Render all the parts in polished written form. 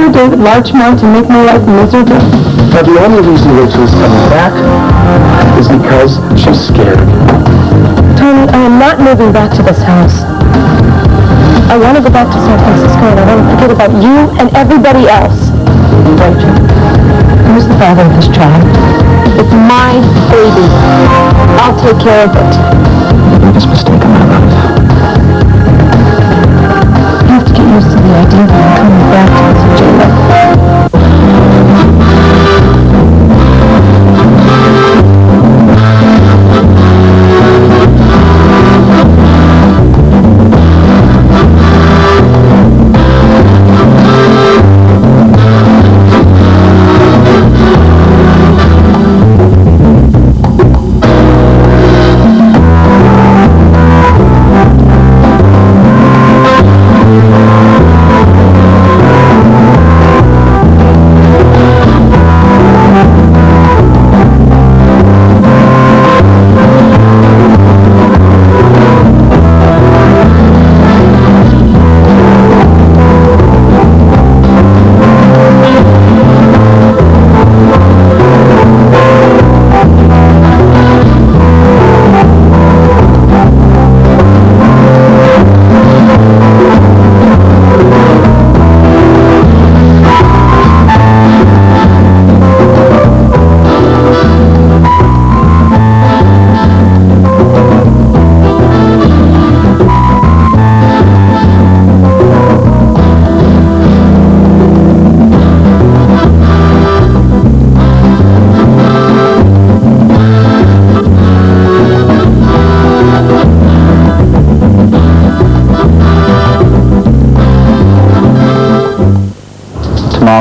hire David Larchmont to make my life miserable? But the only reason Rachel's coming back is because she's scared. Tony, I am not moving back to this house. I want to go back to San Francisco, and I want to forget about you and everybody else. Rachel, who's the father of this child? It's my baby. I'll take care of it. The biggest mistake of my life. You have to get used to the idea that I'm coming back to this jail.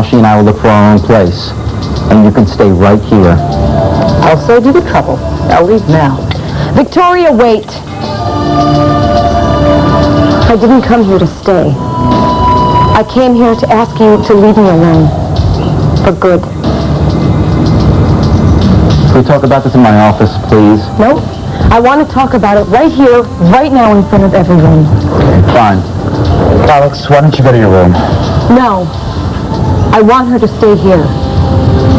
She and I will look for our own place, and you can stay right here. I'll save you the trouble. I'll leave now. Victoria, wait. I didn't come here to stay. I came here to ask you to leave me alone. For good. Can we talk about this in my office, please? No. I want to talk about it right here, right now, in front of everyone. Fine. Alex, why don't you go to your room? No. I want her to stay here.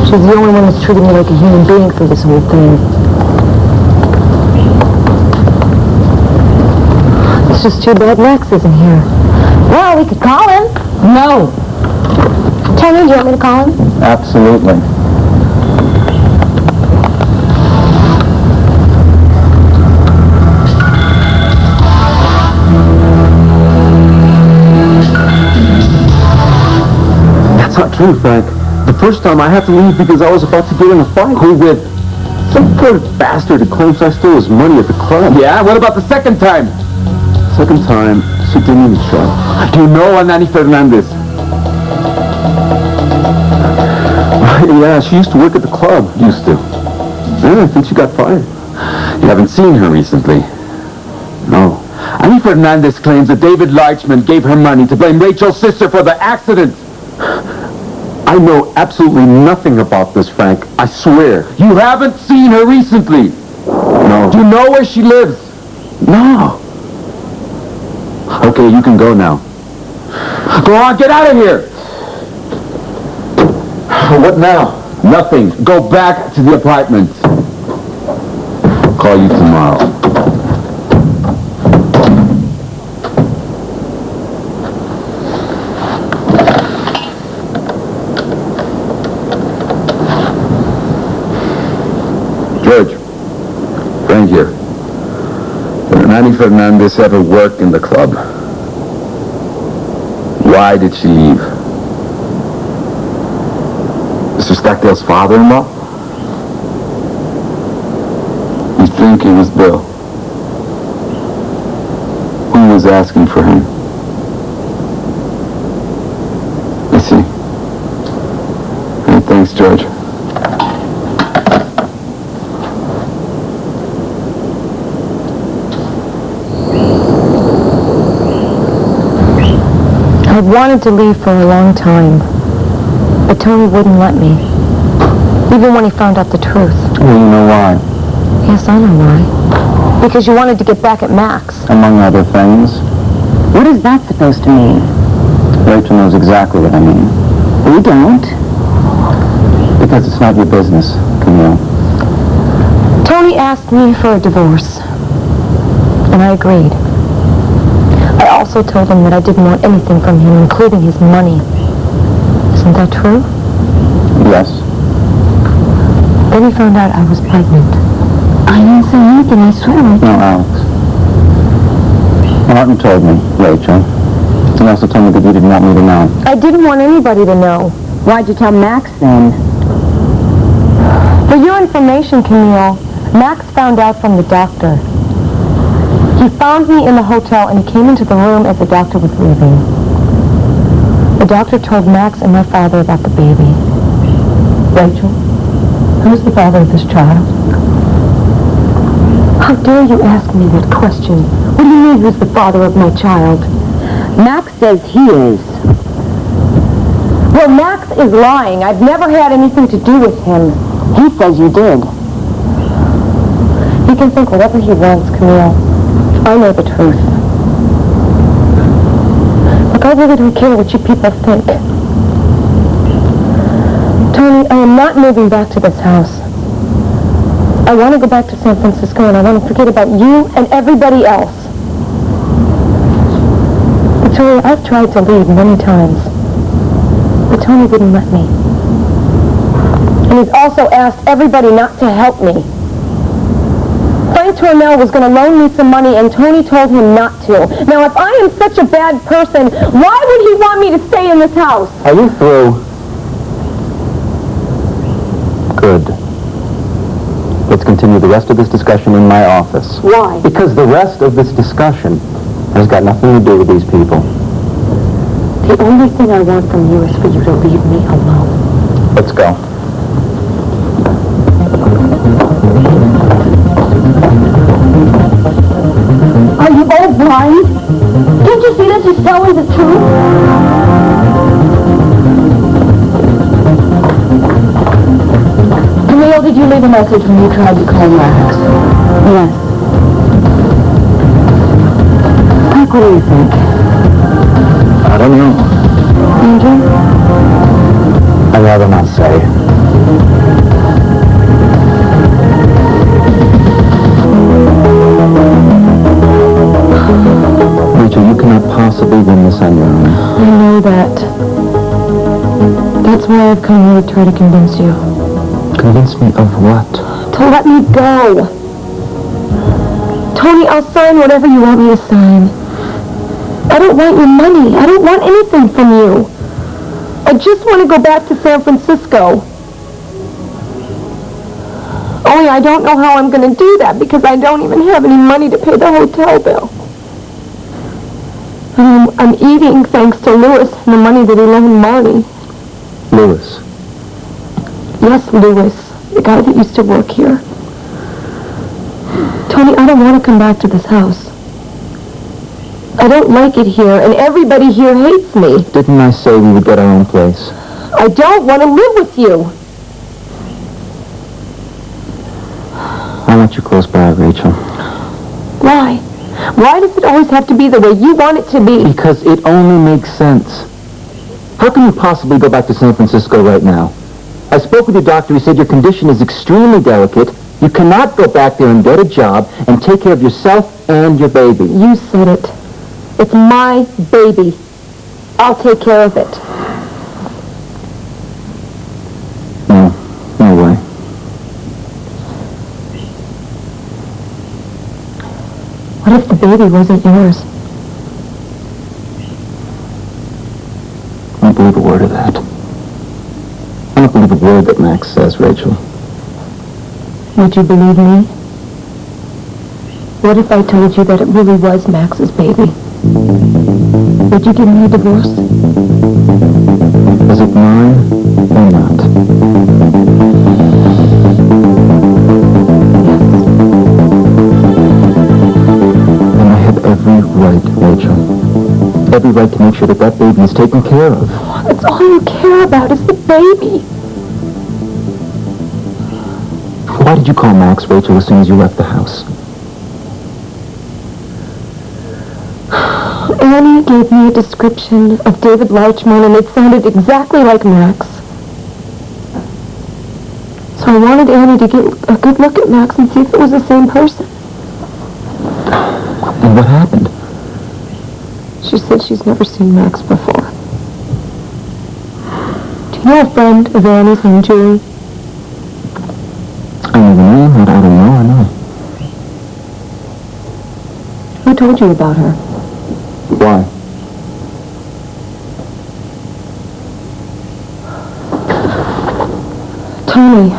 She's the only one that's treated me like a human being through this whole thing. It's just too bad Max isn't here. Well, we could call him. No. Tony, do you want me to call him? Absolutely. That's not true, Frank. The first time I had to leave because I was about to get in a fight. Who with? Some poor bastard who claims I stole his money at the club. Yeah, what about the second time? Second time, she didn't even show. Do you know Anani Fernandez? Yeah, she used to work at the club. Used to. Yeah, I think she got fired. You haven't seen her recently? No. Annie Fernandez claims that David Larchman gave her money to blame Rachel's sister for the accident. I know absolutely nothing about this, Frank. I swear. You haven't seen her recently? No. Do you know where she lives? No. Okay, you can go now. Go on, get out of here! What now? Nothing. Go back to the apartment. I'll call you tomorrow. George, Frank here. Did Anani Fernandez ever work in the club? Why did she leave? Mr. Stockdale's father-in-law? You think it was Bill? Who was asking for him? I see. Hey, thanks, George. I've wanted to leave for a long time, but Tony wouldn't let me, even when he found out the truth. Well, you know why. Yes, I know why. Because you wanted to get back at Max. Among other things. What is that supposed to mean? Rachel knows exactly what I mean. We don't. Because it's not your business, Camille. Tony asked me for a divorce, and I agreed. I also told him that I didn't want anything from him, including his money. Isn't that true? Yes. Then he found out I was pregnant. I didn't say anything, I swear. No, Alex. Martin told me, Rachel. He also told me that you didn't want me to know. I didn't want anybody to know. Why'd you tell Max then? For your information, Camille, Max found out from the doctor. He found me in the hotel and he came into the room as the doctor was leaving. The doctor told Max and my father about the baby. Rachel, who's the father of this child? How dare you ask me that question? What do you mean, who's the father of my child? Max says he is. Well, Max is lying. I've never had anything to do with him. He says you did. He can think whatever he wants, Camille. I know the truth. Look, I really don't care what you people think. Tony, I am not moving back to this house. I want to go back to San Francisco and I want to forget about you and everybody else. Victoria, I've tried to leave many times, but Tony wouldn't let me. And he's also asked everybody not to help me. Frank Tornell was going to loan me some money and Tony told him not to. Now, if I am such a bad person, why would he want me to stay in this house? Are you through? Good. Let's continue the rest of this discussion in my office. Why? Because the rest of this discussion has got nothing to do with these people. The only thing I want from you is for you to leave me alone. Let's go. Are you all blind? Can't you see that he's telling the truth? Camille, did you leave a message when you tried to call Max? Yes. Frank, what do you think? I don't know. Andrew? I'd rather not say. Rachel, you cannot possibly win this on your own. I know that. That's why I've come here to try to convince you. Convince me of what? To let me go. Tony, I'll sign whatever you want me to sign. I don't want your money. I don't want anything from you. I just want to go back to San Francisco. Only I don't know how I'm going to do that because I don't even have any money to pay the hotel bill. I'm eating thanks to Lewis and the money that he loaned Marty. Lewis. Yes, Lewis, the guy that used to work here. Tony, I don't want to come back to this house. I don't like it here, and everybody here hates me. Didn't I say we would get our own place? I don't want to live with you. I want you close by, Rachel. Why? Why does it always have to be the way you want it to be? Because it only makes sense. How can you possibly go back to San Francisco right now? I spoke with your doctor. He said your condition is extremely delicate. You cannot go back there and get a job and take care of yourself and your baby. You said it. It's my baby. I'll take care of it. No way. What if the baby wasn't yours? I don't believe a word of that. I don't believe a word that Max says, Rachel. Would you believe me? What if I told you that it really was Max's baby? Would you give me a divorce? Is it mine or not? Then I have every right, Rachel. Every right to make sure that that baby is taken care of. That's all you care about is the baby. Why did you call Max, Rachel, as soon as you left the house? Annie gave me a description of David Larchmont, and it sounded exactly like Max. So I wanted Annie to get a good look at Max and see if it was the same person. And what happened? She said she's never seen Max before. Do you know a friend of Annie's named Julie? I know the name, but I don't know. I know. Who told you about her? Why? Tony.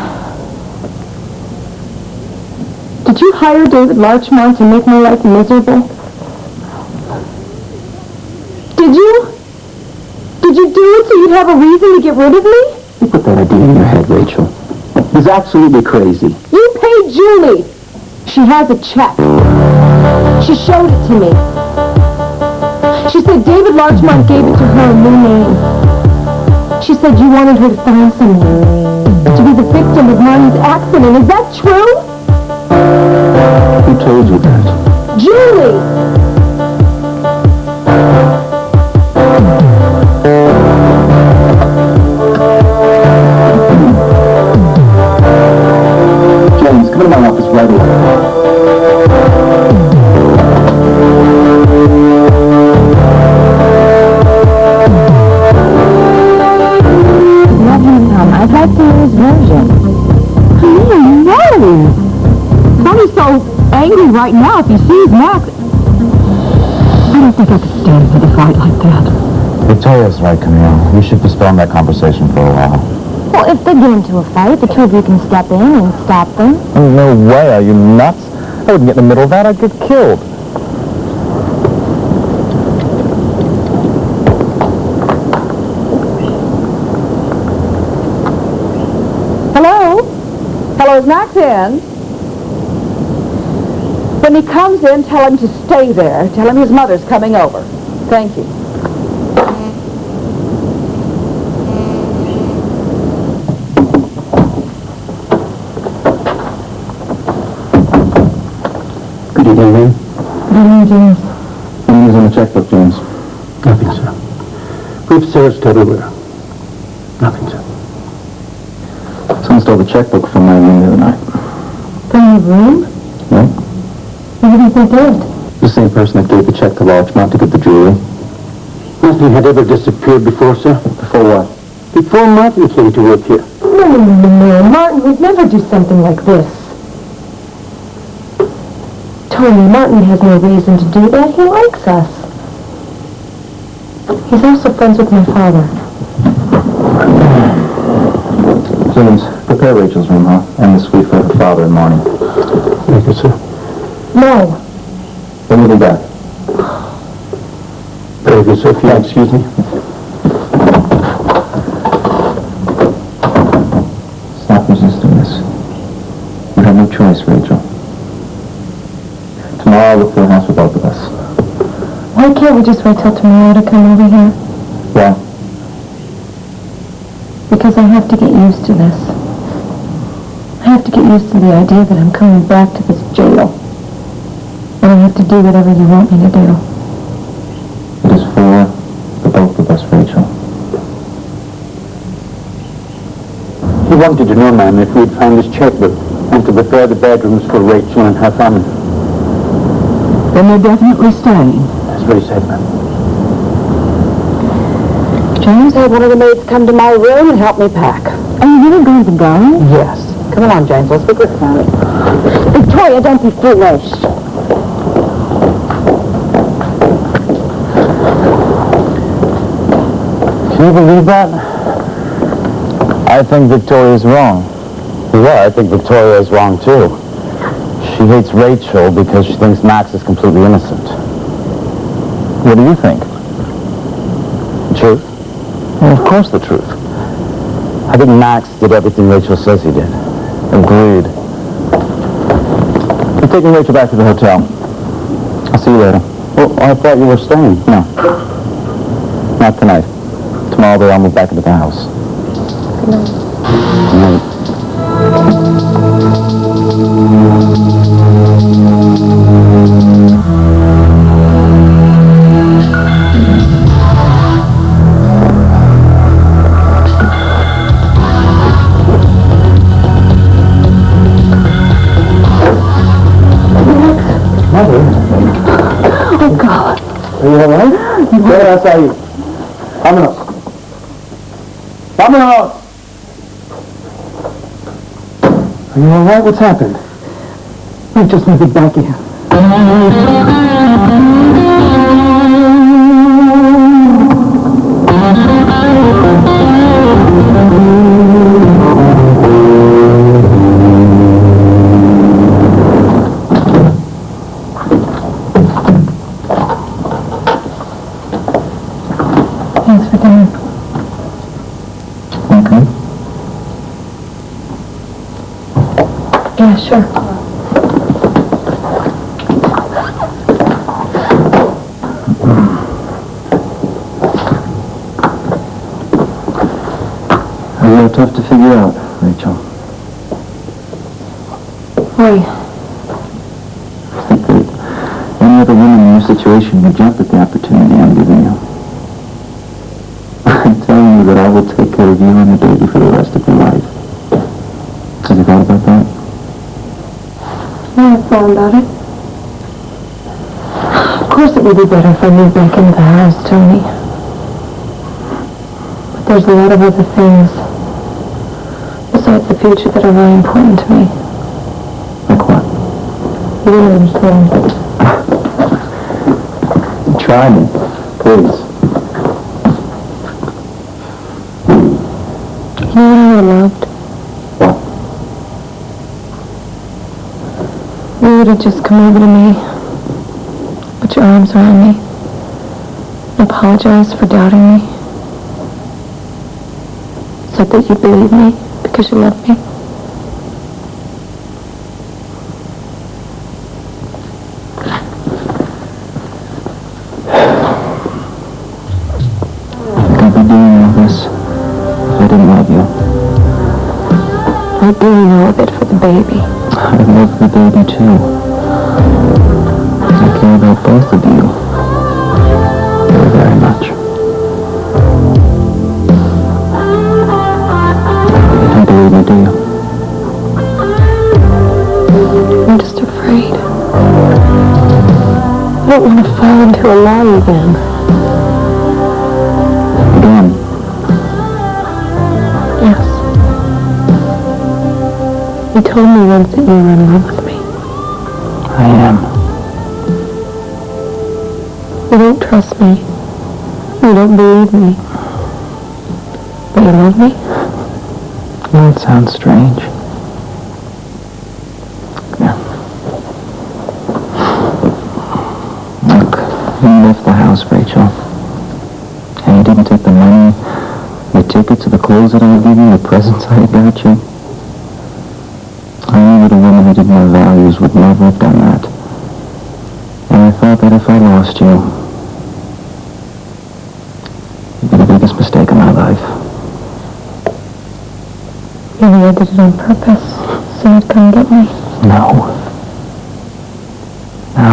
Did you hire David Larchmont to make my life miserable? Did you? Did you do it so you'd have a reason to get rid of me? You put that idea in your head, Rachel. He's absolutely crazy. You paid Julie. She has a check. She showed it to me. She said David Larchmont gave it to her in your name. She said you wanted her to find someone to be the victim of Martin's accident. Is that true? Who told you that? Julie! James, come to my office right away. Let him come. I'd like to hear his version. No! Tony's so angry right now if he sees Max. I don't think I could stand for the fight like that. Victoria's right, Camille. We should postpone that conversation for a while. Well, if they get into a fight, the two of you can step in and stop them. Oh, no way. Are you nuts? I wouldn't get in the middle of that. I'd get killed. Hello? Hello, is Max in? When he comes in, tell him to stay there. Tell him his mother's coming over. Thank you. Good evening. Good evening, James. What is on the checkbook, James? Nothing, sir. We've searched everywhere. Nothing, sir. Someone stole the checkbook from my room the other night. From your room? No? Who do you think they did? The same person that gave the check to Larchmont to get the jewelry. Nothing had ever disappeared before, sir. Before what? Before Martin came to work here. No. Martin would never do something like this. Tony, Martin has no reason to do that. He likes us. He's also friends with my father. James, prepare Rachel's room, huh? And the suite for her father and Marnie. Thank you, sir. No. Then we'll be back. Thank you, sir. Excuse me. Stop resisting this. You have no choice, Rachel. Tomorrow I'll look for a house for both of us. Why can't we just wait till tomorrow to come over here? Why? Because I have to get used to this. I have to get used to the idea that I'm coming back to this jail. And I have to do whatever you want me to do. It is for the both of us, Rachel. He wanted to know, ma'am, if we'd found his checkbook and to prepare the bedrooms for Rachel and her family. Then they're definitely staying. That's what he said, ma'am. James had one of the maids come to my room and help me pack. Are you really going to go? Yes. Come along, James. Let's be quick about it. Victoria, don't be foolish. Can you believe that? I think Victoria's wrong. Yeah, I think Victoria is wrong, too. She hates Rachel because she thinks Max is completely innocent. What do you think? The truth? Well, of course the truth. I think Max did everything Rachel says he did. Agreed. I'm taking Rachel back to the hotel. I'll see you later. Well, I thought you were staying. No. Not tonight. Tomorrow I'll move back into the house. Good night. Good night. Yes, vámonos. Vámonos! Are you all right? What's happened? I just need to get back here. Thanks for dinner. Okay. Yeah, sure. A little tough to figure out, Rachel. Why? I think that any other woman in your situation would jump at the opportunity I'm giving you. I'm telling you that I will take care of you and the baby for the rest of your life. Have you thought about that? Yeah, I've thought about it. Of course it would be better if I moved back into the house, Tony. But there's a lot of other things besides the future that are really important to me. Like what? You don't understand. Try me, please. You know what I would have loved? What? You would have just come over to me, put your arms around me, and apologized for doubting me. Said that you believed me because you loved me. I'd be doing all this if I didn't love you. I'm doing all of it for the baby. I love the baby too. I care about both of you. Very, very much. You don't believe me, do you? I'm just afraid. I don't want to fall into a lie again. Again. Yes. You told me once that you were in love with me. I am. You don't trust me. You don't believe me. But you love me? Well, it sounds strange. Yeah. Look, you left the house, Rachel. And you didn't take the money, the tickets, the clothes that I had given you, the presents I had got you. I knew that a woman who didn't have values would never have done that. And I thought that if I lost you, it'd be the biggest mistake of my life. Maybe I did it on purpose, so you'd come get me. No. No.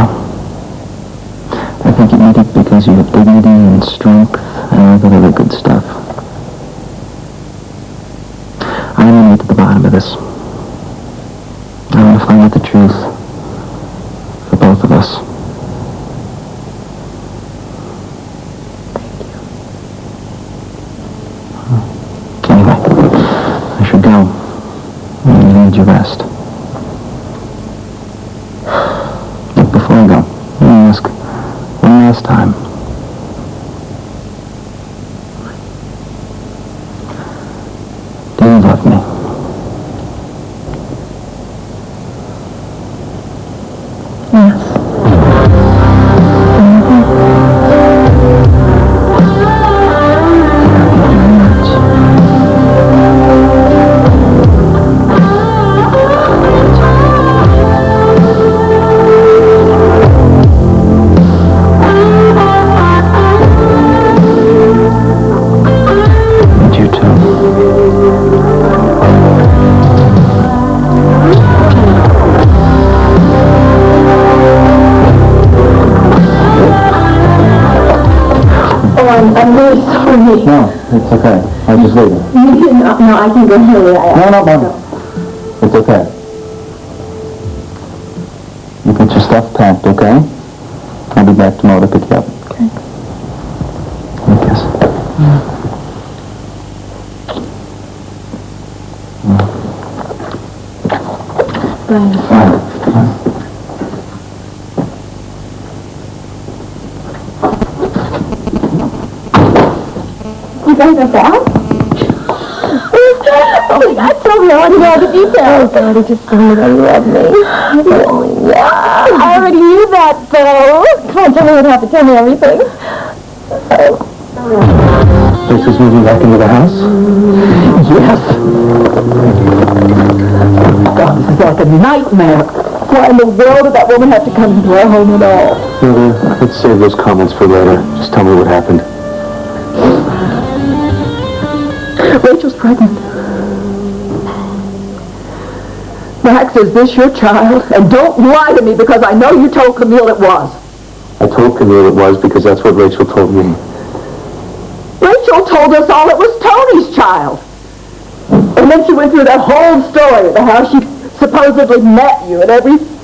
I think you did it because you have dignity and strength and all that other good stuff. I want to get to the bottom of this. I want to find out the truth for both of us. Anyway, I should go. You need your rest. Look, before I go, let me ask one last time. Do you love me? Yes. And you too. I'm really sorry. No, it's okay. I was just leaving. No, I can go early. No. It's okay. You get your stuff packed, okay? I'll be back tomorrow to pick you up. Okay. explain. You guys are back? Oh my God, Sylvia, I want to know all the details. Oh, Daddy, just tell me that you love me. Oh, yeah. I already knew that, though. Come on, tell me what happened. Tell me everything. Rachel's moving back into the house? Yes. God, this is like a nightmare. Why in the world did that woman have to come into our home at all? Mother, let's save those comments for later. Just tell me what happened. Rachel's pregnant. Max, is this your child? And don't lie to me because I know you told Camille it was. I told Camille it was because that's what Rachel told me. Rachel told us all it was Tony's child. And then she went through that whole story about how she supposedly met you and everything.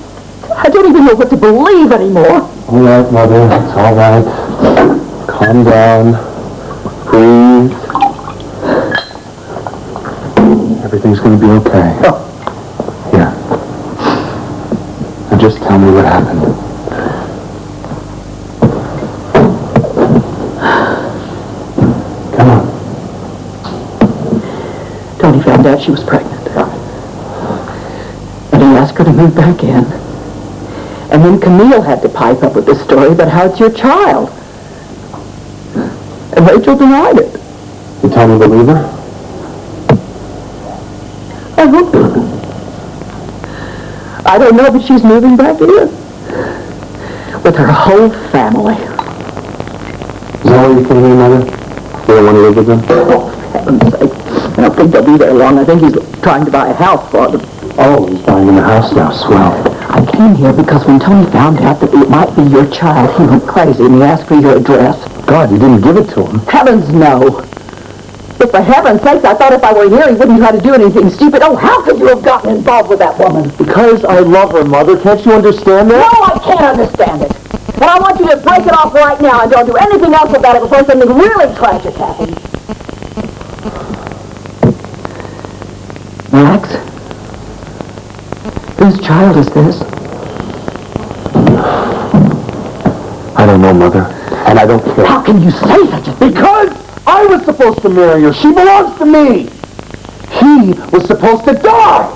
I don't even know what to believe anymore. All right, Mother, it's all right. Calm down. Breathe. Everything's going to be okay. Here. Now just tell me what happened. Come on. Tony found out she was pregnant. And he asked her to move back in. And then Camille had to pipe up with this story about how it's your child. And Rachel denied it. You tell me believe her? I hope not. I don't know, but she's moving back in. With her whole family. Is that why you came here, Mother? You don't want to live with them? Oh, for heaven's sake. I don't think they'll be there long. I think he's trying to buy a house for them. Oh, he's buying them a house now. Swell. I came here because when Tony found out that it might be your child, he went crazy and he asked for your address. God, you didn't give it to him. Heavens, no. But for heaven's sakes, I thought if I were here, he wouldn't try to do anything stupid. Oh, how could you have gotten involved with that woman? Because I love her, Mother. Can't you understand that? No, I can't understand it. And I want you to break it off right now and don't do anything else about it before something really tragic happens. Max? Whose child is this? I don't know, Mother. And I don't care. How can you say such a thing? Because I was supposed to marry her. She belongs to me. He was supposed to die.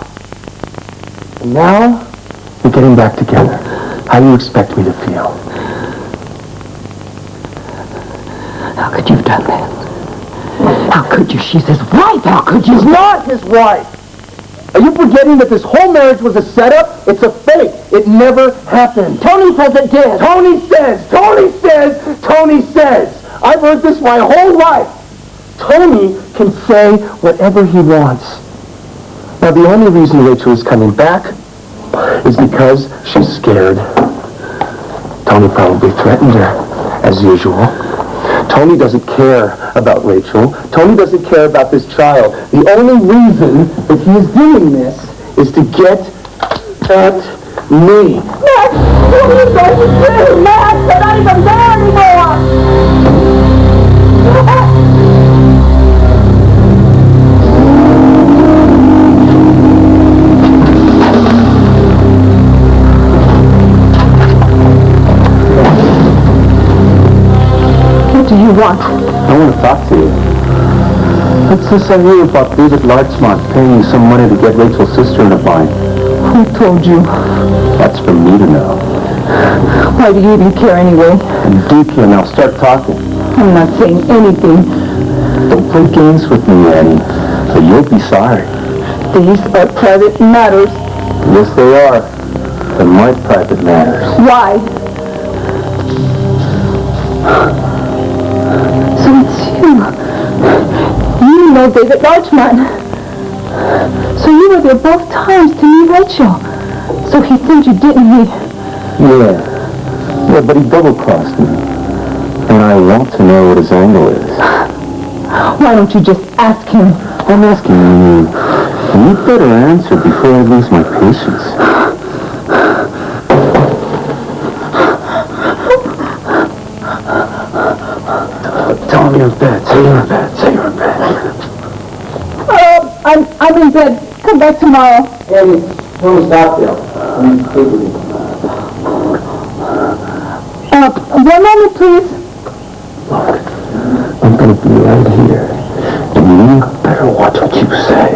And now, we're getting back together. How do you expect me to feel? How could you have done that? How could you? She's his wife. How could you? She's not his wife. Are you forgetting that this whole marriage was a setup? It's a fake. It never happened. Tony says it did. Tony says. Tony says. Tony says. I've heard this my whole life. Tony can say whatever he wants. Now, the only reason Rachel is coming back is because she's scared. Tony probably threatened her, as usual. Tony doesn't care about Rachel. Tony doesn't care about this child. The only reason that he is doing this is to get at me. Max, what are you going to do? Max, they're not even there anymore. What do you want? I want to talk to you. What's this I hear about David Larchmont paying you some money to get Rachel's sister in a bind? Who told you? That's for me to know. Why do you even care anyway? You do care now. Start talking. I'm not saying anything. Don't play games with me, Annie, or you'll be sorry. These are private matters. Yes, they are. They're my private matters. Why? So it's you. You know David Larchmont. So you were there both times to meet Rachel. So he sent you, didn't he? Yeah, but he double-crossed me. And I want to know what his angle is. Why don't you just ask him? I'm asking you. And you better answer before I lose my patience. Tell me you're in bed. Say you're in bed. Say you're in bed. I'm in bed. Come back tomorrow. Annie. Tony Stockdale. One moment, please. Look, I'm going to be right here. And you better watch what you say.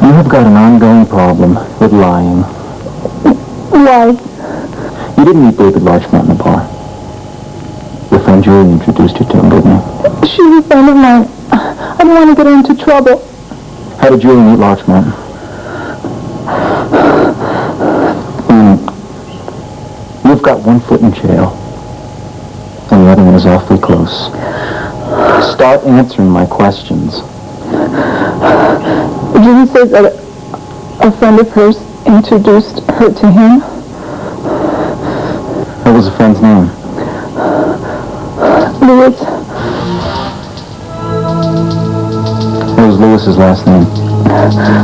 You have got an ongoing problem with lying. Why? You didn't meet David Larchmont in the bar. Your friend Julie introduced you to him, didn't he? She's a friend of mine. I don't want to get her into trouble. How did Julie meet Larchmont? You've got one foot in jail, and the other one is awfully close. Start answering my questions. Julie says that a friend of hers introduced her to him. What was the friend's name? Louis. What was Lewis's last name?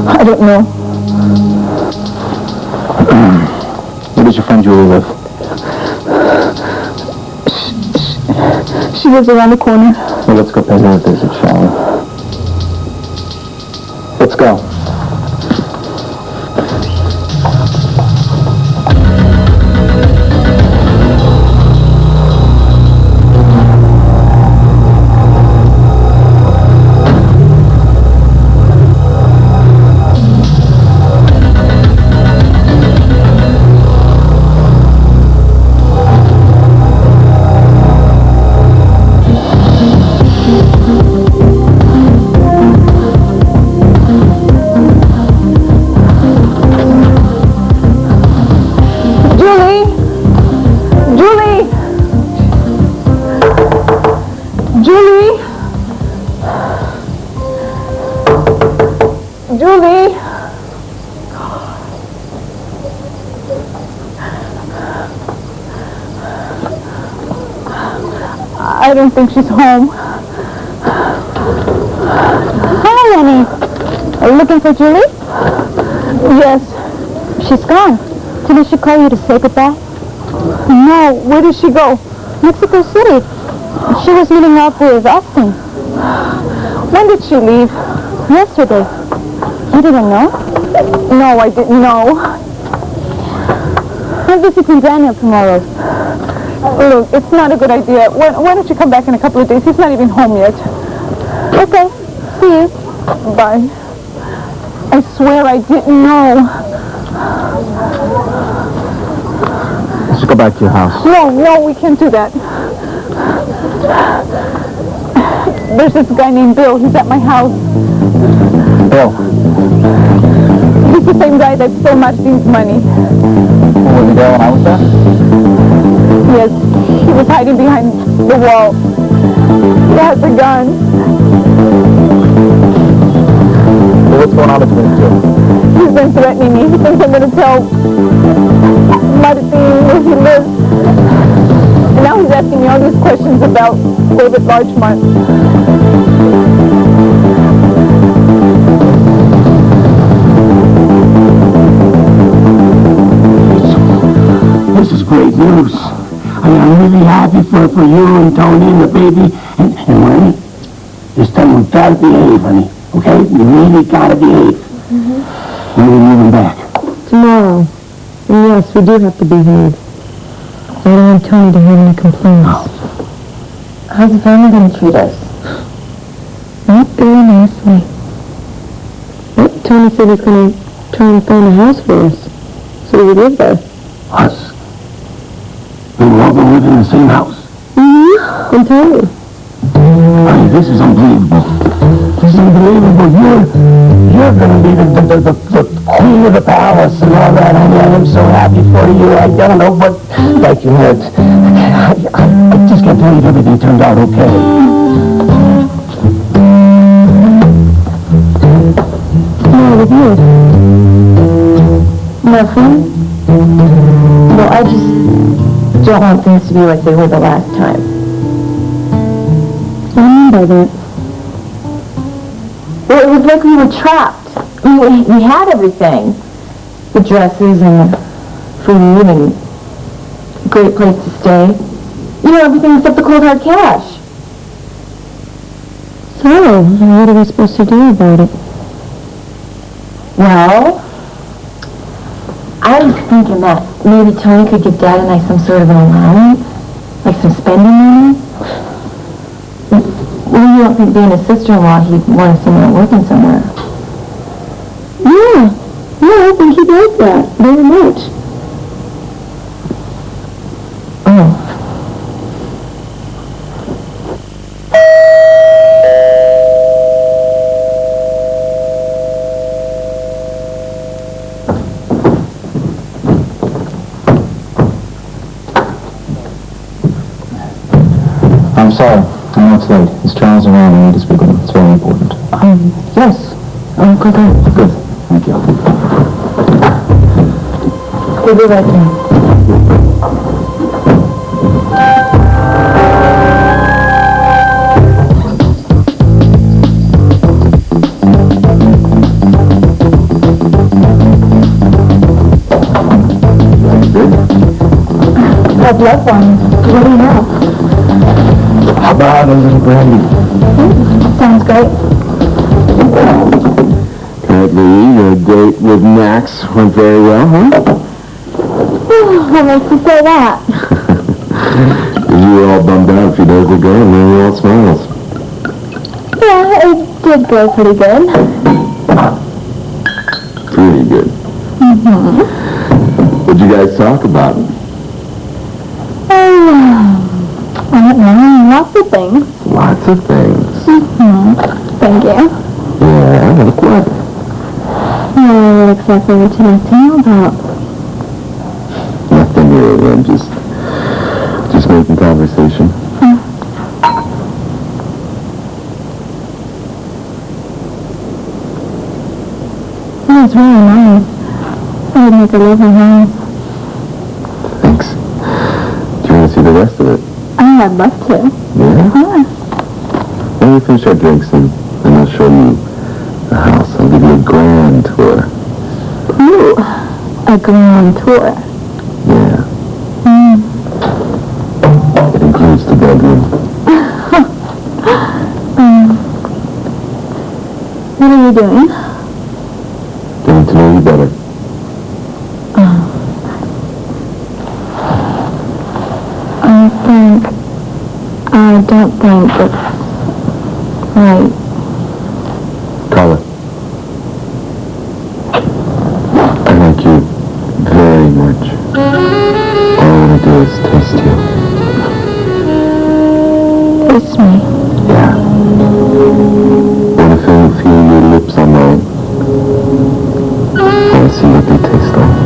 I don't know. Where does your friend Julie live? She lives around the corner. Well, let's go pay her a visit, shall we? Let's go. Julie! I don't think she's home. Hi, Annie. Are you looking for Julie? Yes. She's gone. Didn't she call you to say goodbye? No, where did she go? Mexico City. She was meeting up with Austin. When did she leave? Yesterday. You didn't know? No, I didn't know. I'm visiting Daniel tomorrow. Look, it's not a good idea. Why don't you come back in a couple of days? He's not even home yet. Okay. See you. Bye. I swear I didn't know. Let's go back to your house. No, we can't do that. There's this guy named Bill. He's at my house. Bill. He's the same guy that stole Martin's money. Was he there when I was there? Yes, he was hiding behind the wall. He has a gun. Well, what's going on between the two? He's been threatening me. He thinks I'm going to tell Martin where he lives. And now he's asking me all these questions about David Larchmont. This is great news. I'm really happy for you and Tony and the baby. And Lenny, this time we've got to behave, honey. Okay? We really got to behave. When are we moving back? Tomorrow. And yes, we do have to behave. I don't want Tony to have any complaints. How's the family going to treat us? Not very nicely. Tony said he's going to try and find a house for us, so we live there. Us? We will all go live in the same house. Mm-hmm. And Tony. Honey, this is unbelievable. This is unbelievable. You're going to be the queen of the palace and all that. Honey, I am so happy for you. I don't know what, like you had. I just can't believe everything turned out okay. No, with you. Nothing. No, I just don't want things to be like they were the last time. What do you mean by that? Well, it was like we were trapped. I mean, we had everything. The dresses and the food and a great place to stay. You know, everything except the cold hard cash. So, what are we supposed to do about it? Well, I was thinking that maybe Tony could give Dad and I some sort of an allowance, like some spending money. Well, you don't think being a sister-in-law he'd want us in there working somewhere? Yeah, I think he'd like that very much. Oh. I'm sorry. I know it's late. Is Charles around? I need to speak with him. It's very important. Yes. Good. Thank you. We'll be right there. I've loved one. What do you know? How about a little brandy? Sounds great. Apparently, your date with Max went very well, huh? What makes you say that? You were all bummed out a few days ago, and now you're all smiles. Yeah, it did go pretty good. Pretty good. Mm-hmm. What'd you guys talk about? I don't know, lots of things. Lots of things. Mm-hmm. Thank you. Yeah, like what? What exactly would you like to know about? Nothing really. I'm just making conversation. It was really nice. I would make a lovely home. Thanks. Do you want to see the rest of it? I'd love to. Yeah? Yeah. When we finish our drinks, and I'll show you the house. I'll give you a grand tour. Ooh, a grand tour. Yeah. It includes the bedroom. What are you doing? Getting to know you better. I don't think it's right. Carla. I like you very much. All I want to do is taste you. Kiss me. Yeah. Want to feel your lips on mine. Want to see what they taste like.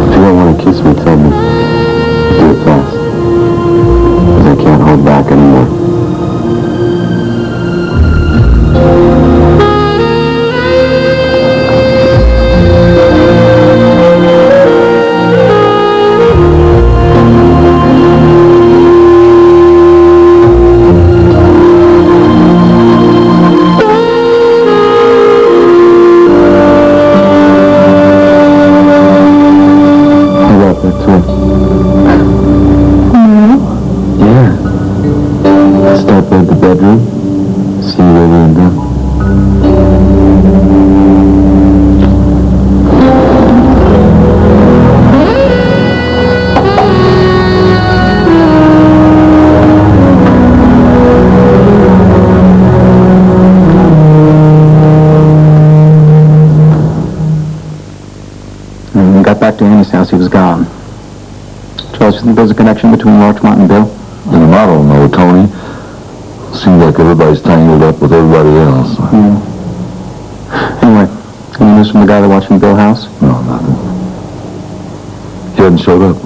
If you don't want to kiss me, tell me. Do it fast. Because I can't hold back anymore. To Annie's house, he was gone. Charles, you think there's a connection between Larchmont and Bill? I don't know, Tony. Seems like everybody's tangled up with everybody else. Anyway, any news from the guy that watched in Bill house? No, nothing. He hadn't showed up.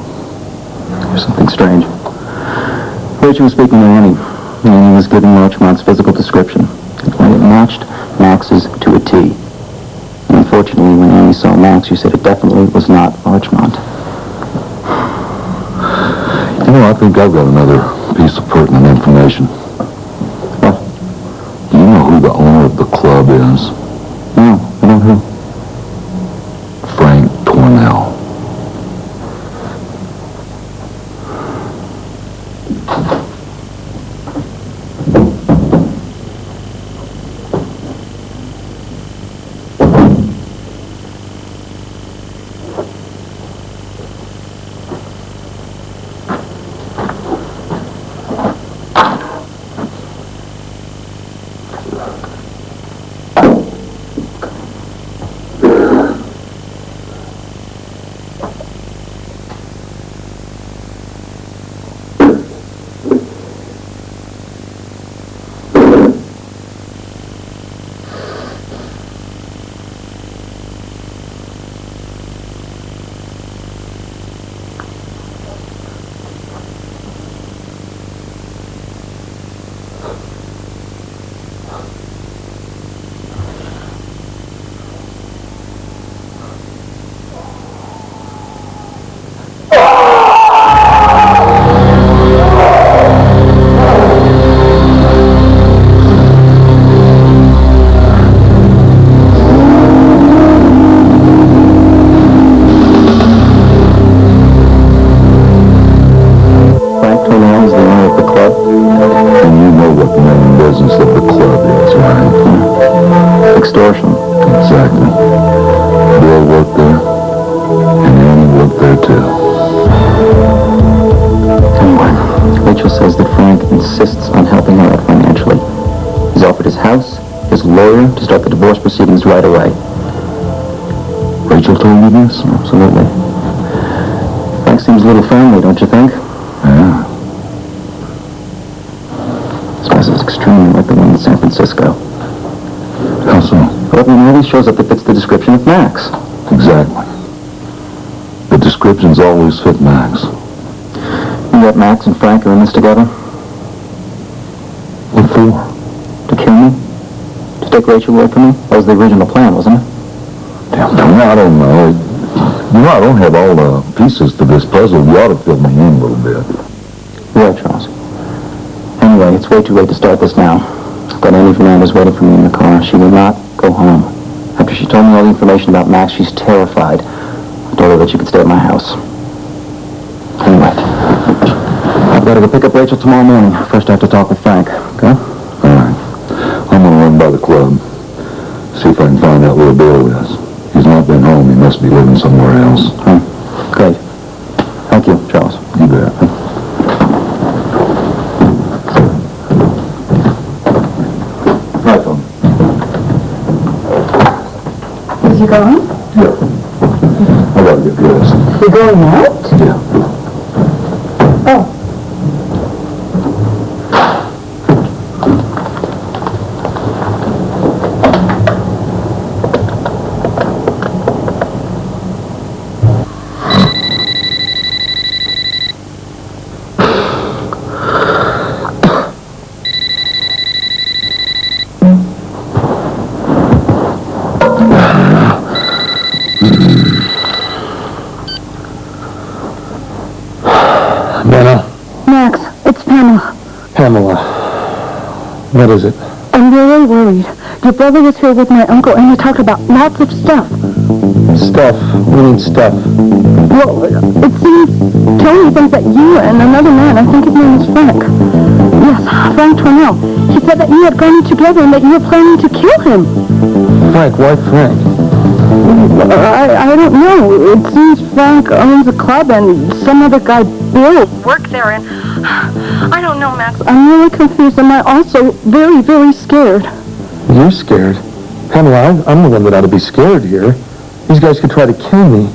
There's something strange. Rachel was speaking to Annie. Annie was giving Larchmont's physical description. It matched Max's to a T. Unfortunately, when Annie saw Max, she said it definitely was not Larchmont. I think I've got another piece of pertinent information. What? Do you know who the owner of the club is? No, I don't know. Frank Tornell. To start the divorce proceedings right away. Rachel told you this? Absolutely. Frank seems a little friendly, don't you think? Yeah. This mess is extremely like the one in San Francisco. How so? Well, it really shows up that fits the description of Max. Exactly. The descriptions always fit Max. You bet Max and Frank are in this together? What for? To kill me? To take Rachel away from me? That was the original plan, wasn't it? Damn, I don't know. You know, I don't have all the pieces to this puzzle. You ought to fill me in a little bit. You're right, Charles. Anyway, it's way too late to start this now. I've got Annie Fernandez waiting for me in the car. She will not go home. After she told me all the information about Max, she's terrified. I told her that she could stay at my house. Anyway, I've got to go pick up Rachel tomorrow morning. First, I have to talk with Frank, okay? All right. I'm going to run by the club. See if I can find out where Bill is. He's not been home. He must be living somewhere else. Great. Thank you, Charles. You bet. Right, phone. Is he going? Yeah. I gotta get dressed. You're going out? Yeah. Oh. Pamela, what is it? I'm really worried. Your brother was here with my uncle, and he talked about lots of stuff. Stuff? What do you mean stuff? Well, it seems Tony thinks that you and another man, I think his name is Frank. Yes, Frank Tornell. He said that you had gone together and that you were planning to kill him. Frank? Why Frank? I don't know. It seems Frank owns a club and some other guy, Bill, worked there, and I don't know, Max. I'm really confused, and I'm also very, very scared. You're scared? Pamela, I'm the one that ought to be scared here. These guys could try to kill me.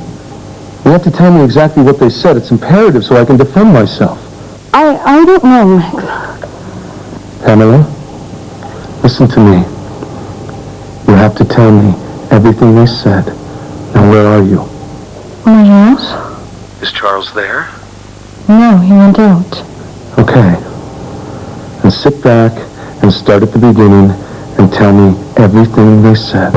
You have to tell me exactly what they said. It's imperative so I can defend myself. I don't know, Max. Pamela, listen to me. You have to tell me everything they said. Now, where are you? My house? Is Charles there? No, he went out. Okay. And sit back and start at the beginning and tell me everything they said.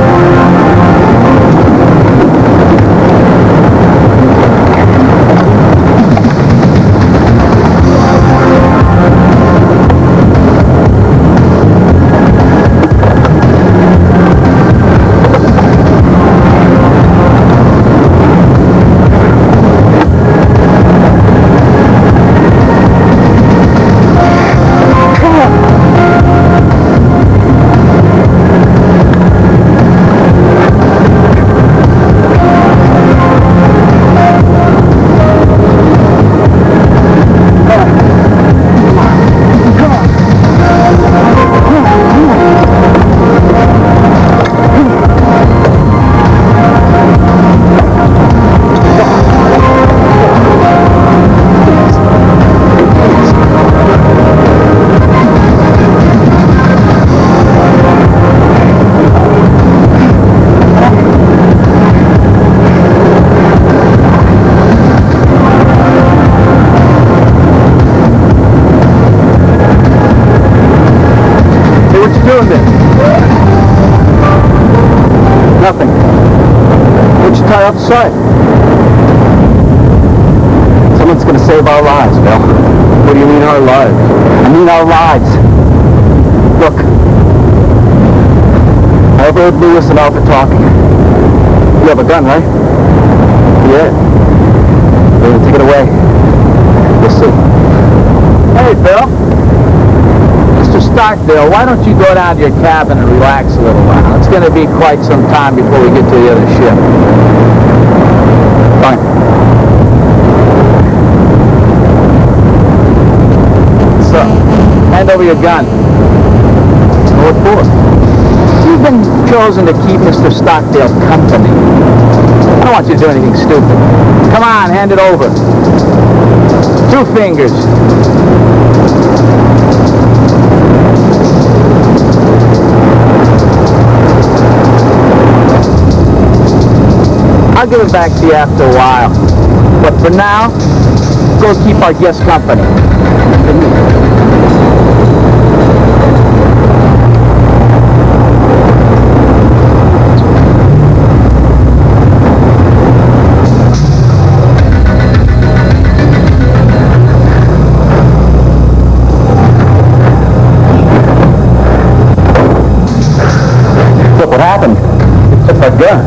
what you doing there? Nothing. What'd you tie outside? Someone's gonna save our lives, Bill. What do you mean our lives? I mean our lives. Look. I overheard Lewis and Alpha talking. You have a gun, right? Yeah. Well, take it away. We'll see. Hey, Bill. Mr. Stockdale, why don't you go down to your cabin and relax a little while? It's going to be quite some time before we get to the other ship. Fine. So, hand over your gun. What for? You've been chosen to keep Mr. Stockdale company. I don't want you to do anything stupid. Come on, hand it over. 2 fingers. I'll give it back to you after a while. But for now, go keep our guest company. Look, what happened? It took my gun.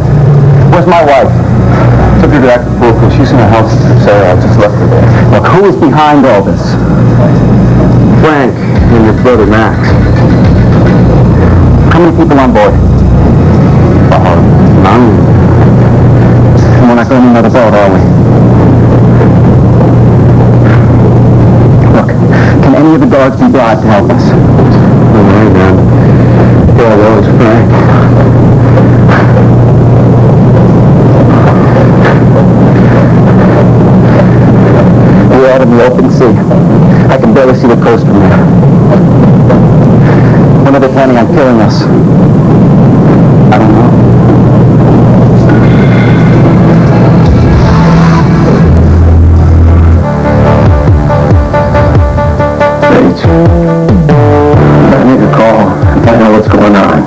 Where's my wife? Took her to Acapulco. She's in a house in Sarah. I just left her there. Look, who is behind all this? Frank and your brother Max. How many people on board? 9. And we're not going to another boat, are we? Look, can any of the guards be bribed to help us? No way, man. Yeah, that was Frank. We're out in the open sea. I can barely see the coast from there. When are they planning on killing us? I don't know. Paige, I need a call. I don't know what's going on.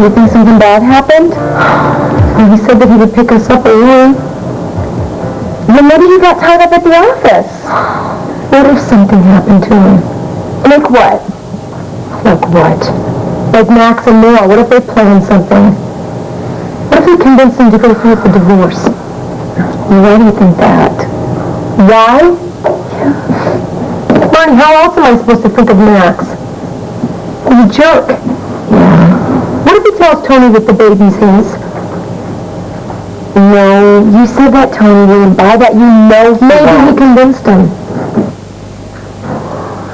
You think something bad happened? Well, he said that he would pick us up early. Well, maybe he got tied up at the office. What if something happened to him? Like what? Like what? Like Max and Nora. What if they planned something? What if we convinced them to go through with the divorce? Why do you think that? Why? Marty, how else am I supposed to think of Max? He's a jerk. Yeah. What if he tells Tony that the baby's his? No, you said that, Tony. You didn't buy that. You know maybe he convinced him.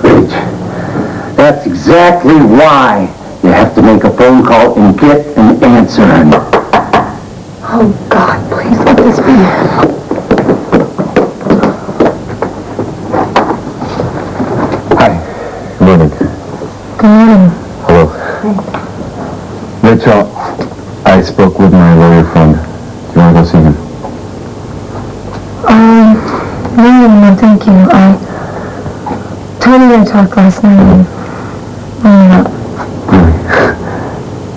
Rich, that's exactly why you have to make a phone call and get an answer. Oh, God, please let this be. Hi. Good morning. Good morning. Hello. Hi. Rachel, I spoke with my lawyer friend. Do you want to go see him? No, thank you. Tony and I talked last night and Really?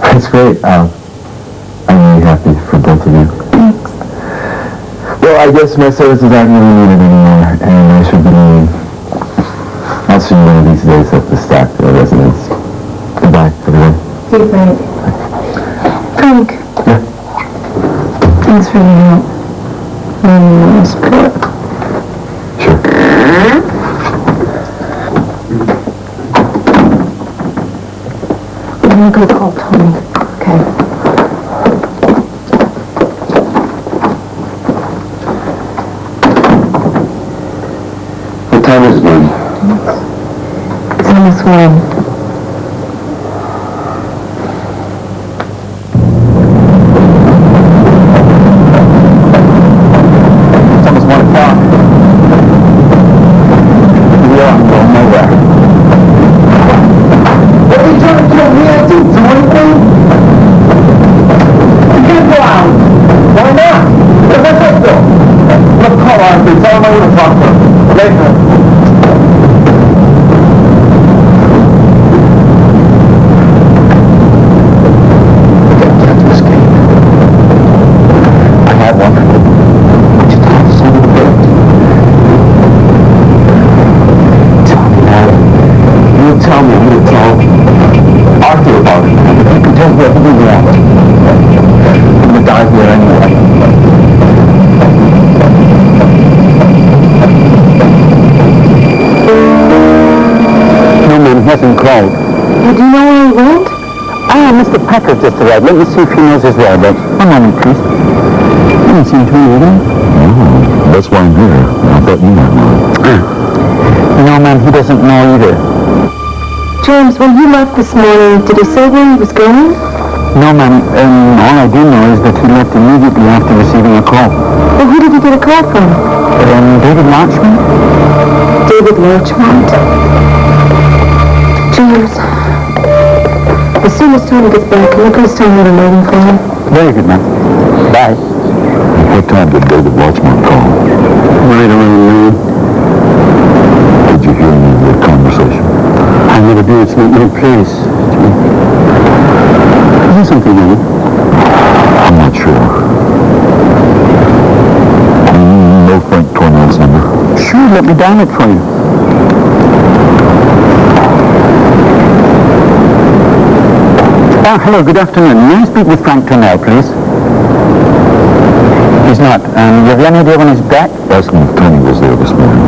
That's great. I'm really happy for both of you. Thanks. Well, I guess my services aren't really needed anymore, and I should be leaving. I'll see you one of these days at the Stockdale residence. Goodbye, everyone. See you, Frank. Frank. Yeah? Thanks for your help. And your support. Sure. I'm going to go call Tony. Okay. What time is it, man? It's almost 1. right. You do know where he went? Mr. Packer just arrived. Let me see if he knows his whereabouts. One moment, please. You haven't seen Tony either? No, that's why I'm here. I thought you might know. No, ma'am, he doesn't know either. James, when he left this morning, did he say where he was going? No, ma'am. All I do know is that he left immediately after receiving a call. Well, who did he get a call from? David Larchmont? David Larchmont. James, as soon as Tony gets back, can you please tell me what I'm waiting for him? Very good, ma'am. Bye. What time did David Larchmont call? Right around noon. Did you hear any of the conversation? I never do. It's not my place. Is there something wrong? I'm not sure. No Frank Cornell's number. Sure, let me dial it for you. Hello, good afternoon. May I speak with Frank Cornell, please? He's not. You have any idea when he's back? Ask him if Tony was there this morning.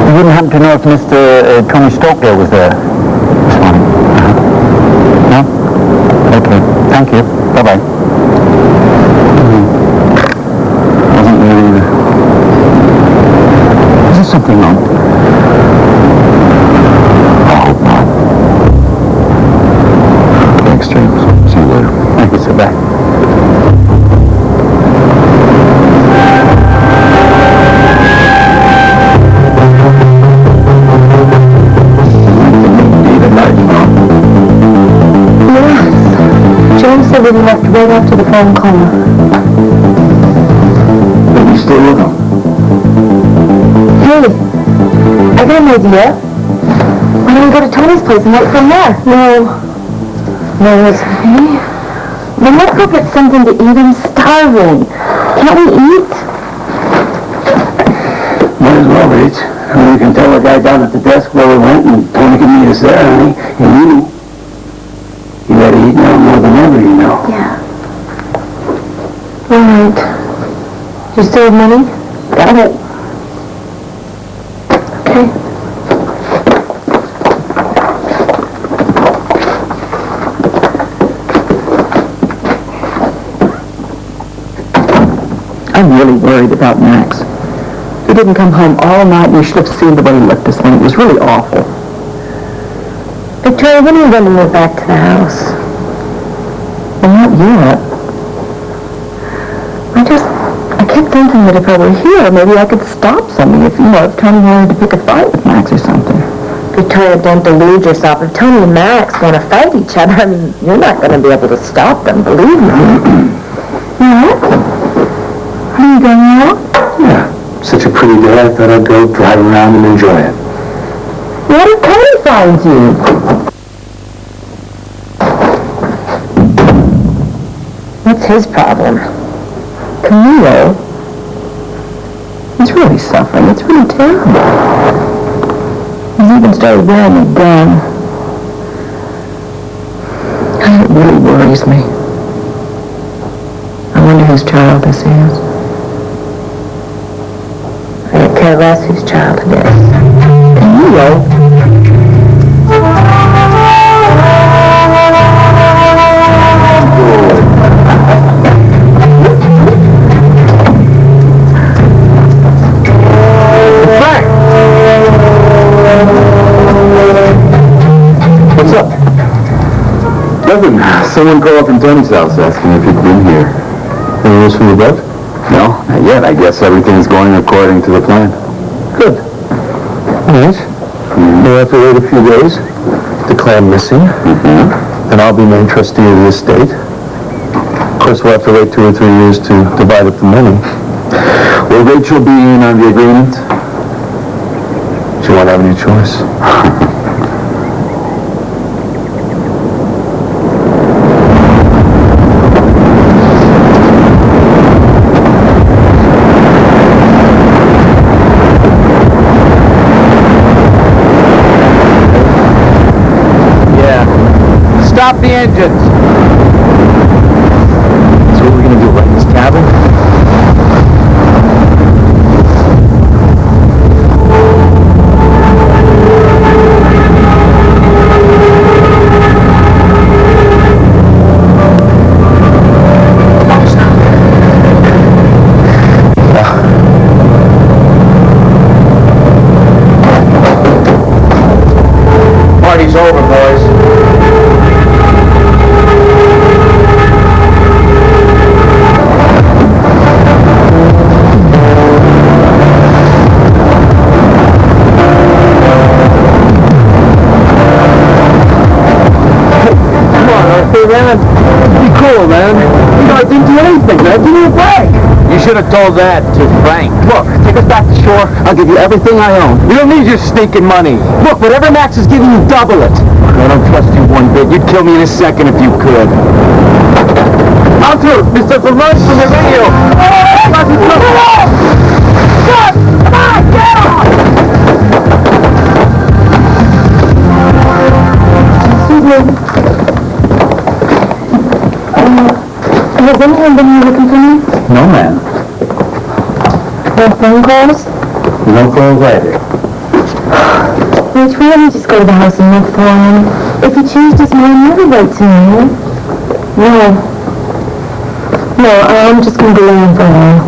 You wouldn't happen to know if Mr. Tony Stokedale was there this morning? No? Okay. Thank you. Bye-bye. Wasn't there either. Is there something wrong? I hope not. Thanks, James. See you later. Thank you, sir. Bye. Said that he left right after the phone call. But you still with him? Hey, I got an idea. Why don't we go to Tony's place and wait from there? No, Rosie. Then let's go get something to eat. I'm starving. Can't we eat? Might as well, Rach. I mean, we can tell the guy down at the desk where we went, and Tony can meet us there, honey. And you gotta eat now more than ever, you know. Yeah. All right. You still have money? Got it. Okay. I'm really worried about Max. He didn't come home all night, and you should have seen the way he left this thing. It was really awful. Victoria, when are you going to move back to the house? Well, not yet. I kept thinking that if I were here, maybe I could stop something if Tony wanted to pick a fight with Max or something. Victoria, don't delude yourself. If Tony and Max want to fight each other, I mean, you're not going to be able to stop them, believe me. What? Are you going out? Yeah. Such a pretty day, I thought I'd go drive around and enjoy it. What if Tony finds you? What's his problem? Camilo. He's really suffering. It's really terrible. He's even started wearing a gun. It really worries me. I wonder whose child this is. I could care less whose child it is. Camilo? What's up? Nothing. Someone called from Tony's house asking if you'd been here. Any news from the boat? No, not yet. I guess everything's going according to the plan. Good. All right. We'll have to wait a few days. Declare missing. Then I'll be named trustee of the estate. Of course, we'll have to wait 2 or 3 years to divide up the money. Will Rachel be in on the agreement? She won't have any choice. Stop the engines. So what are we going to do, rent this cabin? Hey, man. Be cool, man. You know, I didn't do anything, man. Give me a break. You should have told that to Frank. Look, take us back to shore. I'll give you everything I own. You don't need your stinking money. Look, whatever Max is giving you, double it. I don't trust you one bit. You'd kill me in a second if you could. Arthur, Mr. Vermont from the radio. Come on, get off! Excuse me. Has anyone been here looking for me? No, ma'am. No phone calls? No calls either. Rich, why don't you just go to the house and look for him? If he changed his mind, never write to me. No, I'm just going to go in for a while.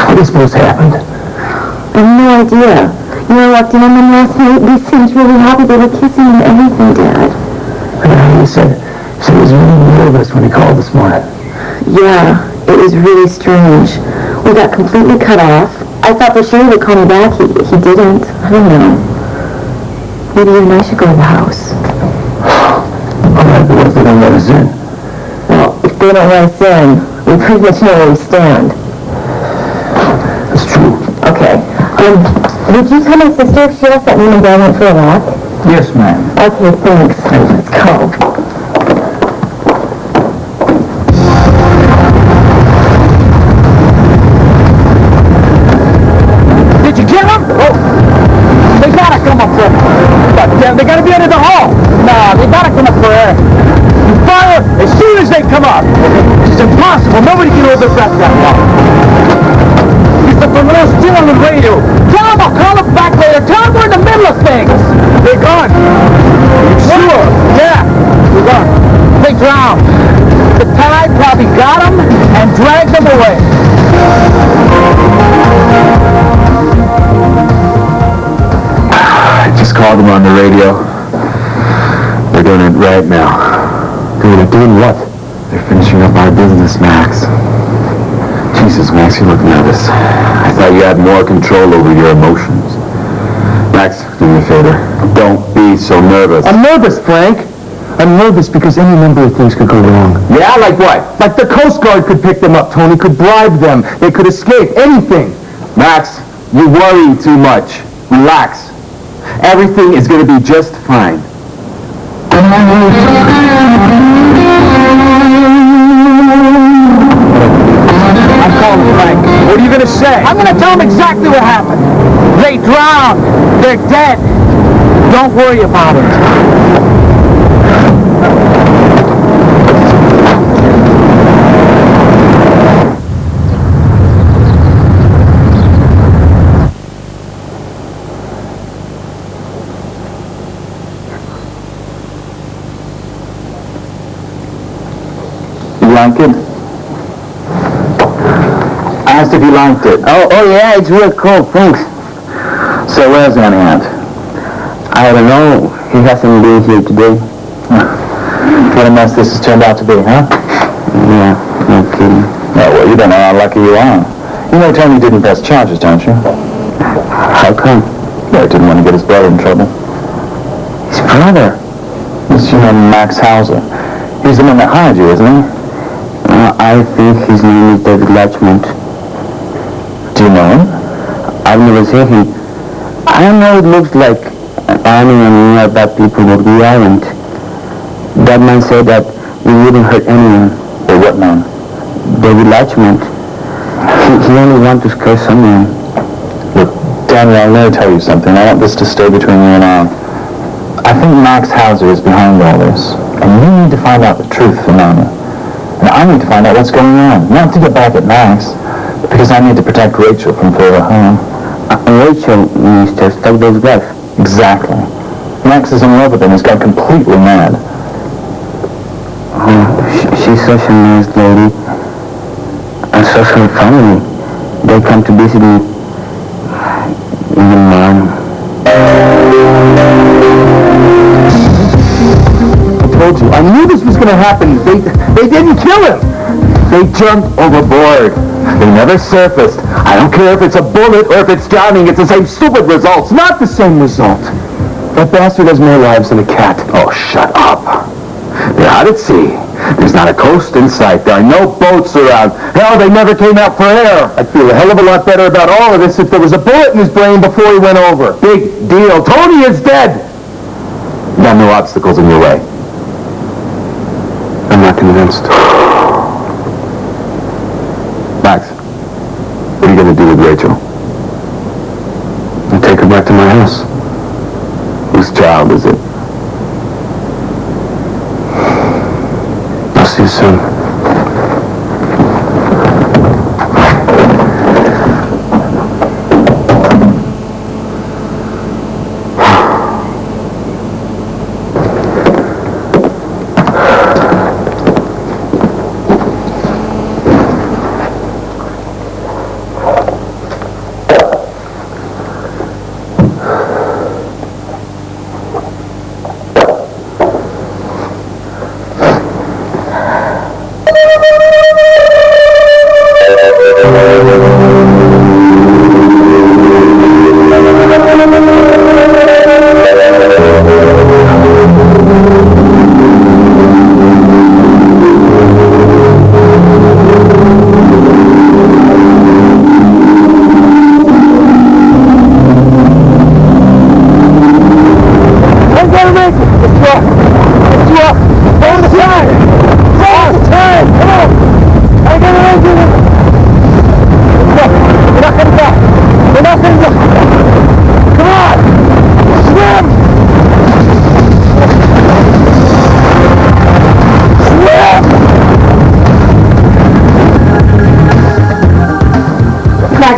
What is supposed to happen? I have no idea. You know, I walked in on them last night. They seemed really happy. They were kissing and everything, Dad. He said he was really nervous when he called this morning. Yeah, it was really strange. We got completely cut off. I thought for sure he would call me back. He didn't. I don't know. Maybe you and I should go to the house. All right, but what if they don't let us in? Well, if they don't let us in, we pretty much know where we stand. That's true. Okay. Would you tell my sister if she asked that me and Dad went for a walk? Yes, ma'am. Okay, thanks. Let's go. Did you kill him? Oh, they gotta come up there. God damn, they gotta be under the hall. Nah, they gotta come up for air. You fire as soon as they come up. It's impossible. Nobody can hold their breath that long. Mr. Vermeer's still on the radio. Tell him I'll call him back later. Tell him we're in the middle of things. They're gone. You sure? Yeah, they're gone. They drowned. The tide probably got them and dragged them away. I just called them on the radio. They're doing it right now. Doing what? They're finishing up our business, Max. Jesus, Max, you look nervous. I thought you had more control over your emotions. Max, do me a favor. Don't be so nervous. I'm nervous, Frank. I'm nervous because any number of things could go wrong. Yeah, like what? Like the Coast Guard could pick them up, Tony, could bribe them. They could escape, anything. Max, you worry too much. Relax. Everything is going to be just fine. I'm calling Frank. What are you going to say? I'm going to tell him exactly what happened. They drowned. They're dead. Don't worry about it. Like it? I asked if you liked it. Oh yeah, it's real cool, thanks. So where's Annie Aunt? I don't know. He hasn't been here today. What a mess this has turned out to be, huh? Yeah, no kidding. Yeah, well, you don't know how lucky you are. You know Tony didn't press charges, don't you? How come? Yeah, he didn't want to get his brother in trouble. His brother? Yes, you know Max Hauser. He's the one that hired you, isn't he? I think his name is David Latchmont. Do you know him? I've never seen him. I know it looks like Annie and me are bad people, but we aren't. That man said that we wouldn't hurt anyone. Or what man? David Latchmont. He only wanted to scare someone. Look, Daniel, I'll never tell you something. I want this to stay between you and I think Max Hauser is behind all this. And you need to find out the truth, Nana. And I need to find out what's going on. Not to get back at Max, but because I need to protect Rachel from further harm. Rachel, Mr. Stockdale's wife. Exactly. Max is in love with him. He's gone completely mad. Oh, she's such a nice lady. And such her family. They come to visit me. Even Mom. I told you. I knew this was going to happen. They didn't kill him. They jumped overboard. They never surfaced. I don't care if it's a bullet or if it's drowning. It's the same stupid results. Not the same result. That bastard has more lives than a cat. Oh, shut up. They're out at sea. There's not a coast in sight. There are no boats around. Hell, they never came out for air. I'd feel a hell of a lot better about all of this if there was a bullet in his brain before he went over. Big deal. Tony is dead. You have no obstacles in your way. I'm not convinced. Max, what are you going to do with Rachel? I'll take her back to my house. Whose child is it? I'll see you soon.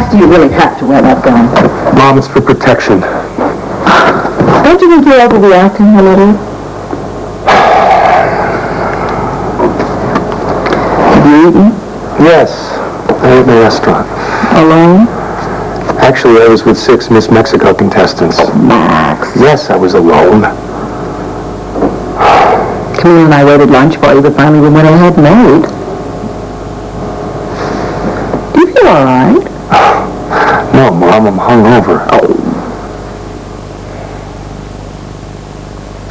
Do you really have to wear that gun? Mom, it's for protection. Don't you think you're overreacting a little? Have you eaten? Yes, I ate in a restaurant. Alone? Actually, I was with 6 Miss Mexico contestants. Max. Yes, I was alone. Camille and I waited lunch for you, but finally we went ahead and ate. Do you feel all right? No, Mom, I'm hungover. Oh.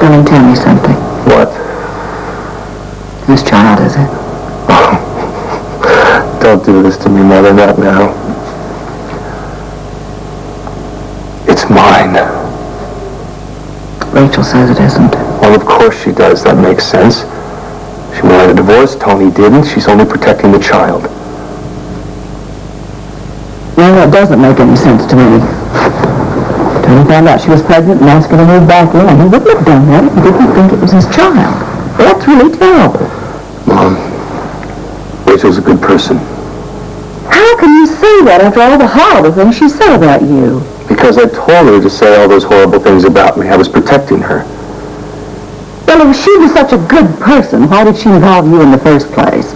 Darling, tell me something. What? Whose child is it? Don't do this to me, Mother, not now. It's mine. Rachel says it isn't. Well, of course she does. That makes sense. She wanted a divorce. Tony didn't. She's only protecting the child. Well, that doesn't make any sense to me. Tony found out she was pregnant and asked her to move back in. He wouldn't have done that if he didn't think it was his child. That's really terrible. Mom, Rachel's a good person. How can you say that after all the horrible things she said about you? Because I told her to say all those horrible things about me. I was protecting her. Well, if she was such a good person, why did she involve you in the first place?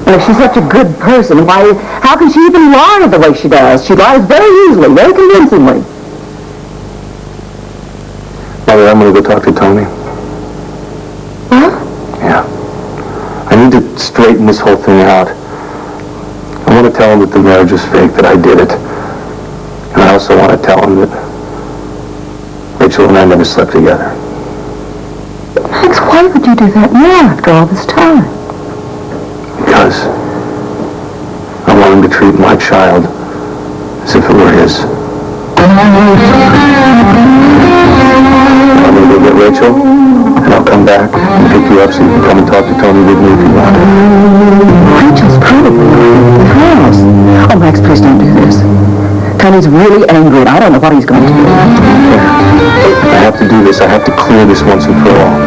And if she's such a good person, how can she even lie the way she does? She lies very easily, very convincingly. Mother, I'm going to go talk to Tony. Huh? Yeah. I need to straighten this whole thing out. I want to tell him that the marriage was fake, that I did it. And I also want to tell him that Rachel and I never slept together. Max, why would you do that now after all this time? Because I want him to treat my child as if it were his. I'm going to go get Rachel, and I'll come back and pick you up so you can come and talk to Tony with me if you want. Rachel's probably in the house. Oh, Max, please don't do this. Tony's really angry, and I don't know what he's going to do. I have to do this. I have to clear this once and for all.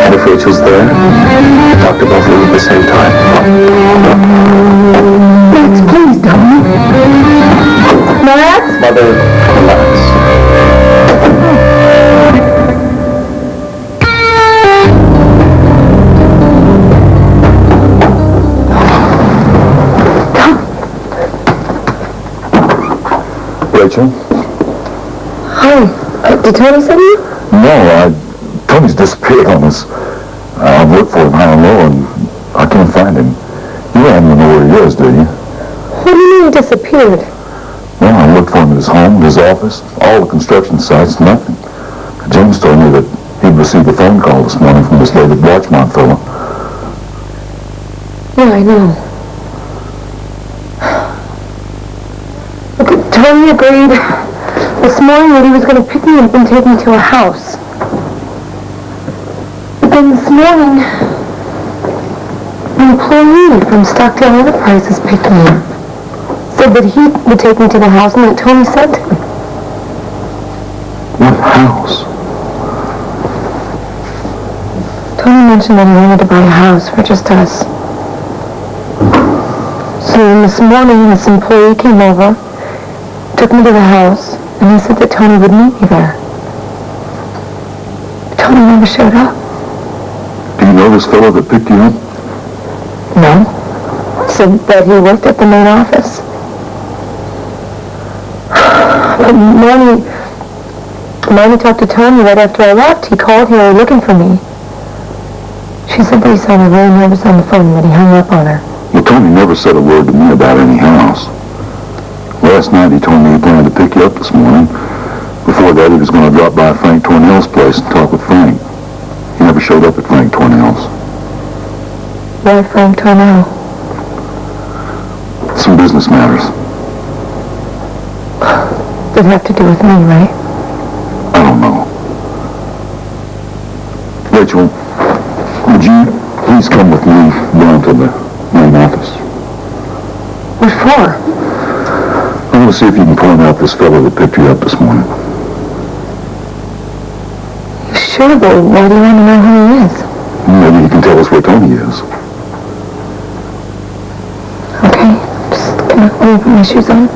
And if Rachel's there, talk to both of them at the same time. Max, please don't. Max? Mother, relax. Rachel? Hi. Did Tony send you? No, Tony's disappeared on us. I've looked for him high and low, and I can't find him. You don't even know where he is, do you? What do you mean he disappeared? Well, I looked for him at his home, his office, all the construction sites, nothing. James told me that he'd received a phone call this morning from this David Watchmont fellow. Yeah, I know. Look, Tony agreed this morning that he was going to pick me up and take me to a house. But then this morning, an employee from Stockdale Enterprises picked me up. Said that he would take me to the house and that Tony said to me. What house? Tony mentioned that he wanted to buy a house for just us. So this morning, this employee came over, took me to the house, and he said that Tony would meet me there. But Tony never showed up. Do you know this fellow that picked you up? No. Said that he worked at the main office. But Marnie talked to Tony right after I left. He called here looking for me. She said that he sounded really nervous on the phone and that he hung up on her. Well, Tony never said a word to me about any house. Last night he told me he planned to pick you up this morning. Before that, he was going to drop by Frank Tornell's place and talk with Frank. He never showed up at Frank Tornell's. Why Frank Tornell? Some business matters. Doesn't have to do with me, right? I don't know. Rachel, would you please come with me down to the main office? What for? I want to see if you can point out this fellow that picked you up this morning. Sure, but why do you want to know who he is? Maybe you can tell us where Tony is. Okay, just gonna let me put my shoes on.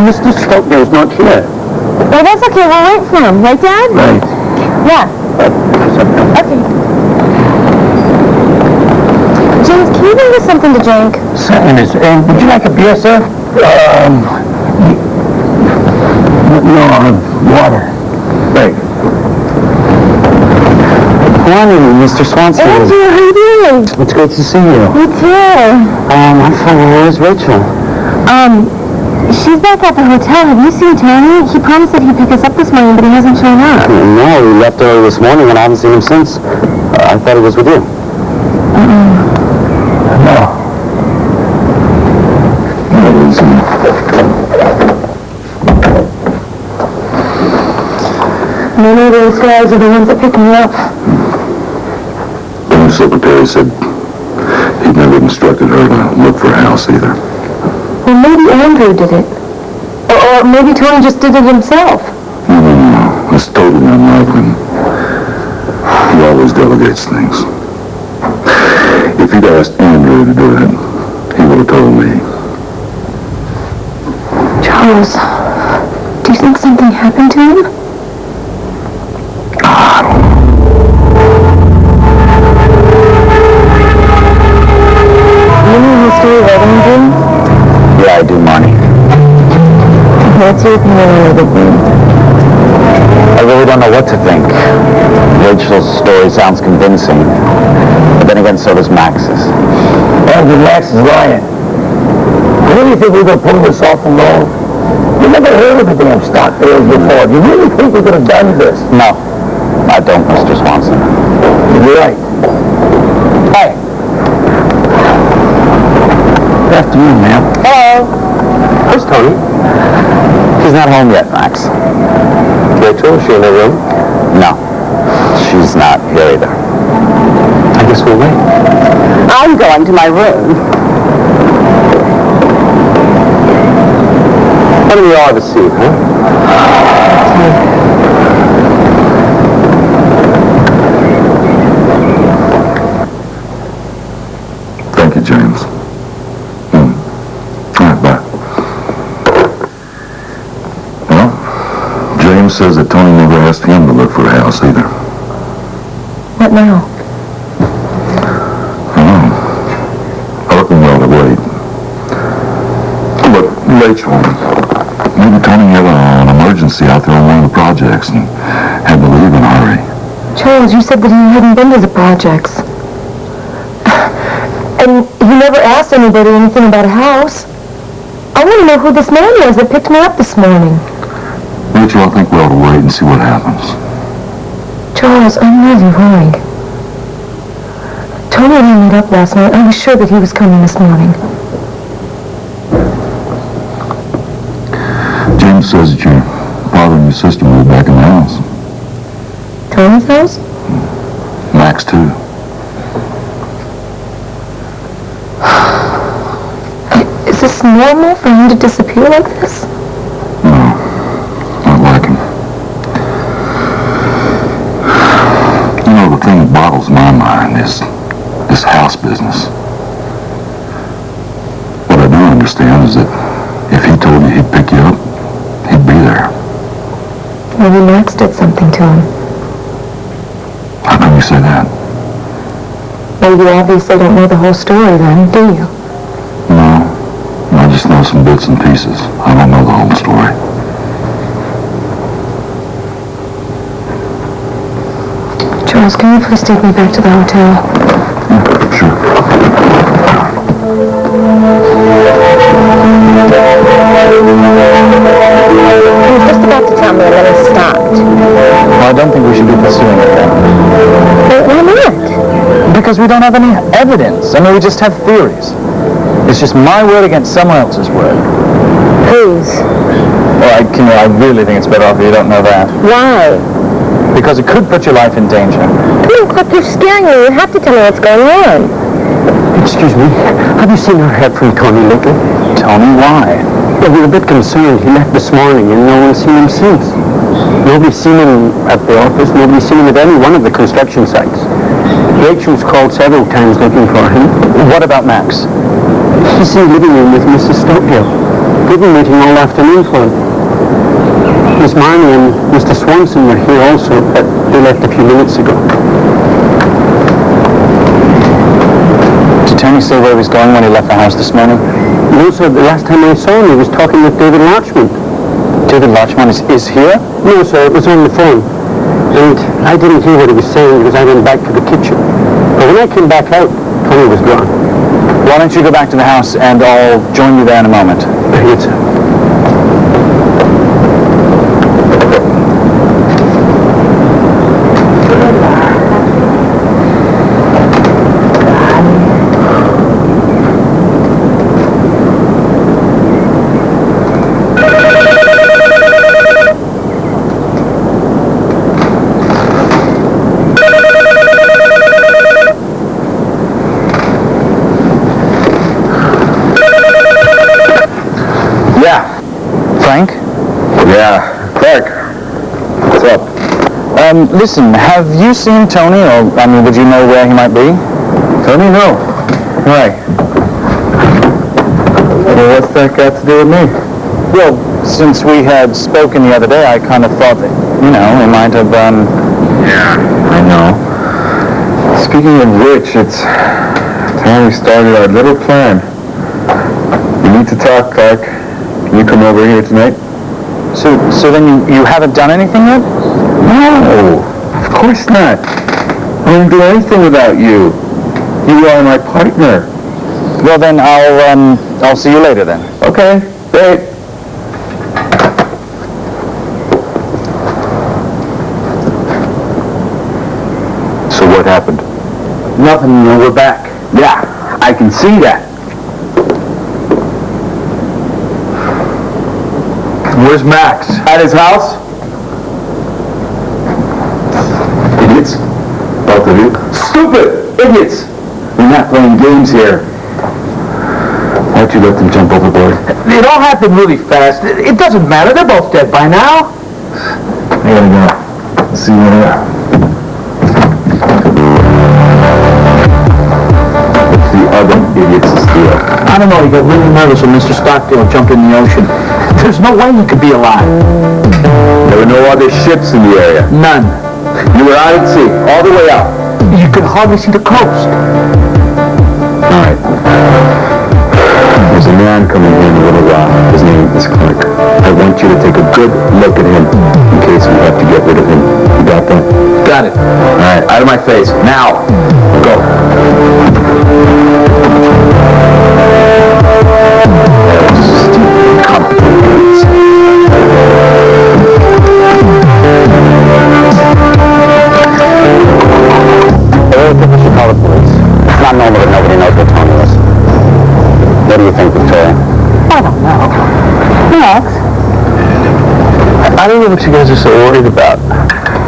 Mr. Stockdale's not here. Well, that's okay. We'll wait for him. Right, Dad? Right. Yeah. Okay. James, can you bring us something to drink? Certainly, miss. Would you like a beer, sir? No, water. Right. Morning, Mr. Swanson. Andrew, how you doing? It's great to see you. Me too. I'm fine. Where's Rachel? She's back at the hotel. Have you seen Tony? He promised that he'd pick us up this morning, but he hasn't shown up. No, he left early this morning and I haven't seen him since. I thought he was with you. No. Many of those guys are the ones that pick me up. The secretary said he'd never instructed her to look for a house either. Well, maybe Andrew did it. Or maybe Tony just did it himself. No. It's totally unlike him. He always delegates things. If he'd asked Andrew to do it, he would have told me. Charles, do you think something happened to him? I don't know. You know the story about Andrew? Yeah, I do, Marnie. What's your opinion on everything? I really don't know what to think. Rachel's story sounds convincing. But then again, so does Max's. Andrew, Max is lying. You really think we're going to pull this off alone? You never heard of the damn Stockdales before. Do you really think we could have done this? No, I don't, Mr. Swanson. You're right. Hey. Good afternoon, ma'am. Hello. Where's Tony? She's not home yet, Max. Rachel, is she in her room? No, she's not here either. I guess we'll wait. I'm going to my room. Why don't we all have a seat, huh? Thank you, James. All right, bye. Well, James James says that Tony never asked him to look for a house either. What now? I don't know. I reckon we ought to wait. But, Rachel, maybe Tony had an emergency out there on one of the projects and had to leave in a hurry. Charles, you said that he hadn't been to the projects. And he never asked anybody anything about a house. I want to know who this man was that picked me up this morning. Rachel, I think we ought to wait and see what happens. Charles, I'm really worried. Tony and I made up last night. I was sure that he was coming this morning. James says that your father and your sister moved back in the house. Tony's house? Max, too. Is this normal for him to disappear like this? No, not like him. You know, the thing that boggles my mind is this house business. What I don't understand is that if he told you he'd pick you up, he'd be there. Maybe Max did something to him. How can you say that? Well, you obviously don't know the whole story then, do you? No, I just know some bits and pieces. I don't know the whole story. Charles, can you please take me back to the hotel? Yeah, sure. He was just about to tell me and then he stopped. Well, I don't think we should be pursuing it then. Why not? Because we don't have any evidence. I mean, we just have theories. It's just my word against someone else's word. Whose? Well, I really think it's better off if you don't know that. Why? Because it could put your life in danger. Come on, Cliff, you're scaring me. You have to tell me what's going on. Excuse me, have you seen or heard from Tony lately? Tony, why? Well, we're a bit concerned. He left this morning and no one's seen him since. Nobody's seen him at the office. Nobody's seen him at any one of the construction sites. Rachel's called several times looking for him. What about Max? He's in the living room with Mrs. Stockdale. They've been waiting all afternoon for him. Miss Marnie and Mr. Swanson were here also, but they left a few minutes ago. Did Tony say where he was going when he left the house this morning? No, sir. The last time I saw him, he was talking with David Larchman. David Larchman is here? No, sir. It was on the phone. And I didn't hear what he was saying because I went back to the kitchen. But when I came back out, Tony was gone. Why don't you go back to the house and I'll join you there in a moment. Very good, sir. Listen, have you seen Tony, or, would you know where he might be? Tony, no. Why? Well, what's that got to do with me? Well, since we had spoken the other day, I kind of thought that, he might have, Yeah, I know. Speaking of which, it's time we started our little plan. We need to talk, Clark. Can you come over here tonight? So then you haven't done anything yet? No, of course not. I wouldn't do anything without you. You are my partner. Well, then I'll see you later then. Okay, great. So what happened? Nothing, we're back. Yeah, I can see that. Where's Max? At his house? Idiots. Both of you. Stupid! Idiots! We're not playing games here. Why'd you let them jump overboard? It all happened really fast. It doesn't matter. They're both dead by now. I gotta go. See you later. What's the other idiot's deal? I don't know. He got really nervous when Mr. Stockdale jumped in the ocean. There's no way he could be alive. There were no other ships in the area. None. You were out at sea, all the way out. You could hardly see the coast. All right. There's a man coming in a little while. His name is Clark. I want you to take a good look at him in case we have to get rid of him. You got that? Got it. All right, out of my face. Now. Go. I really think we should call the police. It's not normal that nobody knows where Tony is. What do you think, Victoria? I don't know. Max? I don't know what you guys are so worried about.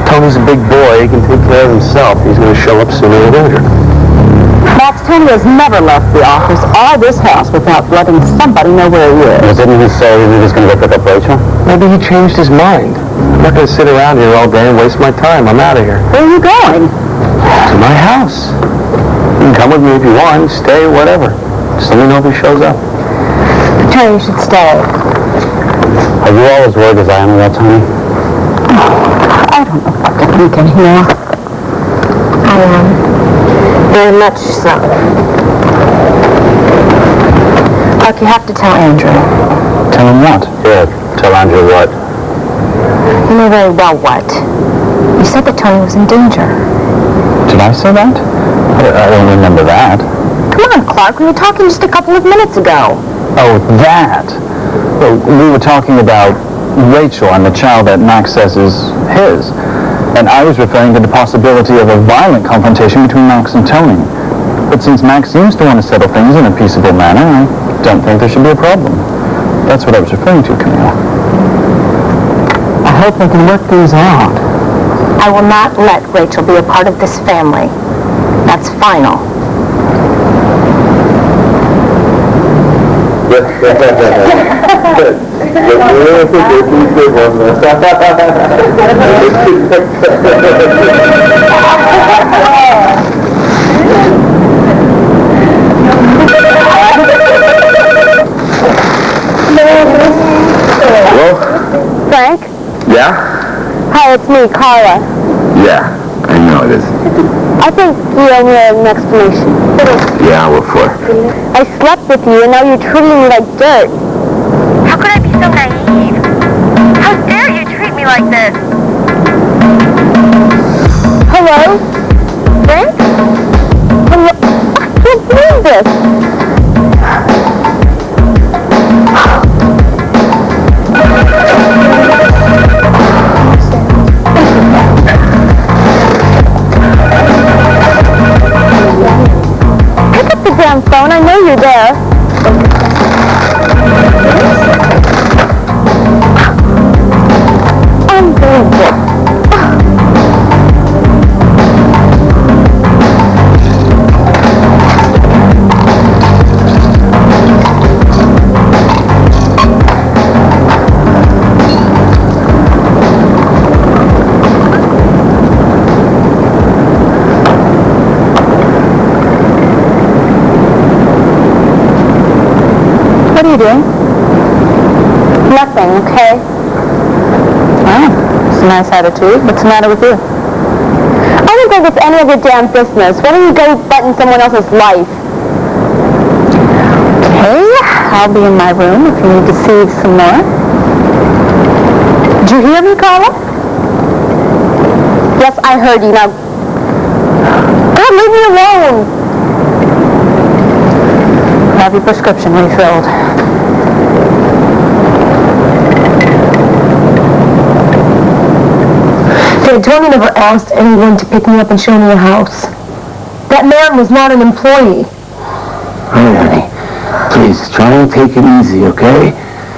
Tony's a big boy. He can take care of himself. He's going to show up sooner or later. Max, Tony has never left the office or this house without letting somebody know where he is. Well, didn't he say he was going to go pick up Rachel? Maybe he changed his mind. I'm not going to sit around here all day and waste my time. I'm out of here. Where are you going? To my house. You can come with me if you want. Stay, whatever. Just let me know if he shows up. Tony, you should stay. Are you all as worried as I am about Tony? I don't know what to think anymore. I am. Very much so. Look, you have to tell Andrew. Tell him what? Yeah, tell Andrew what? You know very well what. You said that Tony was in danger. Did I say that? I don't remember that. Come on, Clark. We were talking just a couple of minutes ago. Oh, that! Well, we were talking about Rachel and the child that Max says is his. And I was referring to the possibility of a violent confrontation between Max and Tony. But since Max seems to want to settle things in a peaceable manner, I don't think there should be a problem. That's what I was referring to, Camille. I hope we can work things out. I will not let Rachel be a part of this family. That's final. Hello? Frank? Yeah? Hi, it's me, Carla. Yeah, I know it is. I think you owe me an explanation. Yeah, what for? I slept with you, and now you're treating me like dirt. How could I be so naive? How dare you treat me like this? Hello? Frank? Hello? I can't believe this. Pick up the damn phone. I know you're there. Unbelievable. What are you doing? Nothing, okay? Oh, it's a nice attitude. What's the matter with you? I don't think it's any of your damn business. Why don't you go button someone else's life? Okay, I'll be in my room if you need to see some more. Did you hear me, Carla? Yes, I heard you. Now, God, leave me alone. Have your prescription refilled. Dad, Tony never asked anyone to pick me up and show me a house. That man was not an employee. All right, honey. Please, try and take it easy, okay?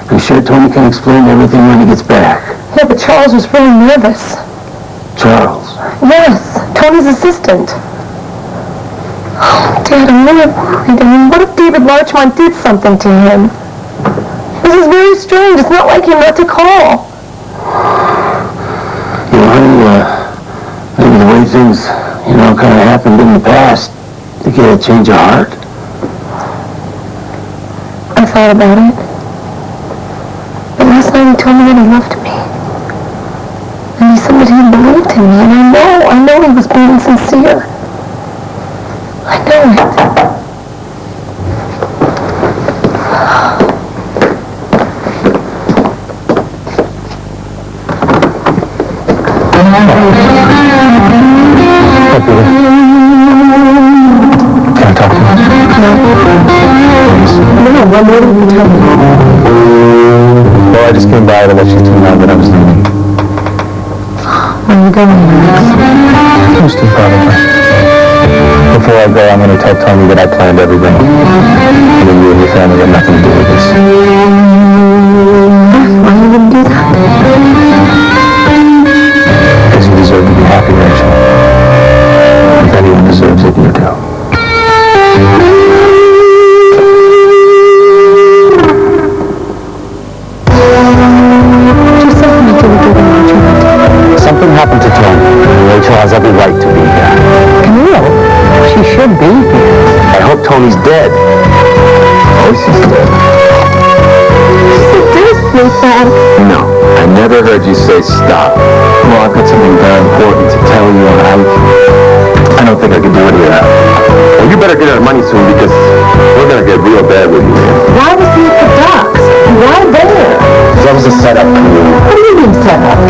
I'm sure Tony can explain everything when he gets back. Yeah, but Charles was really nervous. Charles. Yes, Tony's assistant. Oh, Dad, I'm really worried. I mean, what if David Larchmont did something to him? This is very strange. It's not like him not to call. You know, honey, maybe the way things, kind of happened in the past, to get a change of heart. I thought about it. But finally told me that he loved me. And he said that he believed in me, and I know he was being sincere. I know it. Can I talk to you? No. What more did you tell me? Well, I just came by to let you two know that I was leaving. Where are you going, Max? Houston, probably. Before I go, I'm going to tell Tony that I planned everything. And that you and your family have nothing to do with this. Why you wouldn't do that? Because you deserve to be happy, Rachel. If anyone deserves it, you do. Something happened to Tony. Rachel has every right to be here. Camille, she should be here. I hope Tony's dead. Oh, she's dead. No, I never heard you say stop. Well, I've got something very important to tell you, and I don't think I can do any of that. Well, you better get our money soon, because we're going to get real bad with you, man. Why was he at the docks? Why there? That was a setup for you. What do you mean setup?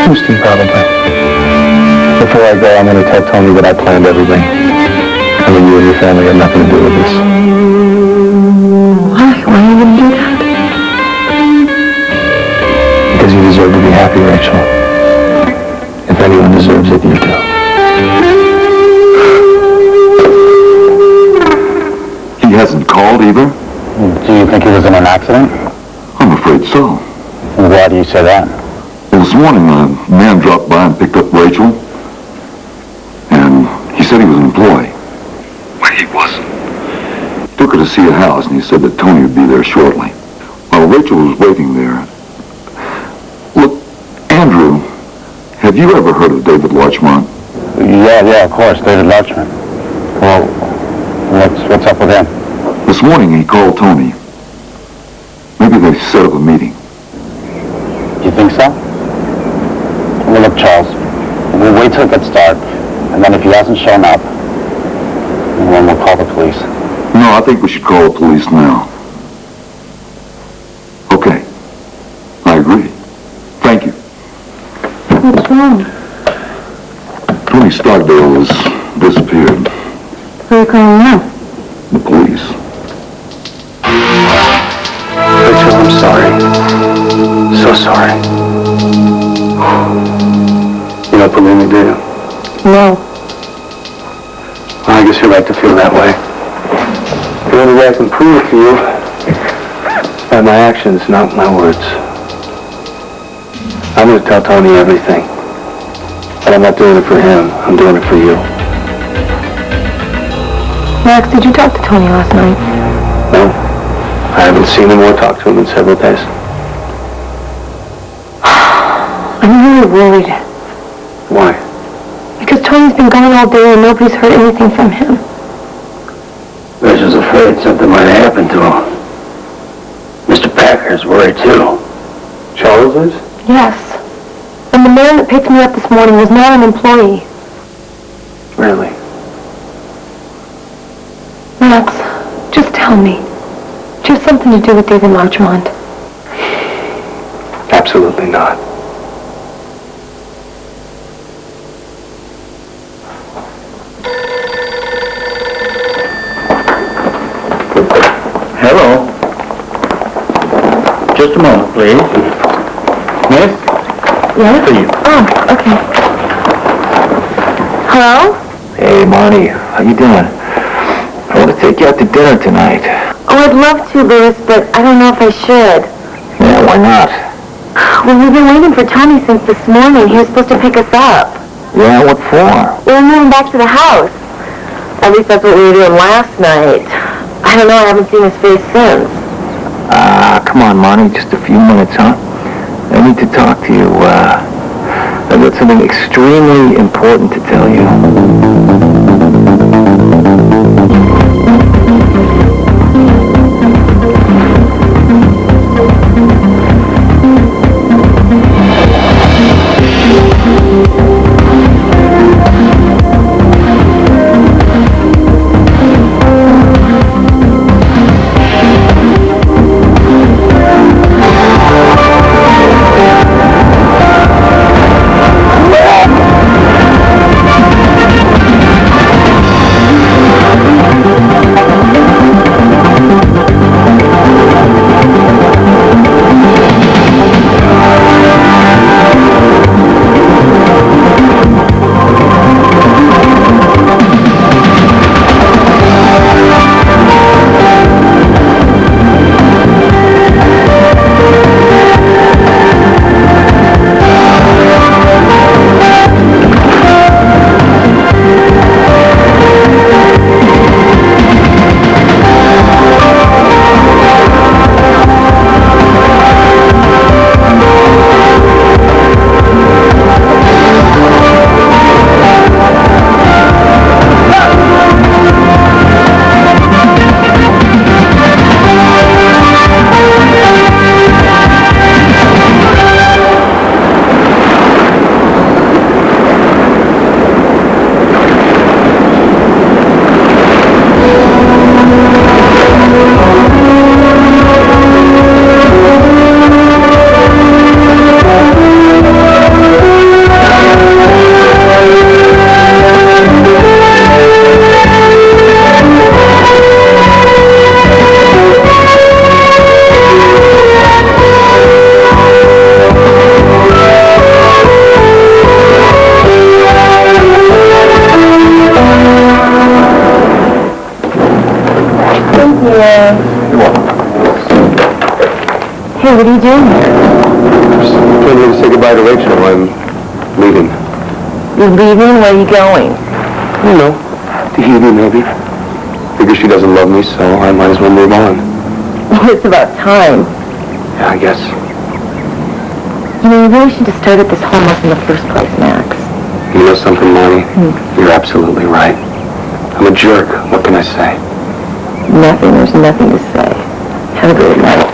Houston, probably. Before I go, I'm going to tell Tony that I planned everything. And that you and your family have nothing to do with this. Why? Why are you going to do that? Because you deserve to be happy, Rachel. If anyone deserves it, you do. He hasn't called either? Do you think he was in an accident? I'm afraid so. Why do you say that? Well, this morning a man dropped by and picked up Rachel. And he said he was an employee. But he wasn't. He took her to see a house, and he said that Tony would be there shortly. While Rachel was waiting there... Look, Andrew, have you ever heard of David Larchmont? Yeah, of course, David Larchmont. Well, what's up with him? This morning he called Tony. Maybe they set up a meeting. You think so? Well, look, Charles, we'll wait till it gets dark, and then if he hasn't shown up, then we'll call the police. No, I think we should call the police now. Okay. I agree. Thank you. What's wrong? Tony Stockdale has disappeared. Who are you calling now? The police. Rachel, I'm sorry. So sorry. You don't believe me, do you? No. Well, I guess you're right to feel that way. The only way I can prove it to you is by my actions, not my words. I'm going to tell Tony everything. But I'm not doing it for him. I'm doing it for you. Max, did you talk to Tony last night? No. I haven't seen him or talked to him in several days. I'm really worried. Why? Because Tony's been gone all day and nobody's heard anything from him. Rachel's afraid something might have happened to him. Mr. Packer's worried too. Charles is? Yes. And the man that picked me up this morning was not an employee. Really? Max, just tell me. Do you have something to do with David Larchmont? Absolutely not. Hello. Just a moment, please. Miss? Yes? For you. Oh, okay. Hello? Hey, Marty. How you doing? I want to take you out to dinner tonight. Oh, I'd love to, Louis, but I don't know if I should. Yeah, why not? Well, we've been waiting for Tony since this morning. He was supposed to pick us up. Yeah, what for? We were moving back to the house. At least that's what we were doing last night. I don't know, I haven't seen his face since. Come on, Marty. Just a few minutes, huh? I need to talk to you. I've got something extremely important to tell you. Hey, what are you doing here? Just came here to say goodbye to Rachel. I'm leaving. You're leaving? Where are you going? You know, Tahiti maybe. Figure she doesn't love me, so I might as well move on. It's about time. Yeah, I guess. You know, you really should have started this whole mess in the first place, Max. You know something, Marty? You're absolutely right. I'm a jerk. What can I say? Nothing. There's nothing to say. Have a great night.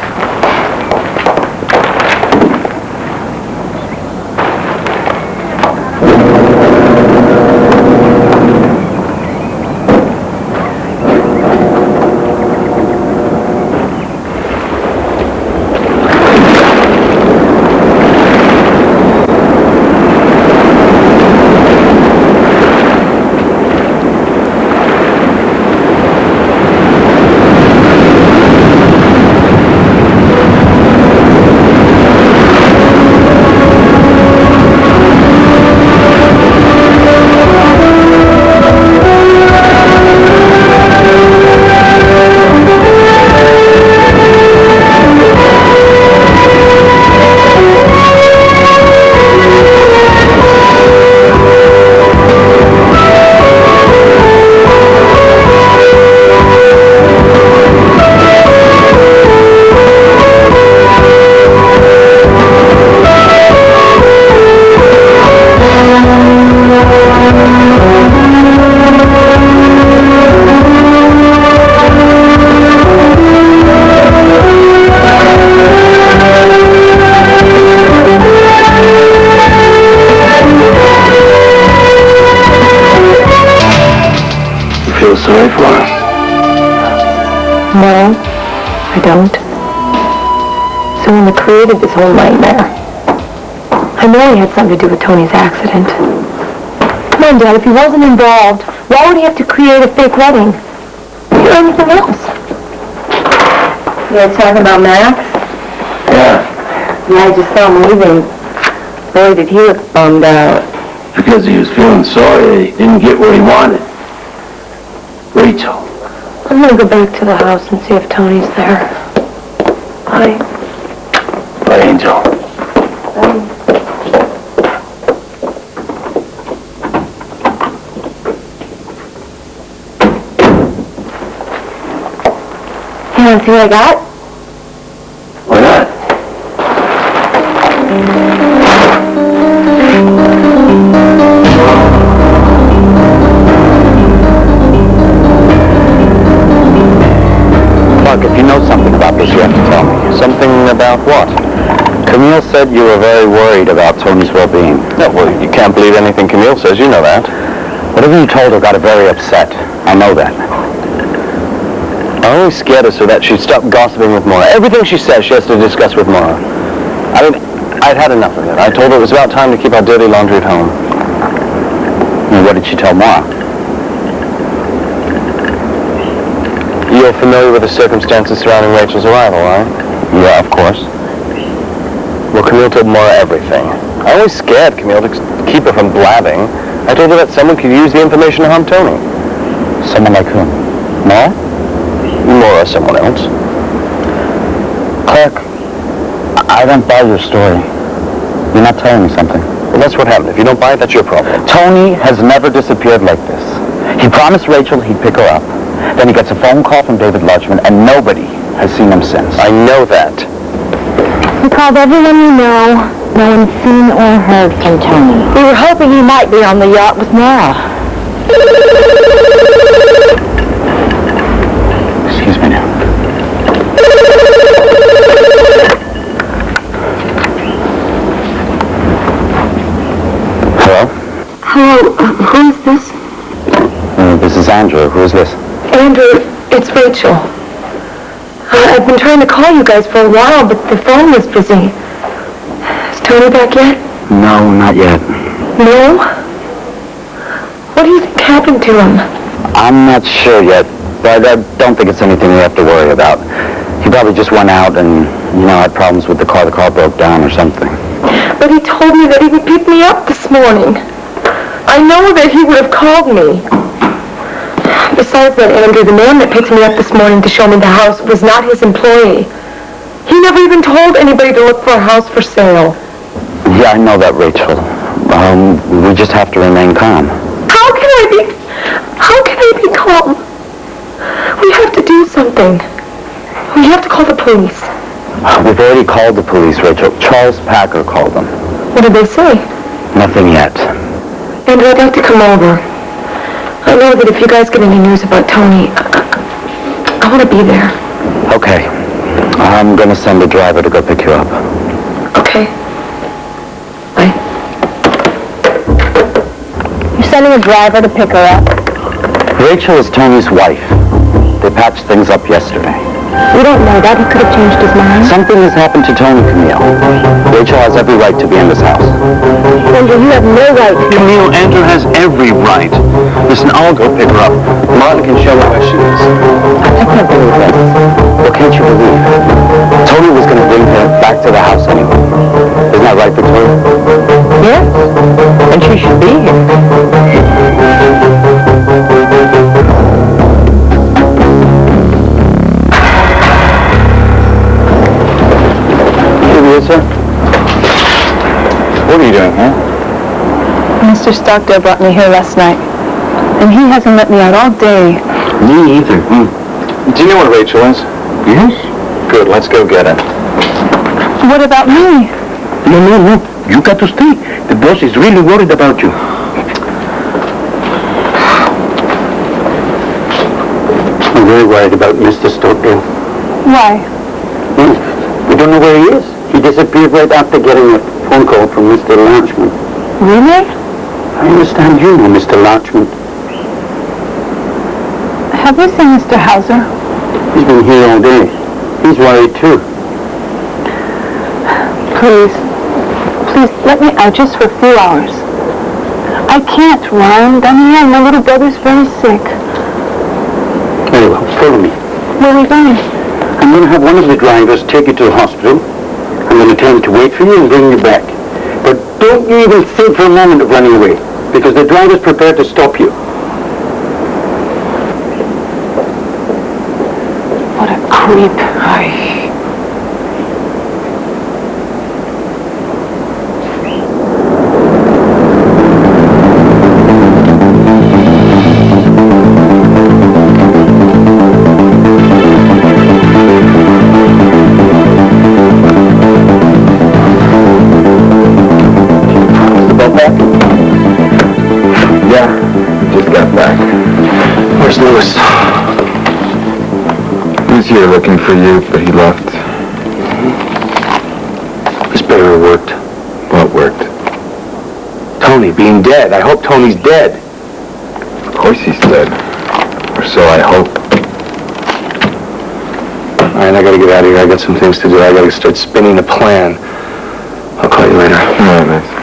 Feel sorry for her? No, I don't. So when we created this whole nightmare, I know he had something to do with Tony's accident. Come on, Dad, if he wasn't involved, why would he have to create a fake wedding? Or anything else? You were talking about Max? Yeah, Yeah, I just saw him leaving. Boy, did he look bummed out. because he was feeling sorry that he didn't get what he wanted. Rachel. I'm gonna go back to the house and see if Tony's there. Bye. Bye, Angel. You wanna see what I got? Why not? Clark, if you know something about this, you have to tell me. Something about what? Camille said you were very worried about Tony's well-being. No, well, you can't believe anything Camille says. You know that. Whatever you told her got her very upset. I know that. I only scared her so that she'd stop gossiping with Maura. Everything she says, she has to discuss with Maura. I mean, I'd had enough of it. I told her it was about time to keep our dirty laundry at home. And what did she tell Maura? You're familiar with the circumstances surrounding Rachel's arrival, right? Yeah, of course. Well, Camille told Maura everything. I only scared Camille to keep her from blabbing. I told her that someone could use the information to harm Tony. Someone like whom? Maura? Maura or someone else. Clark, I don't buy your story. You're not telling me something. Well, that's what happened. If you don't buy it, that's your problem. Tony has never disappeared like this. He promised Rachel he'd pick her up. Then he gets a phone call from David Lodgman, and nobody has seen him since. I know that. We called everyone we know. No one's seen or heard from Tony. We were hoping he might be on the yacht with Maura. Excuse me now. Hello? Hello, who is this? This is Andrew. Who is this? Andrew, it's Rachel. I've been trying to call you guys for a while, but the phone was busy. Is Tony back yet? No, not yet. No? What do you think happened to him? I'm not sure yet, but I don't think it's anything we have to worry about. He probably just went out and, had problems with the car. The car broke down or something. But he told me that he would pick me up this morning. I know that he would have called me. Besides that, Andrew, the man that picked me up this morning to show me the house was not his employee. He never even told anybody to look for a house for sale. Yeah, I know that, Rachel. We just have to remain calm. How can I be calm? We have to do something. We have to call the police. We've already called the police, Rachel. Charles Packer called them. What did they say? Nothing yet. Andrew, I'd like to come over. I know that if you guys get any news about Tony, I want to be there. Okay. I'm going to send a driver to go pick you up. Okay. Bye. You're sending a driver to pick her up? Rachel is Tony's wife. They patched things up yesterday. We don't know that. He could have changed his mind. Something has happened to Tony, Camille. Rachel has every right to be in this house. Andrew, you have no right to... Camille, Andrew has every right. Listen, I'll go pick her up. Martin can show me where she is. I can't believe this. What can't you believe? Tony was going to bring her back to the house anyway. Isn't that right, Victoria? Yes. And she should be here. Sir? What are you doing here? Mr. Stockdale brought me here last night, and he hasn't let me out all day. Me either. Do you know what Rachel is? Yes? Good, let's go get her. What about me? No. You got to stay. The boss is really worried about you. I'm very worried about Mr. Stockdale. Why? We don't know where he is. He disappeared right after getting a phone call from Mr. Larchman. Really? I understand you know Mr. Larchman. Have you seen Mr. Hauser? He's been here all day. He's worried too. Please let me out just for a few hours. I can't, Ron. Danielle, my little brother's very sick. Very well, follow me. Where are we going? I'm going to have one of the drivers take you to the hospital. I'm going to tell him to wait for you and bring you back. But don't you even think for a moment of running away, because the driver's prepared to stop you. What a creep. Where's Lewis? He was here looking for you, but he left. This better worked. What worked? Tony being dead. I hope Tony's dead. Of course he's dead. Or so I hope. All right, I gotta get out of here. I got some things to do. I gotta start spinning a plan. I'll call you later. All right, man.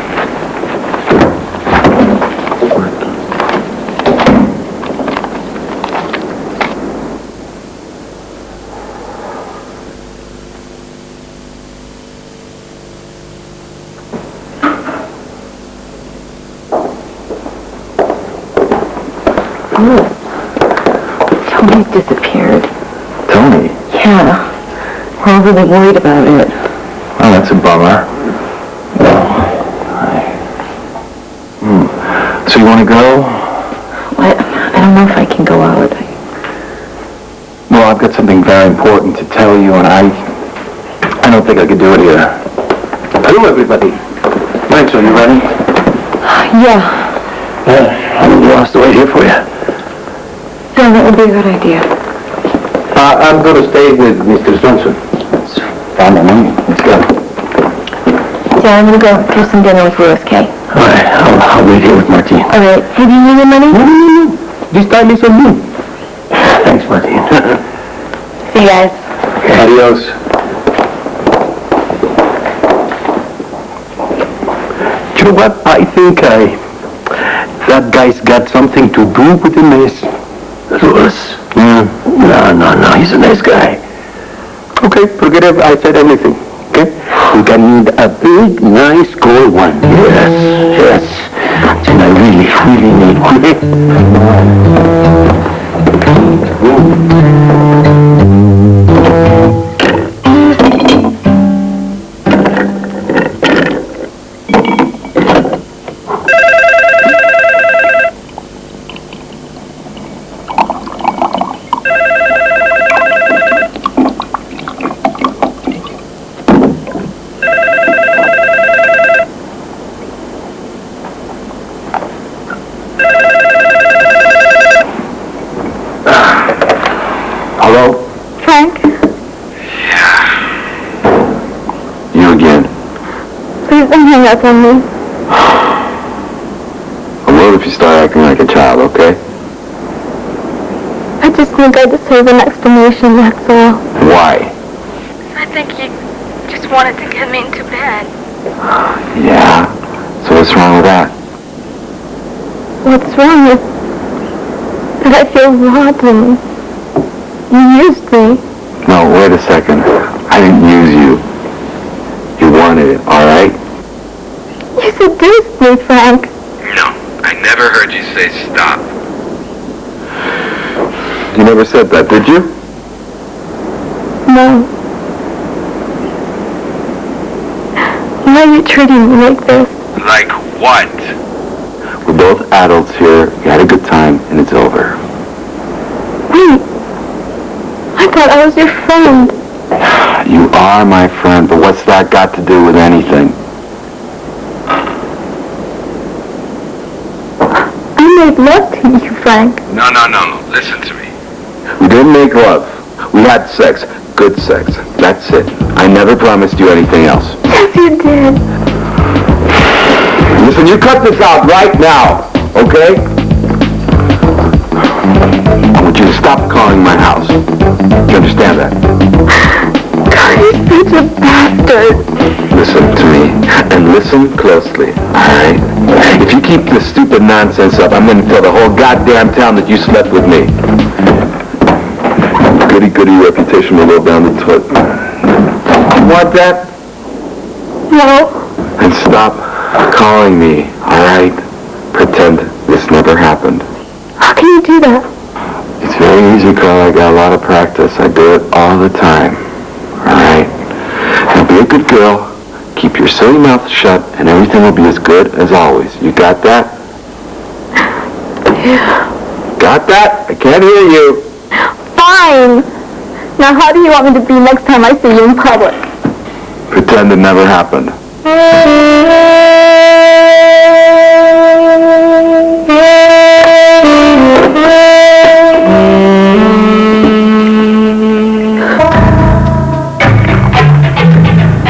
Tony's disappeared. Tony? Yeah. We're all really worried about it. Oh, that's a bummer. So you want to go? I don't know if I can go out. Well, I've got something very important to tell you, and I don't think I could do it here. Hello, everybody. Rachel, you ready? Yeah. I'm lost the way here for you. Yeah, that would be a good idea. I'm going to stay with Mr. Johnson. Fine by me. Let's go. Yeah, I'm going to go have some dinner with Lewis, Kay. All right, I'll wait here with Martine. All right. Have you need your money? No. This time it's on you. Thanks, Martine. See you guys. know what? I think that guy's got something to do with the mess. Louis? Yeah. No. He's a nice guy. Okay, forget it. I said everything. Okay? We can need a big, nice, gold one. Yes. And I really need one. Hello? Frank, You again. please don't hang up on me. I will if you start acting like a child, okay? I just think I deserve an explanation, that's all. Why? I think you just wanted to get me into bed. Yeah. So what's wrong with that? What's wrong with that? I feel rotten. You used me. No, wait a second. I didn't use you. You wanted it, all right? You seduced me, Frank. No, I never heard you say stop. You never said that, did you? No. Why are you treating me like this? Like what? We're both adults here. We had a good time, and it's over. Wait. I thought I was your friend. You are my friend, but what's that got to do with anything? I made love to you, Frank. No. Listen to me. We didn't make love. We had sex. Good sex. That's it. I never promised you anything else. Yes, you did. Listen, you cut this out right now, okay? I want you to stop calling my house. Do you understand that? God, you're such a bastard. Listen to me, and listen closely, alright? If you keep this stupid nonsense up, I'm going to tell the whole goddamn town that you slept with me. Goody-goody reputation will go down the toilet. You want that? No. And stop calling me, alright? Pretend this never happened. How can you do that? It's very easy, Carl. I got a lot of practice. I do it all the time. Alright? Now be a good girl. Keep your silly mouth shut, and everything will be as good as always. You got that? Yeah. Got that? I can't hear you. Fine. Now how do you want me to be next time I see you in public? Pretend it never happened.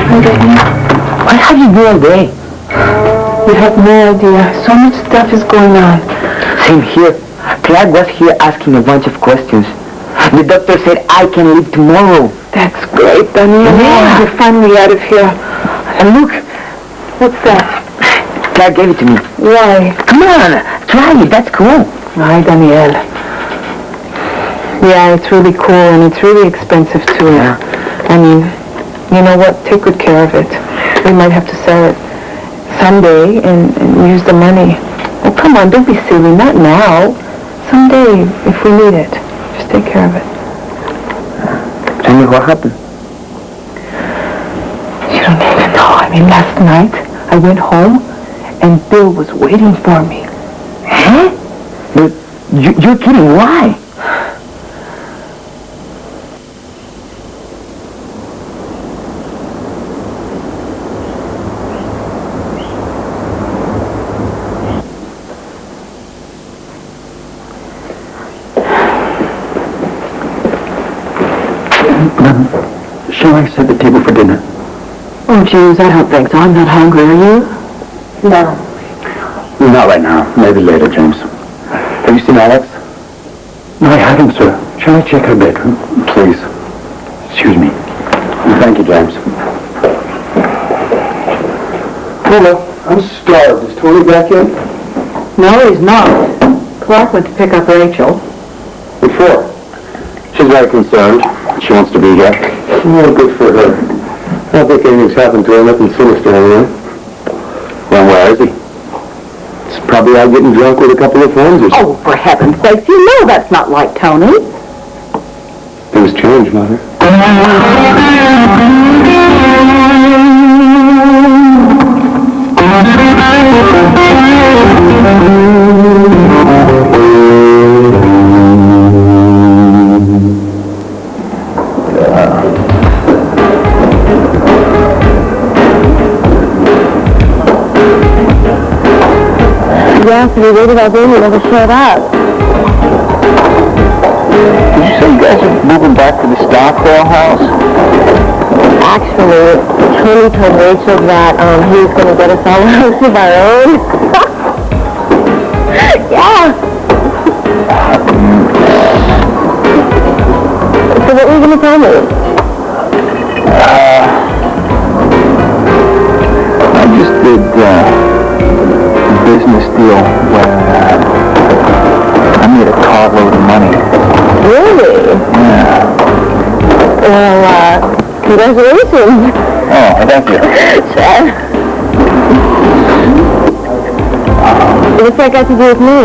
What have you been all day? You have no idea. So much stuff is going on. Same here. Clark was here asking a bunch of questions. The doctor said I can leave tomorrow. That's great, Daniel. Yeah. You're finally out of here. And look, What's that? Clark gave it to me. Why? Come on, try it. That's cool. Why, Daniel? Yeah, it's really cool and it's really expensive too. Yeah. I mean, you know what? Take good care of it. We might have to sell it someday and use the money. Oh, come on, don't be silly. Not now. Someday, if we need it. Just take care of it. Tell me what happened. You don't even know. I mean, last night I went home and Bill was waiting for me. Huh? But you're kidding. Why? Shall I set the table for dinner? Oh, James, I don't think so. I'm not hungry. Are you? No. Not right now. Maybe later, James. Have you seen Alex? No, I haven't, sir. Shall I check her bedroom? Please. Excuse me. Thank you, James. Hello. I'm starved. Is Tony back in? No, he's not. Clark went to pick up Rachel. What for? She's very concerned. She wants to be here. Well, good for her. I don't think anything's happened to her. Nothing sinister anyway. Well, where is he? He's probably out getting drunk with a couple of friends or something. Oh, for heaven's sakes, you know that's not like Tony. Things change, Mother. Yes, we waited all day and he never showed up. Did you say you guys are moving back to the Stockwell house? Actually, Tony told Rachel that he was going to get us all a house of our own. Yeah. So what were you going to tell me? I just did a business deal where I made a carload of money. Really? Yeah. Well, congratulations. Oh, thank you. Sure. What's that got to do with me?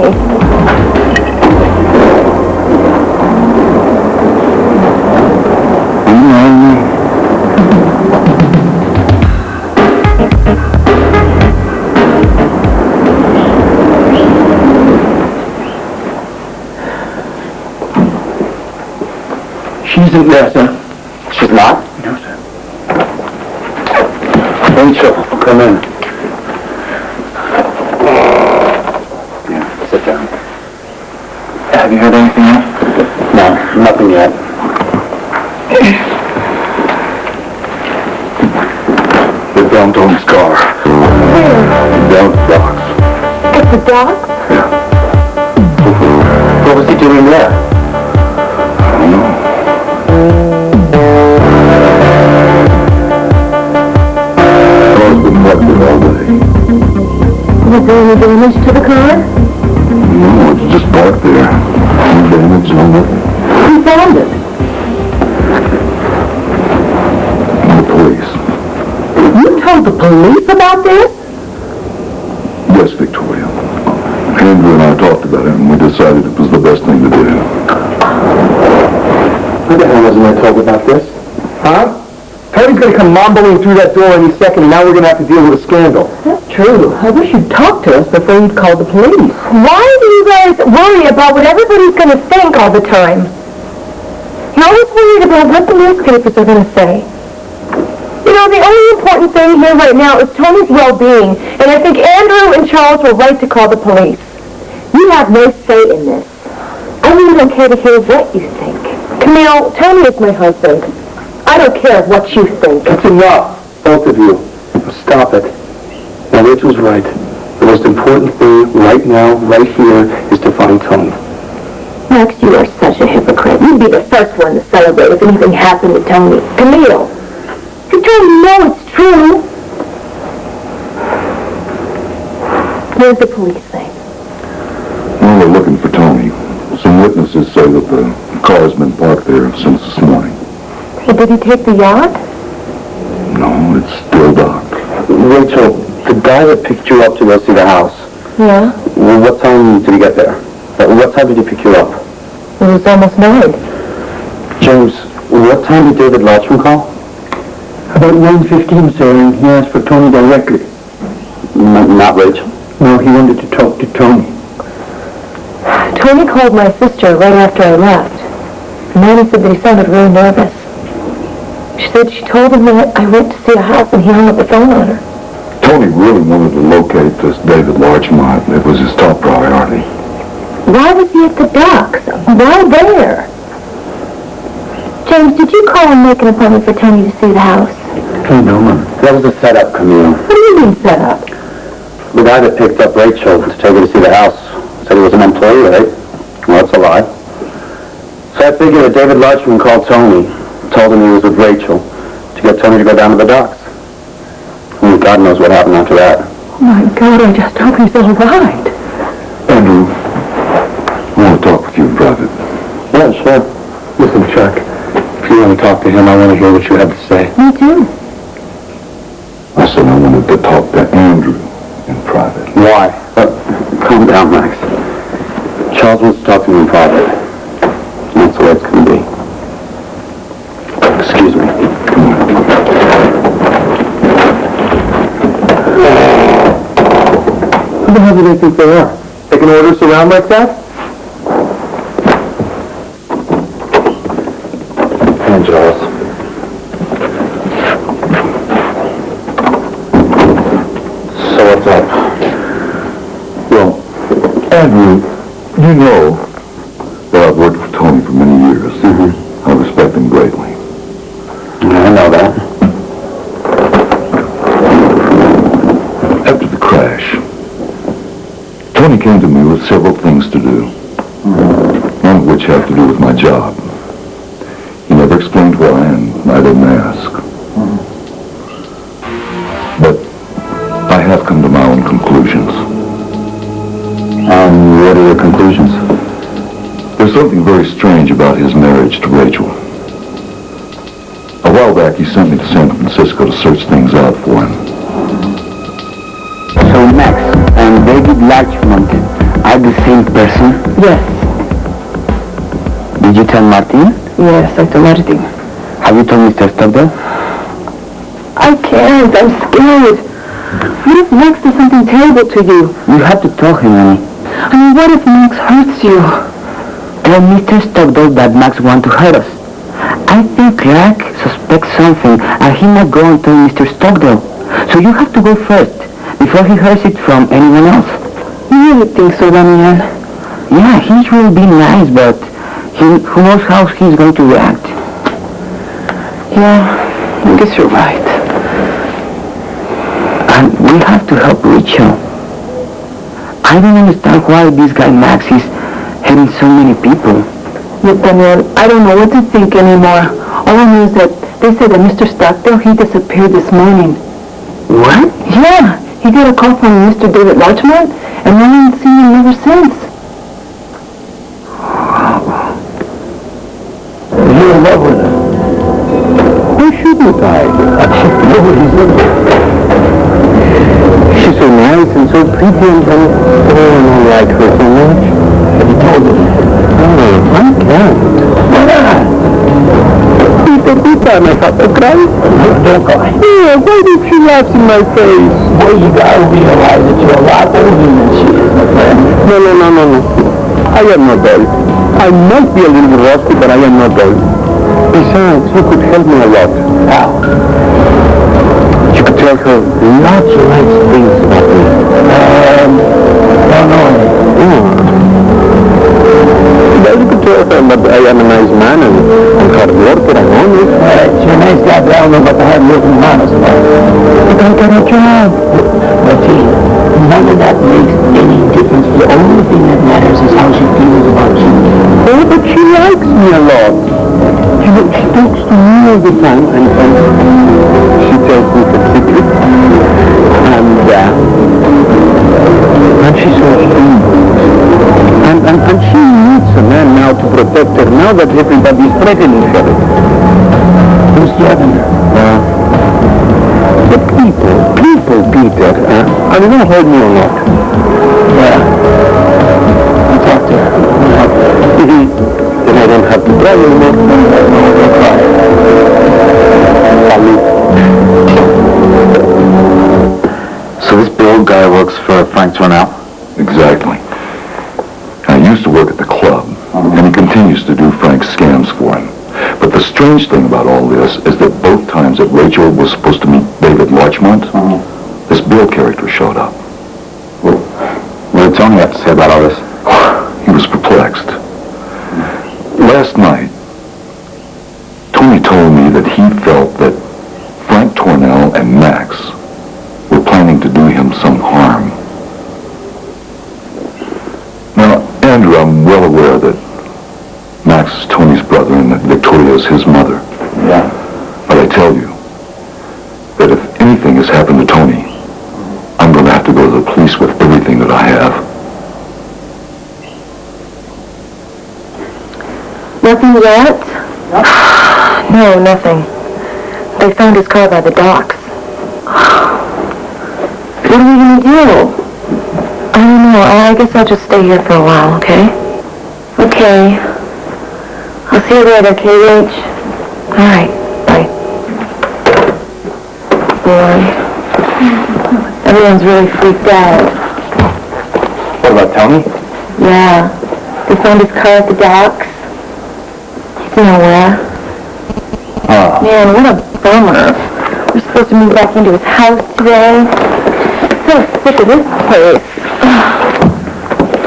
She isn't there, sir. She's not? No, sir. Rachel, come in. Yeah, sit down. Have you heard anything yet? No, nothing yet. They found Tony's car. Down at the docks. At the docks? What was he doing there? I don't know. Car's been parked there all day. Was there any damage to the car? No, it's just parked there. No damage, no nothing. Who found it? No police. You told the police about this? Yes, Victoria. Andrew and I talked about it, and we decided it was the best thing to do. Why the hell wasn't I told about this? Huh? Tony's going to come mumbling through that door any second, and now we're going to have to deal with a scandal. That's true. I wish you'd talked to us before you'd called the police. Why do you guys worry about what everybody's going to think all the time? You're always worried about what the newspapers are going to say. You know, the only important thing here right now is Tony's well-being, and I think Andrew and Charles were right to call the police. You have no say in this. I really don't care to hear what you think. Camille, Tony is my husband. I don't care what you think. That's enough, both of you. Stop it. Now, Rachel's right. The most important thing right now, right here, is to find Tony. Max, you are such a hypocrite. You'd be the first one to celebrate if anything happened to Tony. Camille, you don't know it's true. Where's the police thing? Well, we're looking for Tony. Some witnesses say that the car's been parked there since this morning. Well, did he take the yacht? No, it's still docked. Rachel, the guy that picked you up to go see the house, Yeah. well, what time did he get there? What time did he pick you up? It was almost 9. James, what time did David Latchman call? About 9:15, sir, and he asked for Tony directly. Not Rachel. No, he wanted to talk to Tony. Tony called my sister right after I left. And Nanny said that he sounded really nervous. She said she told him that I went to see a house and he hung up the phone on her. Tony really wanted to locate this David Larchmont. It was his top priority. Why was he at the docks? Why there? James, did you call and make an appointment for Tony to see the house? No, Mom. That was a setup, Camille. What do you mean set up? The guy that picked up Rachel to take her to see the house said he was an employee, right? Well, that's a lie. So I figured that David Larchman called Tony, told him he was with Rachel, to get Tony to go down to the docks. And God knows what happened after that. My God, I just hope he's all right. Andrew, I want to talk with you in private. Yeah, sure. Listen, Chuck, if you want to talk to him, I want to hear what you have to say. Me too. I said I wanted to talk to Andrew in private. Why? Calm down, Max. Charles wants to talk to me in private. That's the way it's going to be. Excuse me. Who the hell do they think they are? Taking orders around like that? And Charles. So what's up? Well, Andrew, you know that I've worked for Tony for many years. I respect him greatly. I know that. After the crash, Tony came to me with several things to do, one of which had to do with my job. He never explained why, and I didn't ask. But I have come to my own conclusions. What are your conclusions? There's something very strange about his marriage to Rachel. A while back, he sent me to San Francisco to search things out for him. So Max and David Larchmont are the same person? Yes. Did you tell Martin? Yes, I told everything. Have you told Mr. Stockdale? I can't. I'm scared. What if Max does something terrible to you? You have to tell him, Annie. I mean, what if Max hurts you? Tell Mr. Stockdale that Max wants to hurt us. I think Clark suspects something and he might go and tell Mr. Stockdale. So you have to go first, before he hears it from anyone else. You really think so, Damian? Yeah, he will be nice, but who knows how he's going to react. Yeah, I guess you're right. And we have to help Rachel. I don't understand why this guy Max is hating so many people. Look, Daniel, I don't know what to think anymore. All I know is that they said that Mr. Stockdale, he disappeared this morning. What? Yeah, he got a call from Mr. David Larchmont, and no one's seen him ever since. You're in love with her. Why shouldn't I? Nobody's in there. She's so nice and so pretty and I like her so much. Have you told her? Oh, I can't. Why not? Every time I have to cry. Don't cry. Yeah, why did she laugh in my face? Well, you gotta realize that you're a lot older than she is, my friend. No. I am not old. I might be a little rusty, but I am not old. Besides, you could help me a lot. How? You could tell her lots of nice things about me. Don't know anything. Well, you could tell her that I am a nice man and hard worker and honest. You're a nice guy, but I don't know about the hard working and honest part. But I got a job. Martin, none of that makes any difference. The only thing that matters is how she feels about you. Oh, but she likes me a lot. You know, she talks to me all the time and she tells me her secrets. And she's so strong. And she needs a man now to protect her now that everybody's threatening her. Who's threatening her? The people, Peter. Are they going to hold me or not? Yeah. I'll talk to her. I'll help her. Then I don't have to cry anymore. Don't cry. So this Bill guy works for Frank Tornell? Exactly. I used to work at the club, and he continues to do Frank's scams for him. But the strange thing about all this is that both times that Rachel was supposed to meet David Larchmont, this Bill character showed up. What did Tony have to say about all this? He was perplexed. Last night, Tony told me that he felt that Frank Tornell and Max were planning to do him some harm. Now, Andrew, I'm well aware that Max is Tony's brother and that Victoria is his mother. Yeah. But I tell you that if anything has happened to Tony, I'm going to have to go to the police with everything that I have. Nothing yet? No, nothing. They found his car by the docks. What are we going to do? I don't know. I guess I'll just stay here for a while, okay? Okay. I'll see you later, K.H. All right. Bye. Boy. Everyone's really freaked out. What about Tony? Yeah. They found his car at the docks. He's nowhere. Oh. Man, what a bummer. We're supposed to move back into his house today. So sick of this place.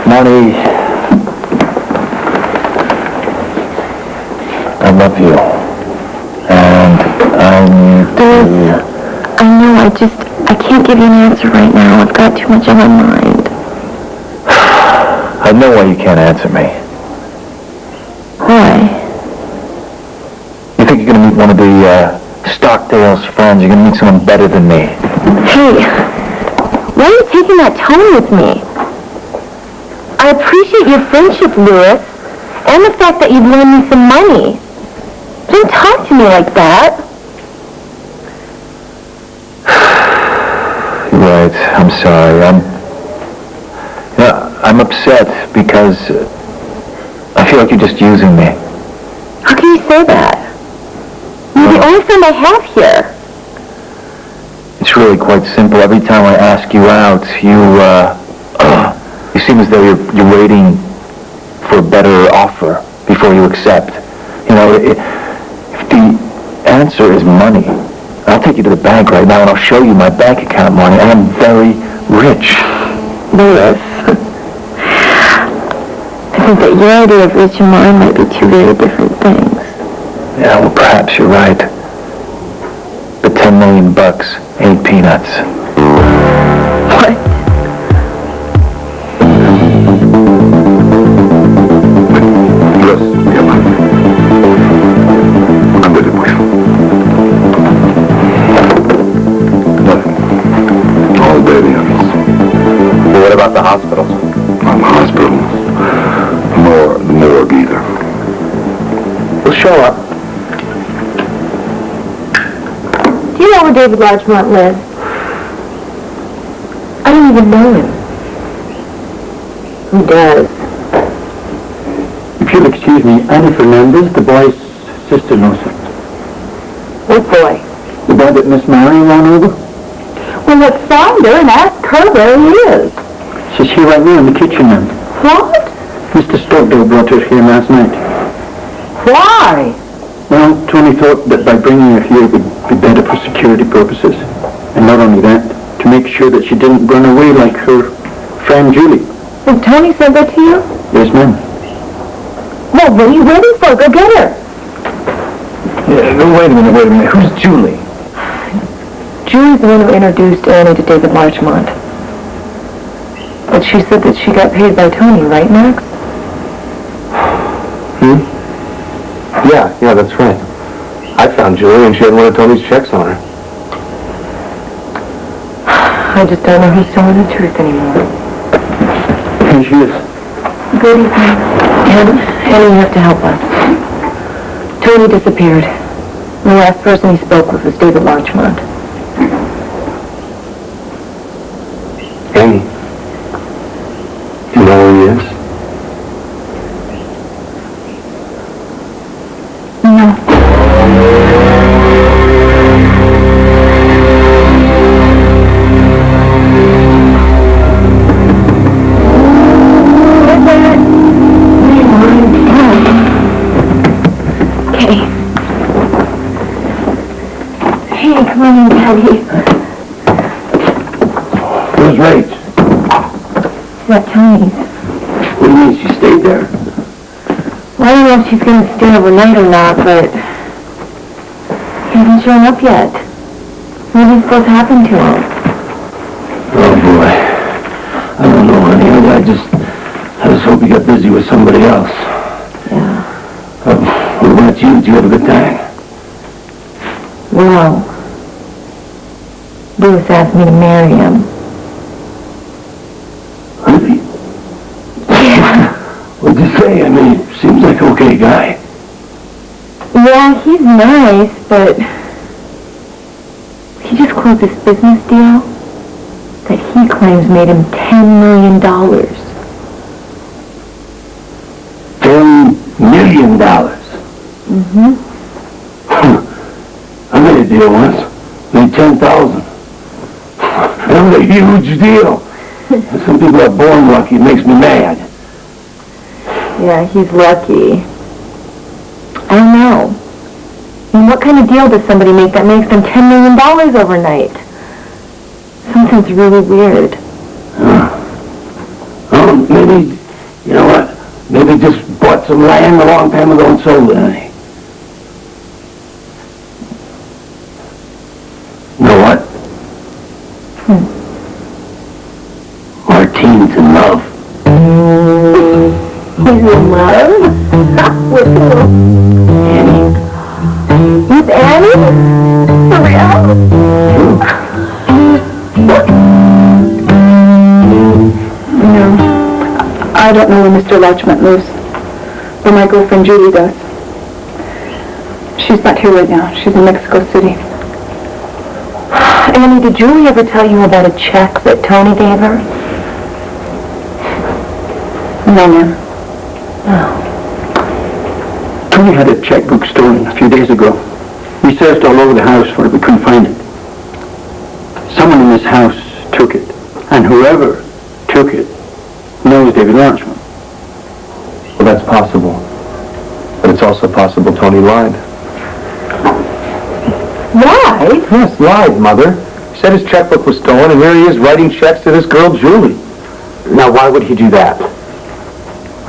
Marty, I love you. And Liz, I know, I can't give you an answer right now. I've got too much on my mind. I know why you can't answer me. Why? You think you're going to meet one of the Stockdale's friends. You're going to meet someone better than me. Hey, why are you taking that tone with me? I appreciate your friendship, Louis, and the fact that you've loaned me some money. Don't talk to me like that. You're right. I'm sorry. I'm upset because I feel like you're just using me. How can you say that? You're the only friend I have here. It's really quite simple. Every time I ask you out, you seem as though you're waiting for a better offer before you accept. You know, if the answer is money, I'll take you to the bank right now and I'll show you my bank account money. I am very rich. Louis, I think that your idea of rich and mine might be two very different things. Yeah, well, perhaps you're right. But $10 million ain't peanuts. What? Yes, I'm ready, boy. Nothing. All baby honest. Well, what about the hospitals? Not the hospital. Nor the morgue either. We'll show up. Do you know where David Larchmont lives? I don't even know him. Who does? If you'll excuse me, Annie Fernandez, the boy's sister, knows him. What boy? The boy that Miss Mary ran over? Well, let's find her and ask her where he is. She's here right now in the kitchen, ma'am. What? Mr. Stockdale brought her here last night. Why? Well, Tony thought that by bringing her here would be better for security purposes. And not only that, to make sure that she didn't run away like her friend Julie. And Tony said that to you? Yes, ma'am. Well, what are you waiting for? Go get her. Yeah, wait a minute. Who's Julie? Julie's the one who introduced Annie to David Larchmont. But she said that she got paid by Tony, right, Max? Yeah, that's right. I found Julie and she had one of Tony's checks on her. I just don't know who's telling the truth anymore. Here she is. Good evening. Annie, you have to help us. Tony disappeared. The last person he spoke with was David Larchmont. Annie, you know where he is? No. Hey, come on in, Daddy. Who's right? What, Tony's? What do you mean she stayed there? Well, I don't know if she's going to stay overnight or not, but he hasn't shown up yet. What is supposed to happen to him? Oh, boy. I don't know, honey. I just hope he got busy with somebody else. Yeah. What about you? Did you have a good time? Well, Louis asked me to marry him. okay? I mean, he seems like an okay guy. Yeah, he's nice, but he just closed this business deal that he claims made him $10 million. $10 million. Mm-hmm. I made a deal once. Made 10,000. That was a huge deal. Some people are born lucky. It makes me mad. Yeah, he's lucky. I don't know. I mean, what kind of deal does somebody make that makes them $10 million overnight? Something's really weird. Oh, maybe, you know what? Maybe just bought some land a long time ago and sold it, eh? You know what? Martine's in love. He's in love? With who? Annie. With Annie? For real? No. I don't know where Mr. Latchman lives, but my girlfriend Judy does. She's not here right now. She's in Mexico City. Annie, did Julie ever tell you about a check that Tony gave her? No, ma'am. Tony had a checkbook stolen a few days ago. We searched all over the house for it, but couldn't find it. Someone in this house took it, and whoever took it knows David Lawrence. Well, that's possible. But it's also possible Tony lied. Lied? Yes, lied, Mother. He said his checkbook was stolen, and here he is writing checks to this girl, Julie. Now, why would he do that?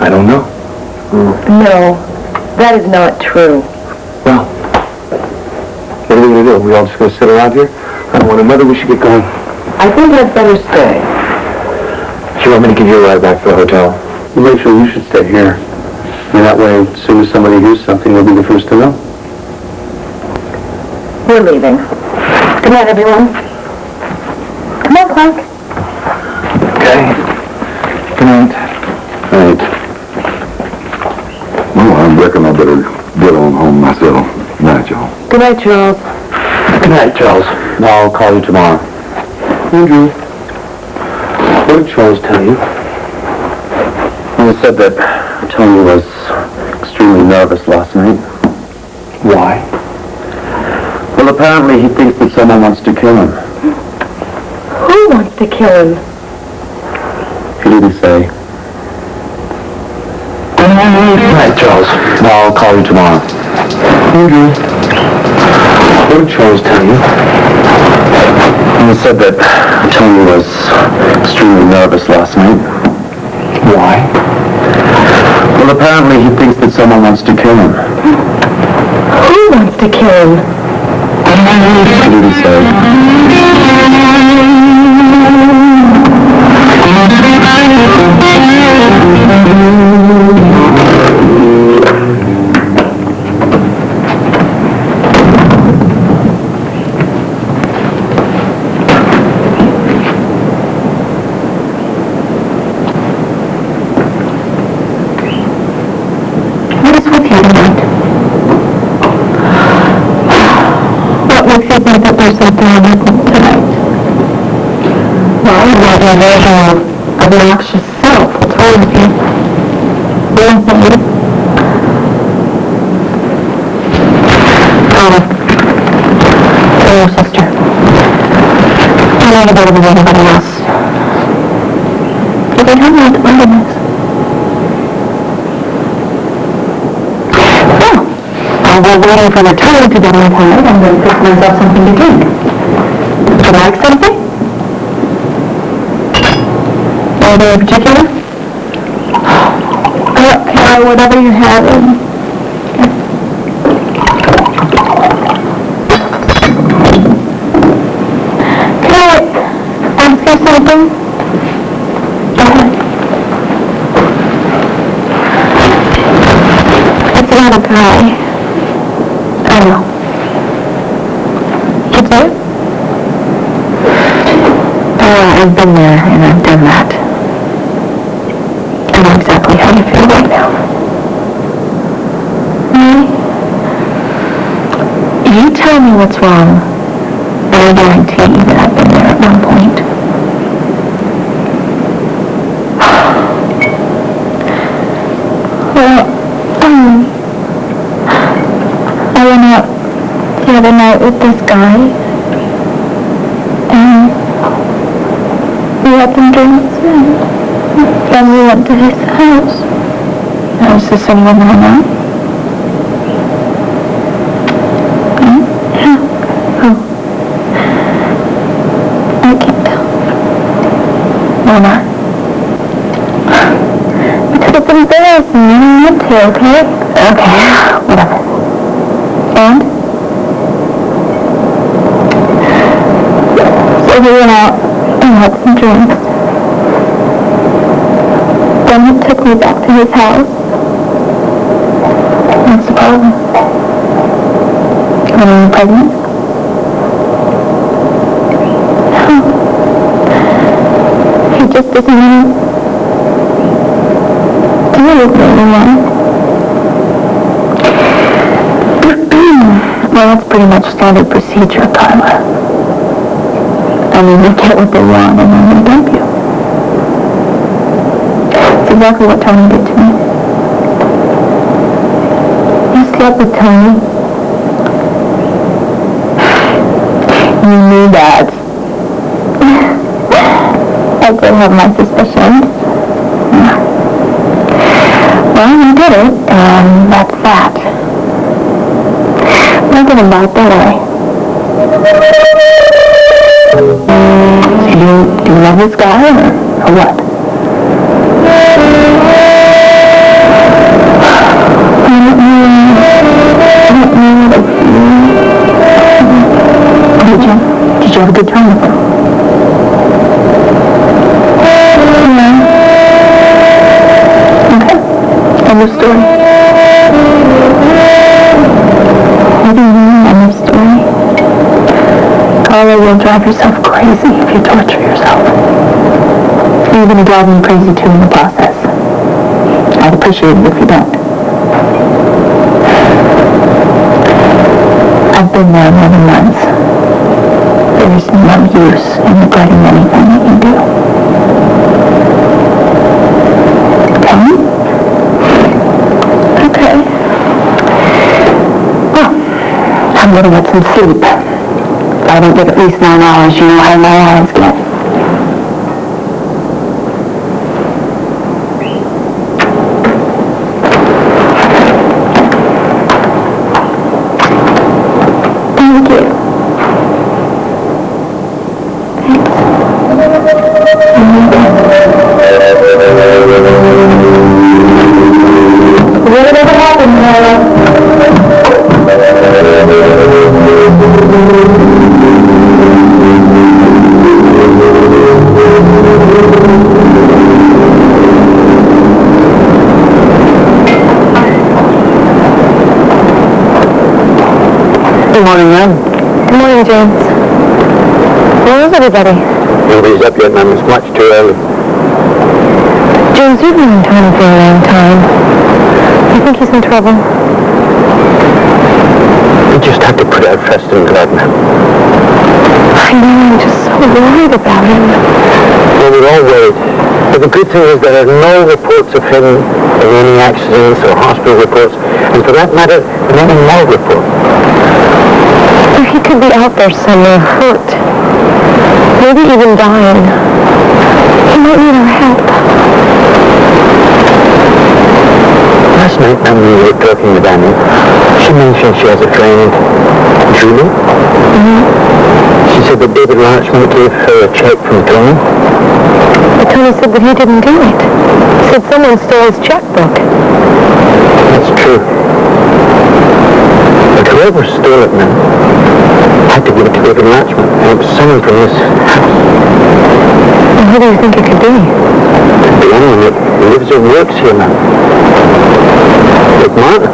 I don't know. No, that is not true. Well, what are we going to do? We all just going to sit around here? I don't want to. Mother, we should get going. I think I'd better stay. Do you want me to give you a ride back to the hotel? Rachel, you should stay here. And that way, as soon as somebody hears something, we'll be the first to know. We're leaving. Good night, everyone. Come on, Clark. Okay. Good night. Right. Well, I reckon I better get on home myself. Night, y'all. Good night, Charles. Good night, Charles. I'll call you tomorrow. Andrew, what did Charles tell you? He said that Tony was extremely nervous last night. Why? Well, apparently he thinks that someone wants to kill him. Who wants to kill him? He didn't say. Good night, Charles. I'll call you tomorrow. Andrew, what did Charles tell you? He said that Tony was extremely nervous last night. Why? Well, apparently he thinks that someone wants to kill him. Who wants to kill him? He didn't say. What is with you tonight? What makes you think that there's something wrong with me tonight? Well, you have your version of obnoxious self told you. Anything? Your sister. I know you better than anybody else. Did they tell me what the problem is? Well, while waiting for the toad to get untied, I'm going to fix myself something to drink. Would you like something? Anything in particular? I don't care, whatever you're having. Can I ask you something? Go ahead. It's about a guy. I know. You do? I've been there and I've done that. I know exactly how you feel right now. You tell me what's wrong, and I guarantee that I've been there at one point. Well, I went out the other night with this guy, and we had some drinks, and then we went to his house. Now, is this anyone I know? I can't tell. Why not? Because it's embarrassing. You don't want to, okay? Okay, whatever. And? So we went out and had some drinks. Then he took me back to his house. What's the problem? Are you pregnant? He just doesn't want to deal with me anymore. Well, that's pretty much standard procedure, Carla. I mean, they get what they want and then they dump you. It's exactly what Tony did to me. You slept with Tony. You knew that. I did have my suspicions. Well, you did it, and that's that. Nothing about that, Do you love this guy, or what? Did you have a good time with him? Okay. End of story. What do you mean, end of story? Carla, you'll drive yourself crazy if you torture yourself. You're going to drive me crazy too in the process. I'd appreciate it if you don't. I've been there 11 months. There's no use in regretting anything that you do. Okay? Well, I'm going to get some sleep. If I don't get at least 9 hours, you know how my eyes get. Thank you. Whatever happened, Good morning, ma'am. Good morning, James. Where is everybody? Nobody's up yet, ma'am. It's much too early. James, you've been in town for a long time. You think he's in trouble? We just have to put our trust in God, ma'am. I know, I'm just so worried about him. Well, we're all worried. But the good thing is there are no reports of him in any accidents or hospital reports. And for that matter, not a morgue report. He could be out there somewhere, hurt. Maybe even dying. He might need our help. Last night, when we were talking with Annie, she mentioned she has a friend, Julie. She said that David Larchmont gave her a check from Tony. But Tony said that he didn't do it. He said someone stole his checkbook. That's true. But whoever stole it, man, had to give it to David Larchmont. And it was someone from his house. And who do you think it could be? The anyone that lives or works here, man. Like Martin.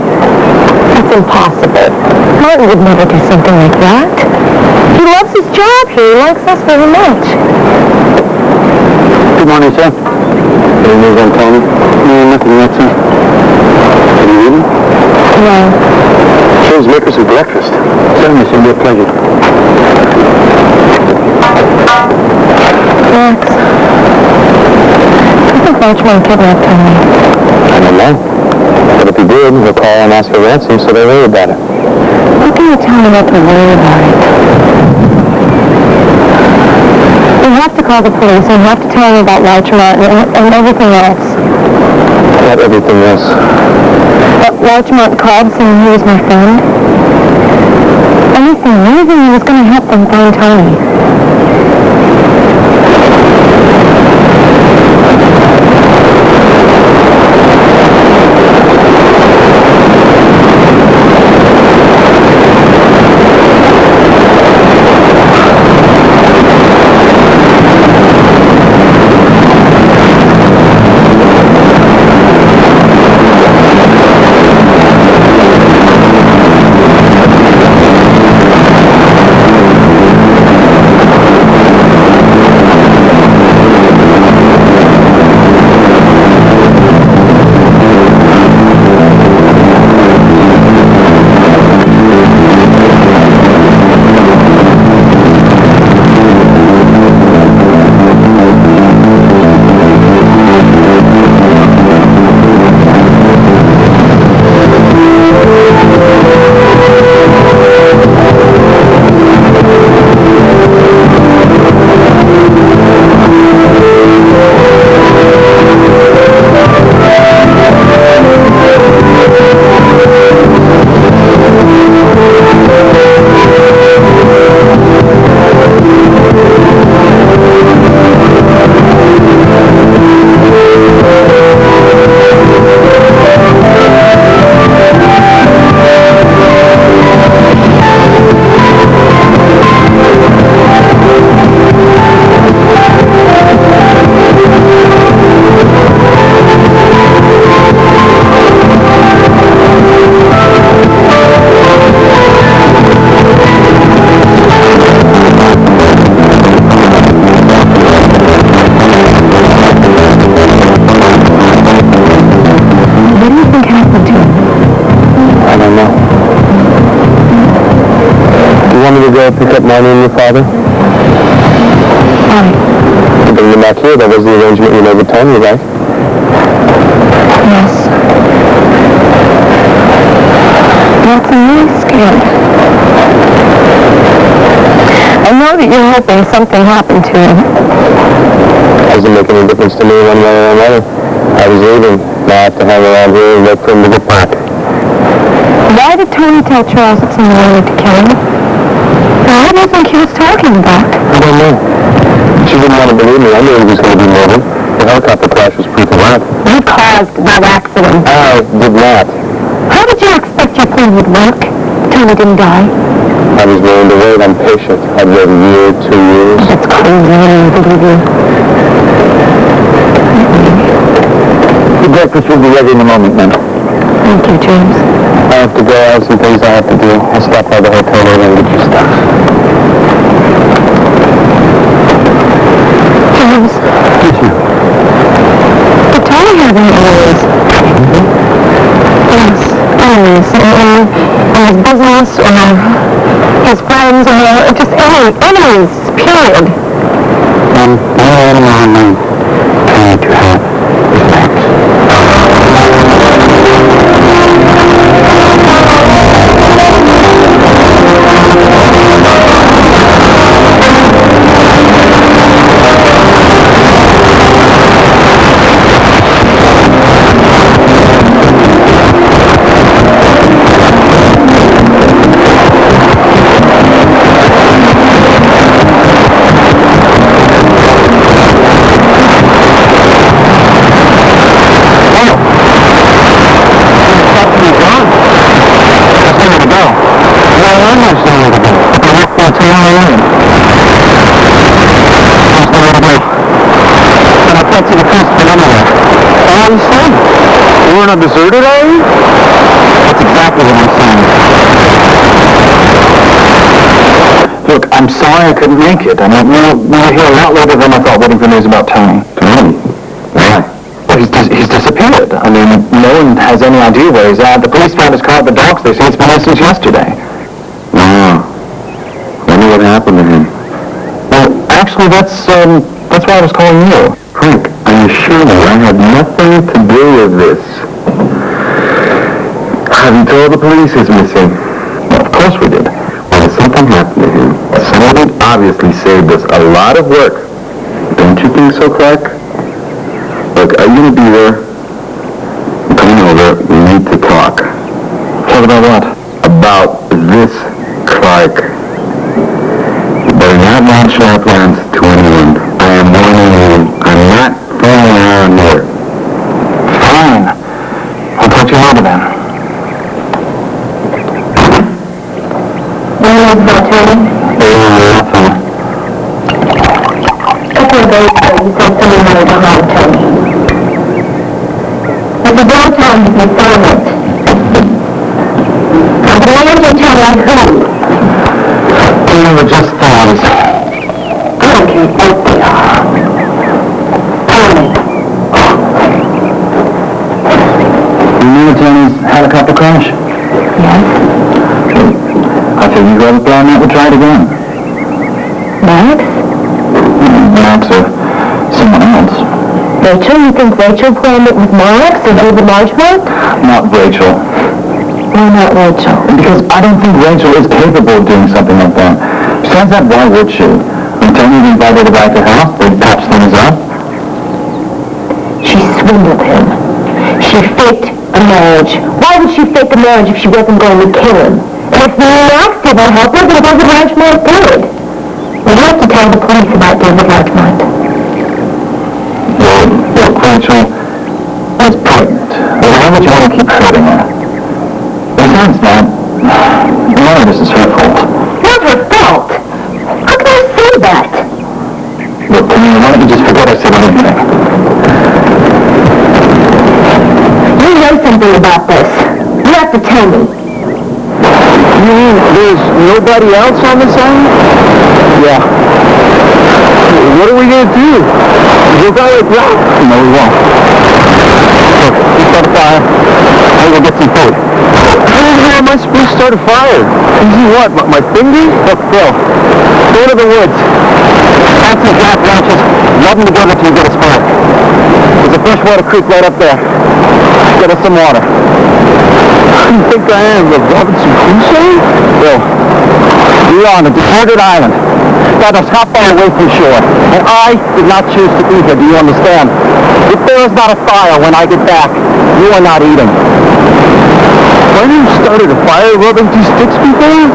That's impossible. Martin would never do something like that. He loves his job here. He likes us very much. Good morning, sir. Any news on Tony? No, nothing yet, sir. Can you read him? No. Please make us some breakfast. Certainly, it's going to be a pleasure. Max, I think Larchmont kidnapped Tony. I don't know. But if he did, he'll call and ask for ransom, so don't worry about it. How can you tell me not to worry about it? You have to call the police and you have to tell me about Larchmont and everything else. Not everything else. But Larchmont called saying he was my friend. Anything that was going to help them find Tony. Pick up Marnie and your father? Why? To bring them back here. That was the arrangement you made with Tony, right? Yes. Max, I'm really scared. I know that you're hoping something happened to him. Doesn't make any difference to me one way or another. I was leaving. Now I have to hang around here and wait for him to get back. Why did Tony tell Charles that someone wanted to kill him? What do you think he was talking about? I don't know. She didn't want to believe me. I knew he was going to be murdered. The helicopter crash was proof of that. You caused that accident. I did not. How did you expect your plan would work? Tony didn't die. I was willing to wait. I'm patient. I'd wait a year, 2 years. That's crazy. I don't believe you. The breakfast will be ready in a moment, then. Thank you, James. I have to go. I have some things I have to do. I'll stop by the hotel later and get your stuff. James. Yes, you. Did Tony have any enemies? Yes, enemies. In his business, or his friends, or just enemies, period. No enemy on me. Can't you have? Not deserted, are you? That's exactly what I'm saying. Look, I'm sorry I couldn't make it. I'm not here a lot later than I thought, waiting for news about Tony. Tony? Why? Well, he's he's disappeared. I mean, no one has any idea where he's at. The police found his car at the docks. They say it's been there since yesterday. Wow. Wonder what happened to him. Well, actually, that's why I was calling you. Frank, I assure you I had nothing to do with this. Have you told the police he's missing? Well, of course we did. Well, something happened to him. Somebody obviously saved us a lot of work. Don't you think so, Clark? Look, are you going to be there? I'm coming over. We need to talk. Talk about what? About this, Clark. You better not mention our plans to anyone. I am warning you. I'm not fooling around here. Fine. I'll talk to you later then. Nothing. A couple of days ago, you said someone wanted to harm Tony. It's about time to be silent. I'm glad you tell me who. They were just thoughts. I don't care what they are. Tell me. You knew Tony's helicopter crash? Yes? I figured you have a plan that would try it again. Max? Max or someone else. Rachel? You think Rachel planned it with Max or David Largemont? Not Rachel. Why not Rachel? Because I don't think Rachel is capable of doing something like that. Besides that, why would she? When Tony invited her back to the house, they patched things up. She swindled him. She faked a marriage. Why would she fake a marriage if she wasn't going to kill him? And if Max didn't help her, then David Largemont did. We have to tell the police about David Largemont. Well, look, Rachel is pregnant. Why would you want to keep hurting her? Besides that, none of this is her fault. Not her fault. How can I say that? Look, why don't you just forget I said anything? You know something about this. You have to tell me. You mean there's nobody else on this island? Yeah. What are we going to do? We'll die at ground? No, we won't. Look, we start a fire. I'll go get some food. How am I supposed to start a fire? Using what? My finger? Look, Phil. Go to the woods. Plant some jack branches. Rub them together till you get a spark. There's a freshwater creek right up there. Get us some water. Who do you think I am, the Robinson Crusoe? Bill, we are on a deserted island. That is how far away from shore. And I did not choose to be here, do you understand? If there is not a fire when I get back, you are not eating. Why didn't you start a fire rubbing two sticks before?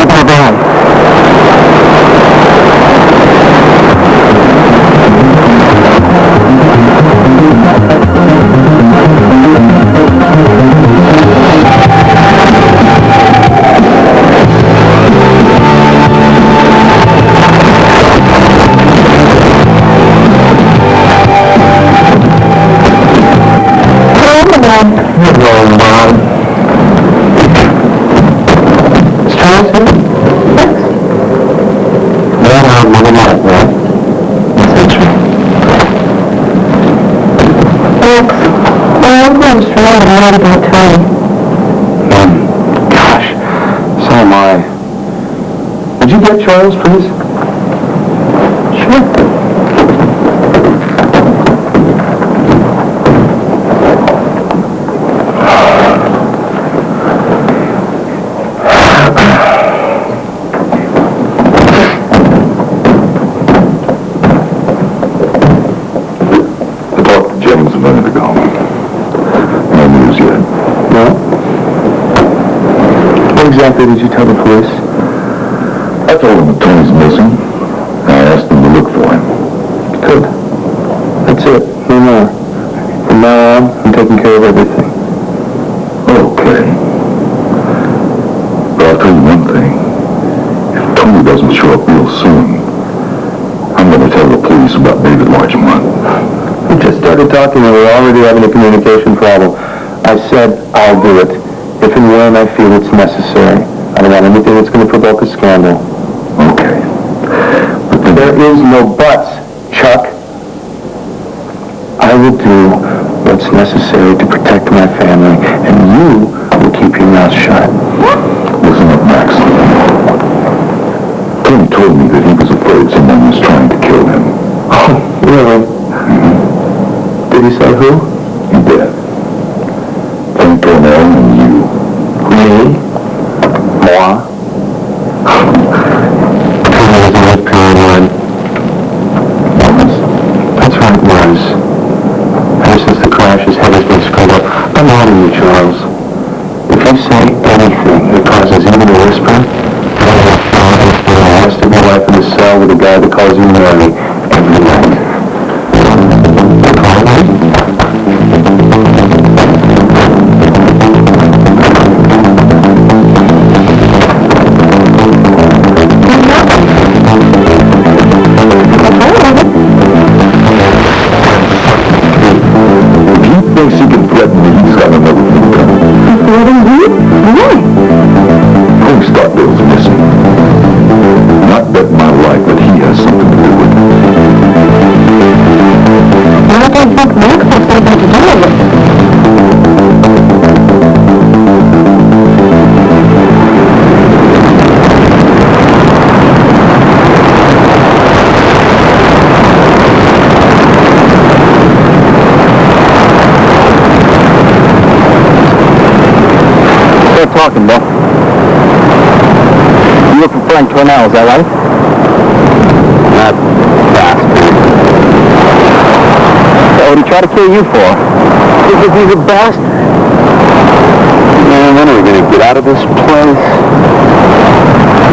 Bye-bye. Hello, Mom. Is Charles here? Yes. Well, Mother Mark, right? That's true. I'm going to try a lot about Tony. Gosh, so am I. Would you get Charles, please? Sure. Exactly did you tell the police? I told them that Tony's missing. I asked them to look for him. Good. That's it. No more. From now on, I'm taking care of everything. Okay. But I'll tell you one thing. If Tony doesn't show up real soon, I'm going to tell the police about David Largemont. We just started talking and we're already having a communication problem. I said I'll do it. If and when I feel it's necessary. I don't want anything that's going to provoke a scandal. Okay. But there is no buts, Chuck. I will do what's necessary to protect my family, and you will keep your mouth shut. Listen up, Max. Tim told me that he was afraid someone was trying to kill him. Oh, really? Did he say who? He did. Frank Cornell and you. Me? Moi? Charles, North Carolina. That's right, Mars. Ever since the crash, his head has been screwed up. I'm out of you, Charles. If you say anything that causes even a whisper, I'll spend the rest of my life in the cell with a guy that calls you Mary every night. Talking, Bill. You look for Frank Cornell, is that right? That bastard. So what did he try to kill you for? Because he's a bastard. Man, when are we going to get out of this place?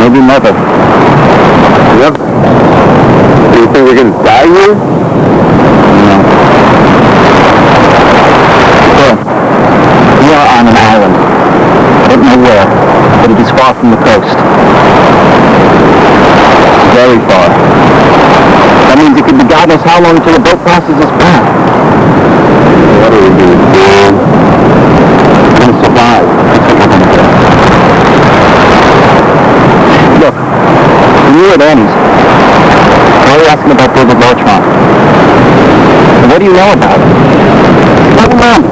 Maybe never. Never? Do you think we're going to die here? No. Bill, we are on an island. I don't know where, but it is far from the coast. Very far. That means it could be God knows how long until the boat crosses this path. What are we going to do? We're going to survive. That's what we're going to do. Look, when you were at Annie's, why are you asking about David Larchmont? What do you know about him? Never mind.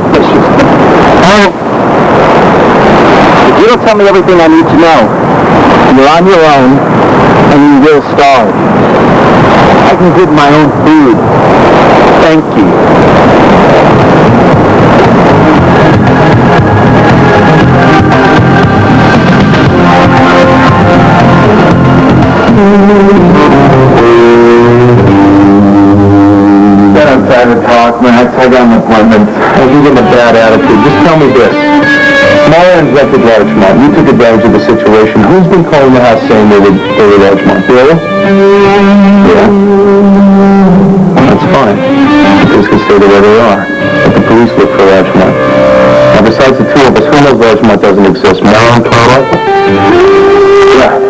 If you don't tell me everything I need to know, you're on your own, and you will starve. I can get my own food. Thank you. Then I'm trying to talk, Max. I got an appointment. If you get a bad attitude, just tell me this. Mara and rented Larchmont. You took advantage of the situation. Who's been calling the house saying they were Larchmont? Bill? Yeah. Well, that's fine. The police can stay the way they are. But the police look for Larchmont. Now, besides the two of us, who knows Larchmont doesn't exist? Mara and Carla? Yeah.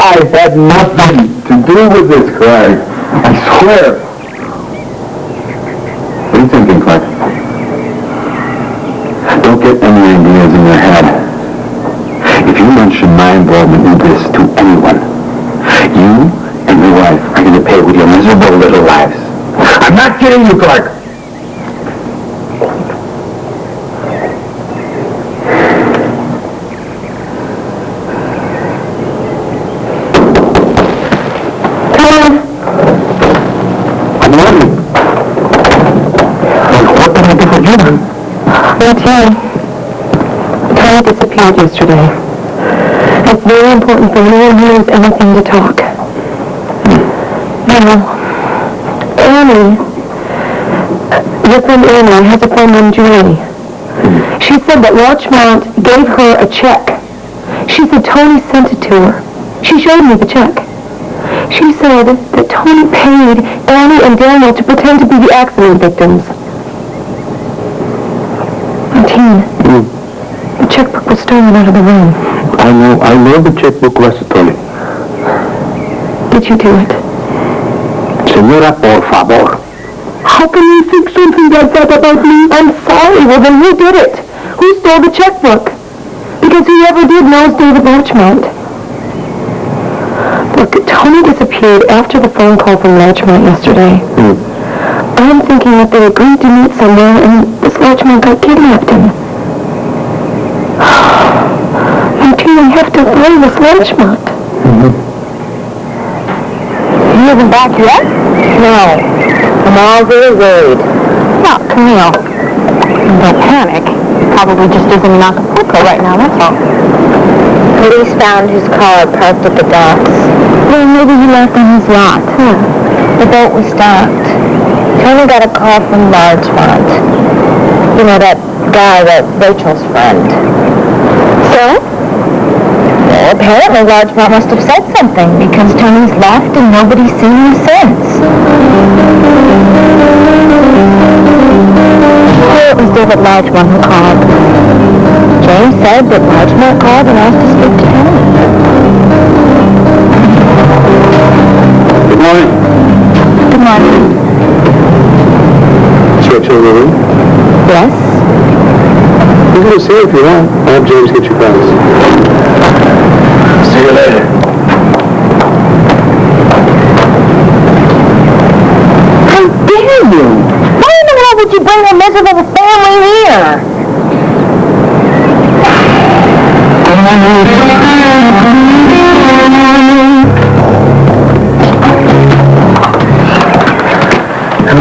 I had nothing to do with this, Clark. I swear. What are you thinking, Clark? Don't get any ideas in your head. If you mention my involvement in this to anyone, you and your wife are going to pay with your miserable little lives. I'm not kidding you, Clark. Tommy disappeared yesterday. It's very important for anyone who knows anything to talk. Now, Annie, Your friend Annie has a friend named Julie. She said that Larchmont gave her a check. She said Tony sent it to her. She showed me the check. She said that Tony paid Annie and Daniel to pretend to be the accident victims. Martine, the checkbook was stolen out of the room. I know the checkbook was stolen. Did you do it? Señora, por favor. How can you think something like that about me? I'm sorry. Well, then who did it? Who stole the checkbook? Because whoever did knows David Larchmont. Look, Tony disappeared after the phone call from Larchmont yesterday. I'm thinking that they agreed to meet somewhere and this Larchmont got kidnapped him. Martine, I have to find this Larchmont. You isn't back yet? No. I'm all very worried. Well, Camille, don't panic. Probably just isn't in Acapulco right now, that's all. Police found his car parked at the docks. Well, maybe he left on his yacht. The boat was stopped. Tony got a call from Larchmont. You know, that guy, Rachel's friend. So? Well, apparently Larchmont must have said something because Tony's left and nobody's seen him since. It was David Larchmont who called. James said that Larchmont called and asked to speak to Tony. Good morning. Good morning. Rachel in the room? Yes? You can go see her if you want. I'll have James get your files. See you later. How dare you? Why in the world would you bring a miserable family here?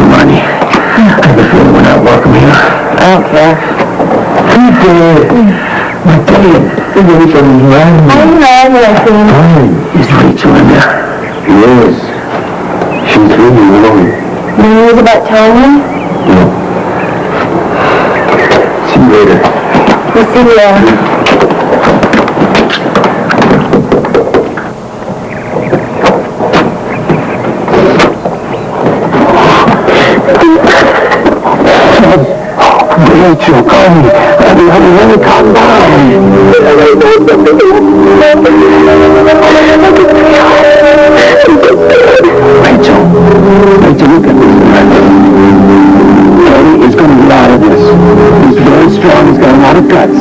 Money. I have a feeling we're not welcome here. I don't care. My dad. Rachel is lying. I know, I think. Is Rachel in there? Yes. She's really alone. The news about Tony? No. See you later. We'll see you. Rachel, call me. Honey, calm down. Rachel, look at this. Tony is going to get out of this. He's very strong. He's got a lot of guts.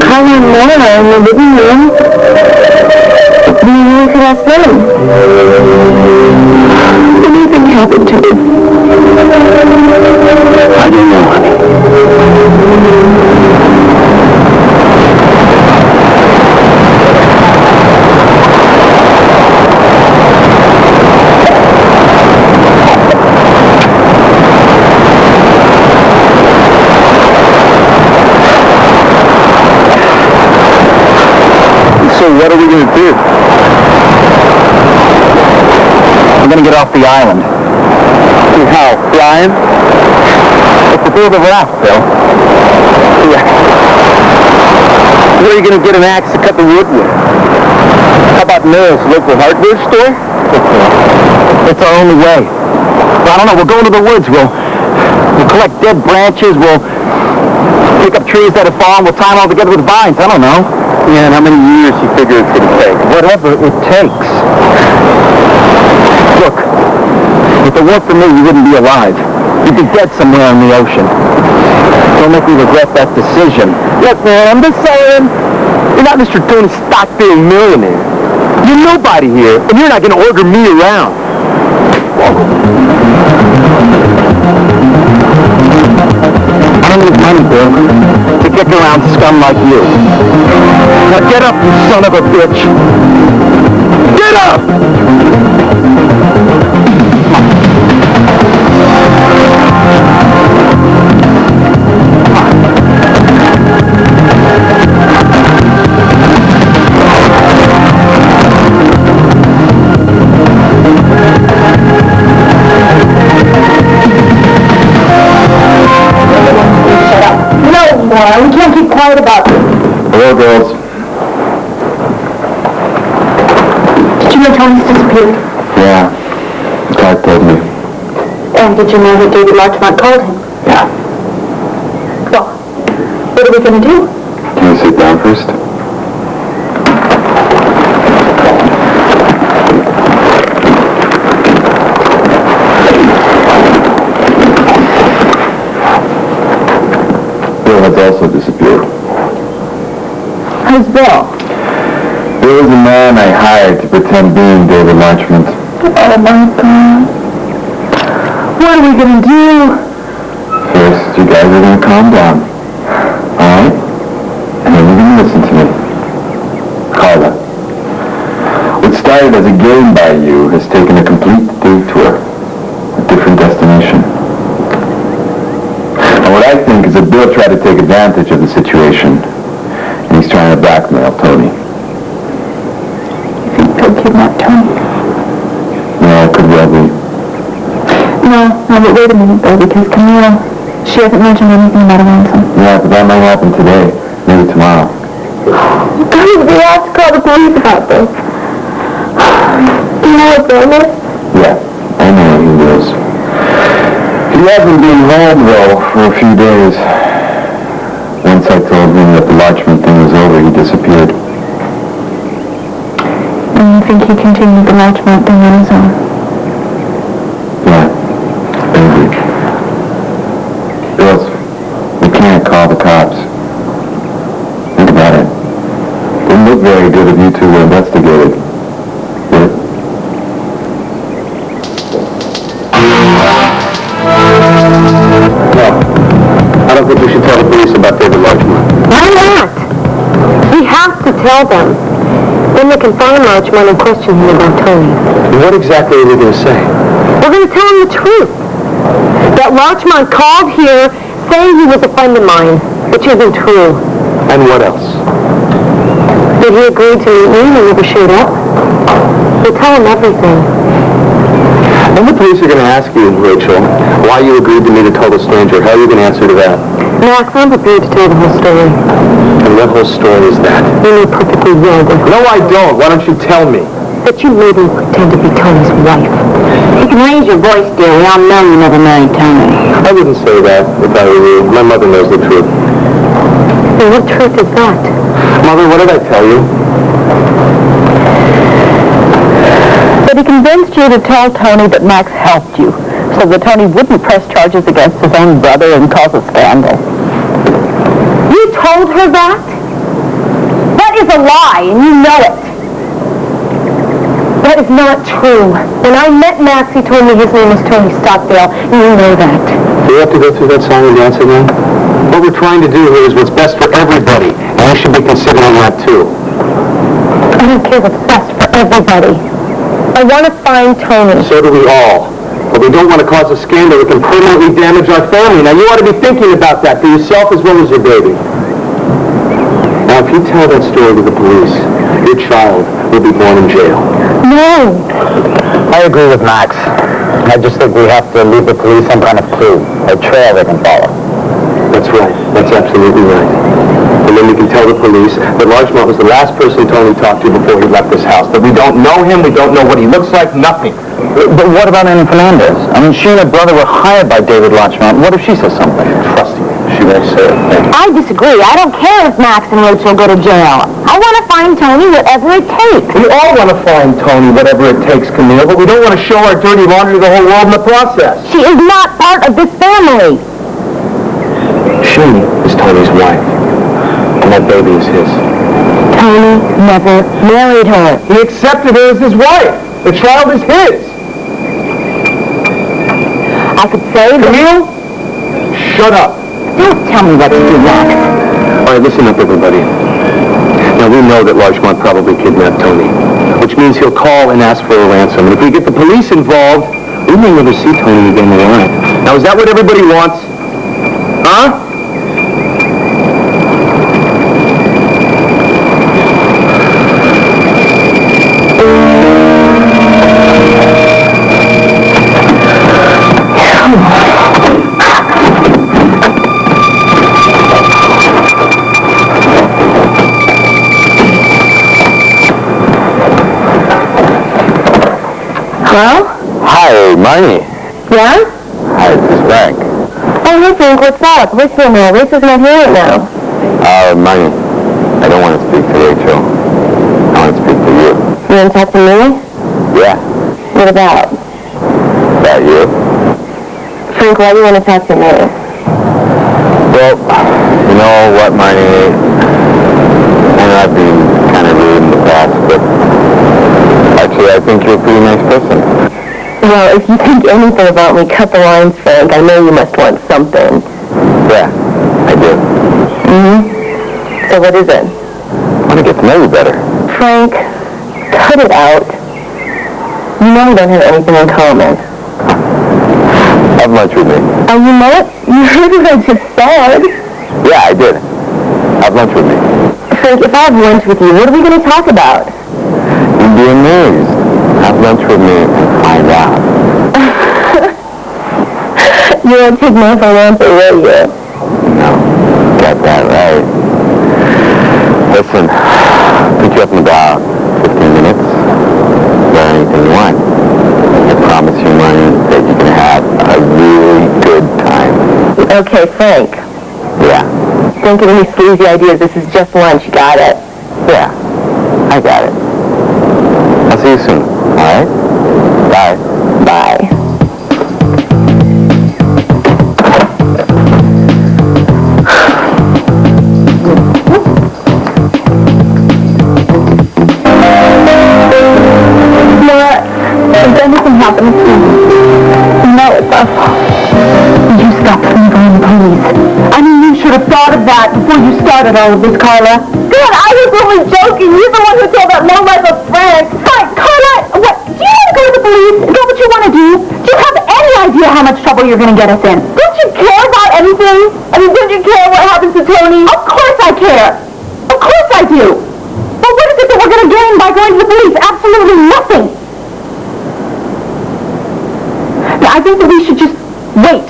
Call him now in the living room. Do you know if that's him? Anything happened to him? I don't know, honey. So what are we going to do? We're going to get off the island. How? Flying? It's to build a raft, Bill. Yeah. Where are you going to get an axe to cut the wood with? How about nails, local hardware store? It's our only way. I don't know, we'll go into the woods, we'll collect dead branches, we'll pick up trees that have fallen, we'll tie them all together with vines, I don't know. Yeah, and how many years you figure it's going to take? Whatever it takes. Look, if it weren't for me, you wouldn't be alive. You'd be dead somewhere in the ocean. Don't make me regret that decision. Look, man, I'm just saying, you're not Mr. Tony Stockdale millionaire. You're nobody here, and you're not going to order me around. I don't need money, Bill, to kick around scum like you. Now get up, you son of a bitch! Get up! quiet about this. Hello, girls. Did you know Tony's disappeared? Yeah. God told me. And did you know that David Larchmont called him? Yeah. Well, what are we going to do? Can you sit down first? Bill has also disappeared. Who's Bill? Bill is the man I hired to pretend being David Larchmont. Oh, my God. What are we going to do? First, you guys are going to calm down. Alright? And then you're going to listen to me. Carla, what started as a game by you has taken a complete detour. A different destination. And what I think is that Bill tried to take advantage of the situation. And he's trying to blackmail Tony. You think Bill kidnapped Tony? Yeah, it could well be. No, but wait a minute, though, because Camille, she hasn't mentioned anything about a ransom. Yeah, but that might happen today. Maybe tomorrow. Guys, we have to call the police about this. Do you know where Bill is? Yeah, I know where he lives. He hasn't been home, though, for a few days. Once I told him that the Larchmont thing was over, he disappeared. And you think he continued the Larchmont thing on his own? Yeah, maybe. Girls, we can't call the cops. Think about it. Didn't look very good if you two were investigated. Did it? No. I don't think we should tell the police about David Larchmont. Why not? We have to tell them. Then they can find Larchmont and question him about Tony. What exactly are we going to say? We're going to tell him the truth. That Larchmont called here saying he was a friend of mine, which isn't true. And what else? That he agreed to meet me and never showed up. We'll tell him everything. When the police are going to ask you, Rachel, why you agreed to meet a total stranger, how are you going to answer to that? Max, I'm prepared to tell the whole story. And what whole story is that? You know perfectly well that... No, I don't. Why don't you tell me? That you made me pretend to be Tony's wife. You can raise your voice, dear. We all know you never married Tony. I wouldn't say that if I were you. My mother knows the truth. And what truth is that? Mother, what did I tell you? That he convinced you to tell Tony that Max helped you, so that Tony wouldn't press charges against his own brother and cause a scandal. You told her that? That is a lie, and you know it. That is not true. When I met Max, he told me his name was Tony Stockdale, and you know that. Do we have to go through that song and dance again? What we're trying to do here is what's best for everybody, and we should be considering that too. I don't care what's best for everybody. I want to find Tony. So do we all. But we don't want to cause a scandal that can permanently damage our family. Now, you ought to be thinking about that for yourself as well as your baby. Now, if you tell that story to the police, your child will be born in jail. No. I agree with Max. I just think we have to leave the police some kind of clue, a trail they can follow. That's right. That's absolutely right. And then we can tell the police that Larchmont was the last person Tony talked to before he left this house. That we don't know him, we don't know what he looks like, nothing. But what about Anna Fernandez? I mean, she and her brother were hired by David Larchmont. What if she says something? Trust me, she won't say a thing. I disagree. I don't care if Max and Rachel go to jail. I want to find Tony whatever it takes. We all want to find Tony, whatever it takes, Camille, but we don't want to show our dirty laundry to the whole world in the process. She is not part of this family. She is Tony's wife, and that baby is his. Tony never married her. He accepted her as his wife. The child is his. I could say that... Camille, shut up. Don't tell me what to do, Max. All right, listen up, everybody. Now, we know that Larchmont probably kidnapped Tony, which means he'll call and ask for a ransom. And if we get the police involved, we may never see Tony again alive. Now, is that what everybody wants? Huh? Hello? Hi, Marnie. Yeah? Hi, this is Frank. Oh, hey, Frank, what's up? Rick's in here. Rick's not here right now. Marnie, I don't want to speak to Rachel. I want to speak to you. You want to talk to me? Yeah. What about? About you? Frank, why do you want to talk to me? Well, you know what, Marnie? And I've been kind of rude in the past, but actually I think you're a pretty nice person. Well, if you think anything about me, cut the lines, Frank. I know you must want something. Yeah, I do. Mm-hmm. So what is it? I want to get to know you better. Frank, cut it out. You know we don't have anything in common. Have lunch with me. Oh, you know what? You heard what I just said. Yeah, I did. Have lunch with me. Frank, if I have lunch with you, what are we going to talk about? You'd be amazed. Have lunch with me and find out. You won't take my phone answer, will you? No, got that right. Listen, pick you up in about 15 minutes. Learn anything you want. I promise you, Marnie, that you can have a really good time. Okay, Frank. Yeah. Don't get any sleazy ideas. This is just lunch. You got it? Yeah, I got it. I'll see you soon, all right? Bye. Bye. If anything happens to me, no, it's our fault. You stopped me going to the police. I mean, you should have thought of that before you started all of this, Carla. God, I was only joking. You're the one who told that lowlife of Frank. Frank, Carla, what? Do you want to go to the police? Is that what you want to do? Do you have any idea how much trouble you're going to get us in? Don't you care about anything? I mean, don't you care what happens to Tony? Of course I care. Of course I do. But what is it that we're going to gain by going to the police? Absolutely nothing. I think that we should just wait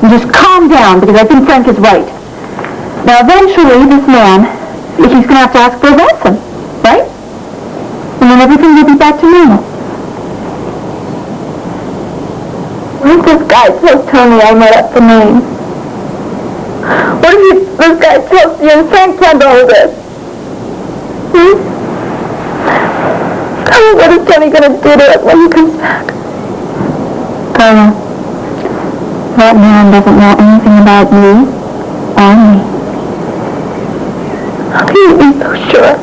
and just calm down, because I think Frank is right. Now, eventually, this man, he's going to have to ask for a ransom, right? And then everything will be back to normal. What if this guy tells Tony I met up for me? What if this guy tells you and Frank planned all of this? What is Tony going to do to us when he comes back? Carla, that man doesn't know anything about you or me. How can you be so sure?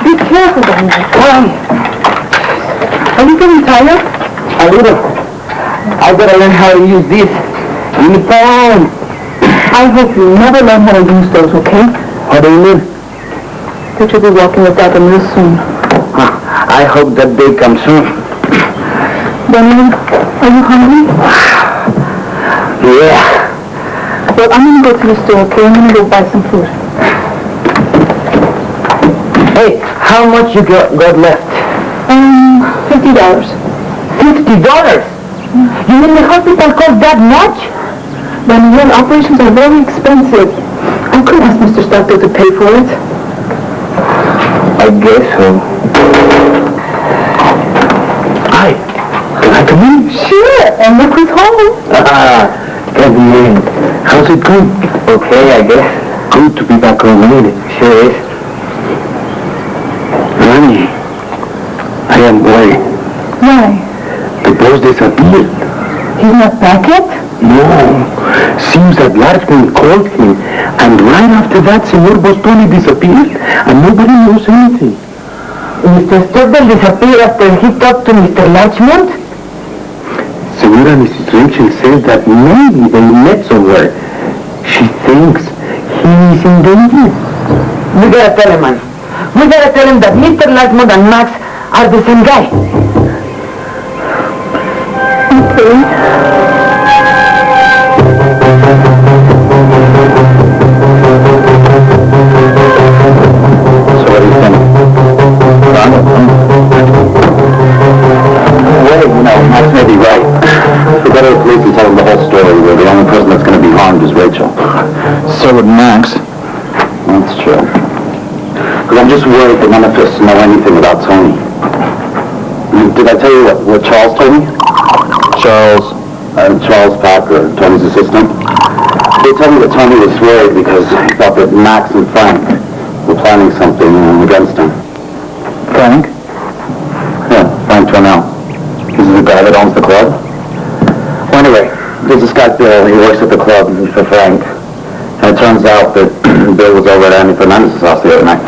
Be careful, Daniel. Why? Are you getting tired? A little. I gotta learn how to use this. Uniform. I hope you never learn how to use those, okay? What do you mean? That you'll be walking without them real soon. I hope that day comes soon. Daniel, are you hungry? Yeah. Well, I'm going to go to the store, okay? I'm going to go buy some food. Hey, how much you got left? $50. $50? You mean the hospital cost that much? Daniel, operations are very expensive. I couldn't ask Mr. Stockdale to pay for it. I guess so. Hi, can I come in? Sure, and look who's home. Come in. How's it going? Okay, I guess. Good to be back home, ain't it? Sure is. Ronnie, I am worried. Why? The boss disappeared. He's not back yet? No. Seems that Larchman called him, and right after that, Senor Bostoni disappeared, and nobody knows anything. Mr. Stockdale disappeared after he talked to Mr. Larchmont? Senora Mrs. Rachel says that maybe they met somewhere. She thinks he is in danger. We gotta tell him, man. We gotta tell him that Mr. Larchmont and Max are the same guy. Okay. Well, you know, Max may be right. We better at least tell him So would Max. That's true. But I'm just worried that none of us know anything about Tony. Did I tell you what Charles told me? Charles Parker, Tony's assistant. They told me that Tony was worried because he thought that Max and Frank were planning something against him. Frank? Yeah, Frank Tornell. This is the guy that owns the club. Well, anyway, there's this guy Bill. He works at the club for Frank. And it turns out that Bill was over at Andy Fernandez's house the other night.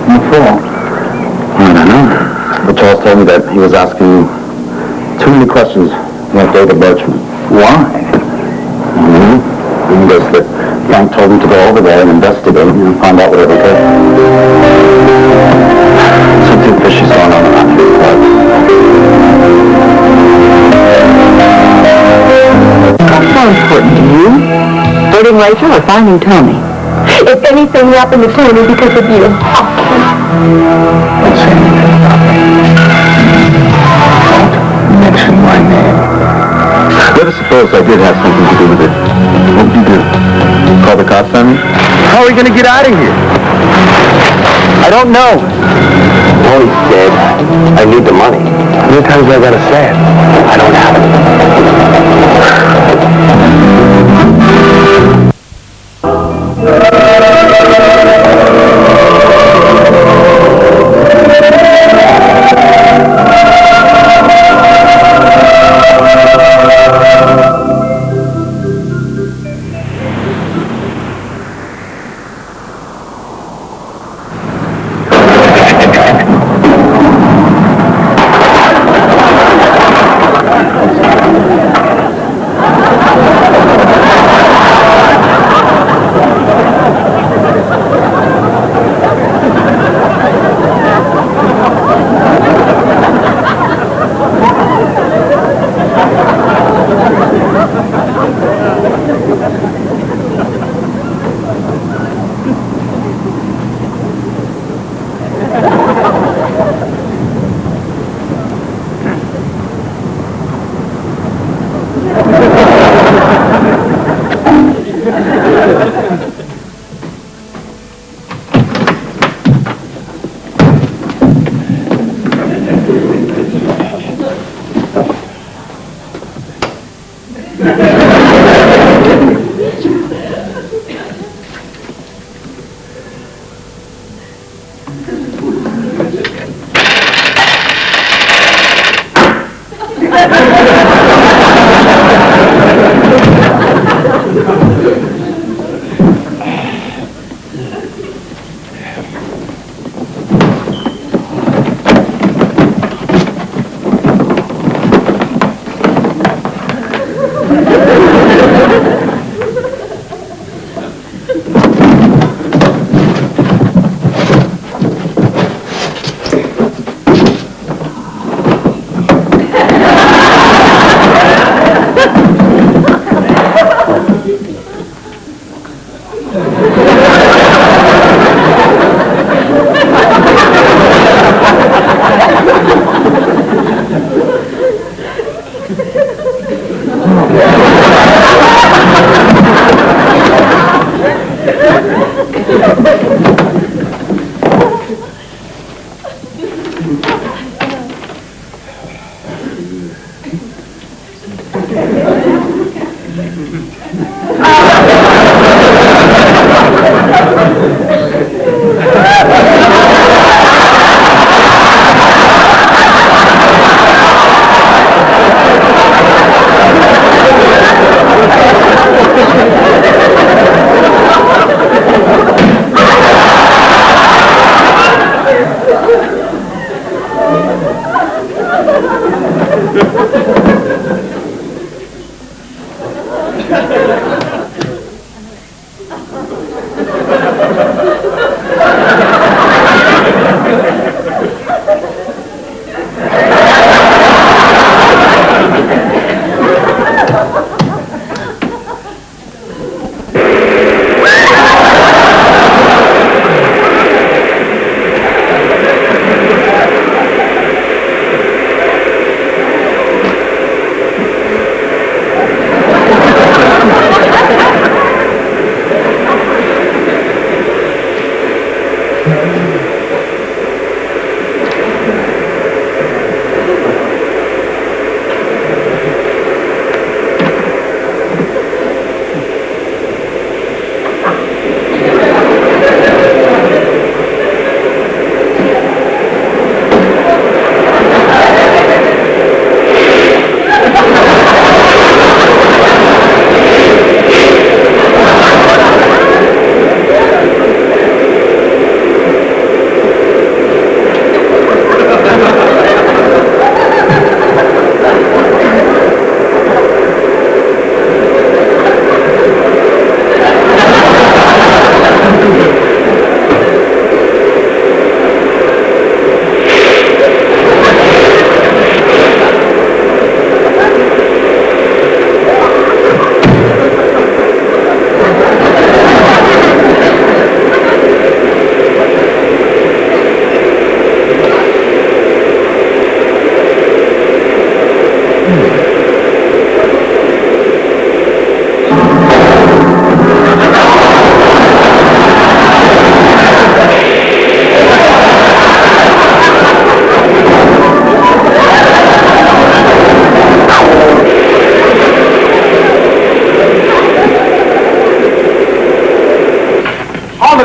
What for? I don't know. But Charles told me that he was asking too many questions about David Birchman. Why? And he goes that Frank told him to go over there and investigate and find out whatever he could. Something fishy's going on around here. What's more important to you? Dating Rachel or finding Tony? If anything happened to Tony because of you. Don't say anything about me. Don't mention my name. Let us suppose I did have something to do with it. What would you do? Call the cops on me? How are we going to get out of here? I don't know. Tony's dead. I need the money. How many times have I got to say it? I don't have it.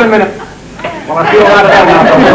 on a minute. Well, I feel a lot of that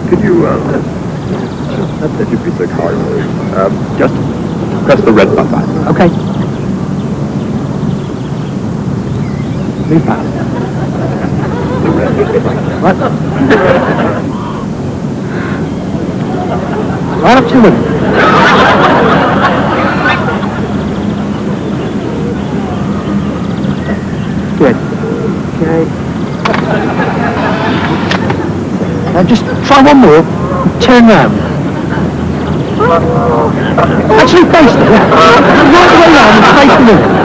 Could you, not that you'd be so hard, just press the red button. Okay. Leave fast. What? Right up to it. Good. Okay. Now just try one more. Turn round. Actually, face it. Right way round and face the mirror.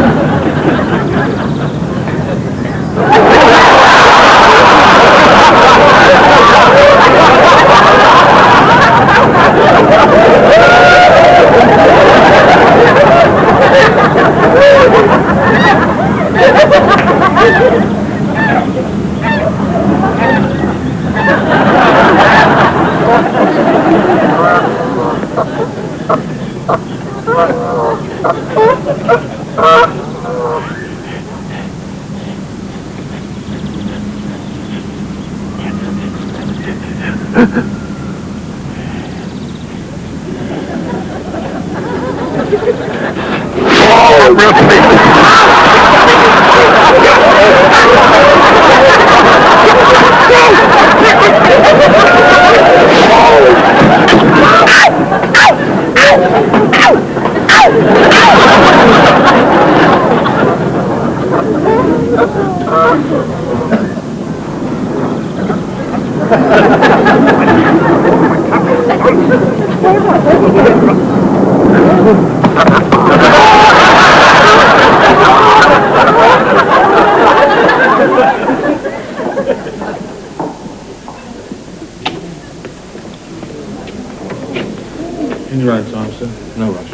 In your own time, sir. No rush.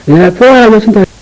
Yeah, before I listen to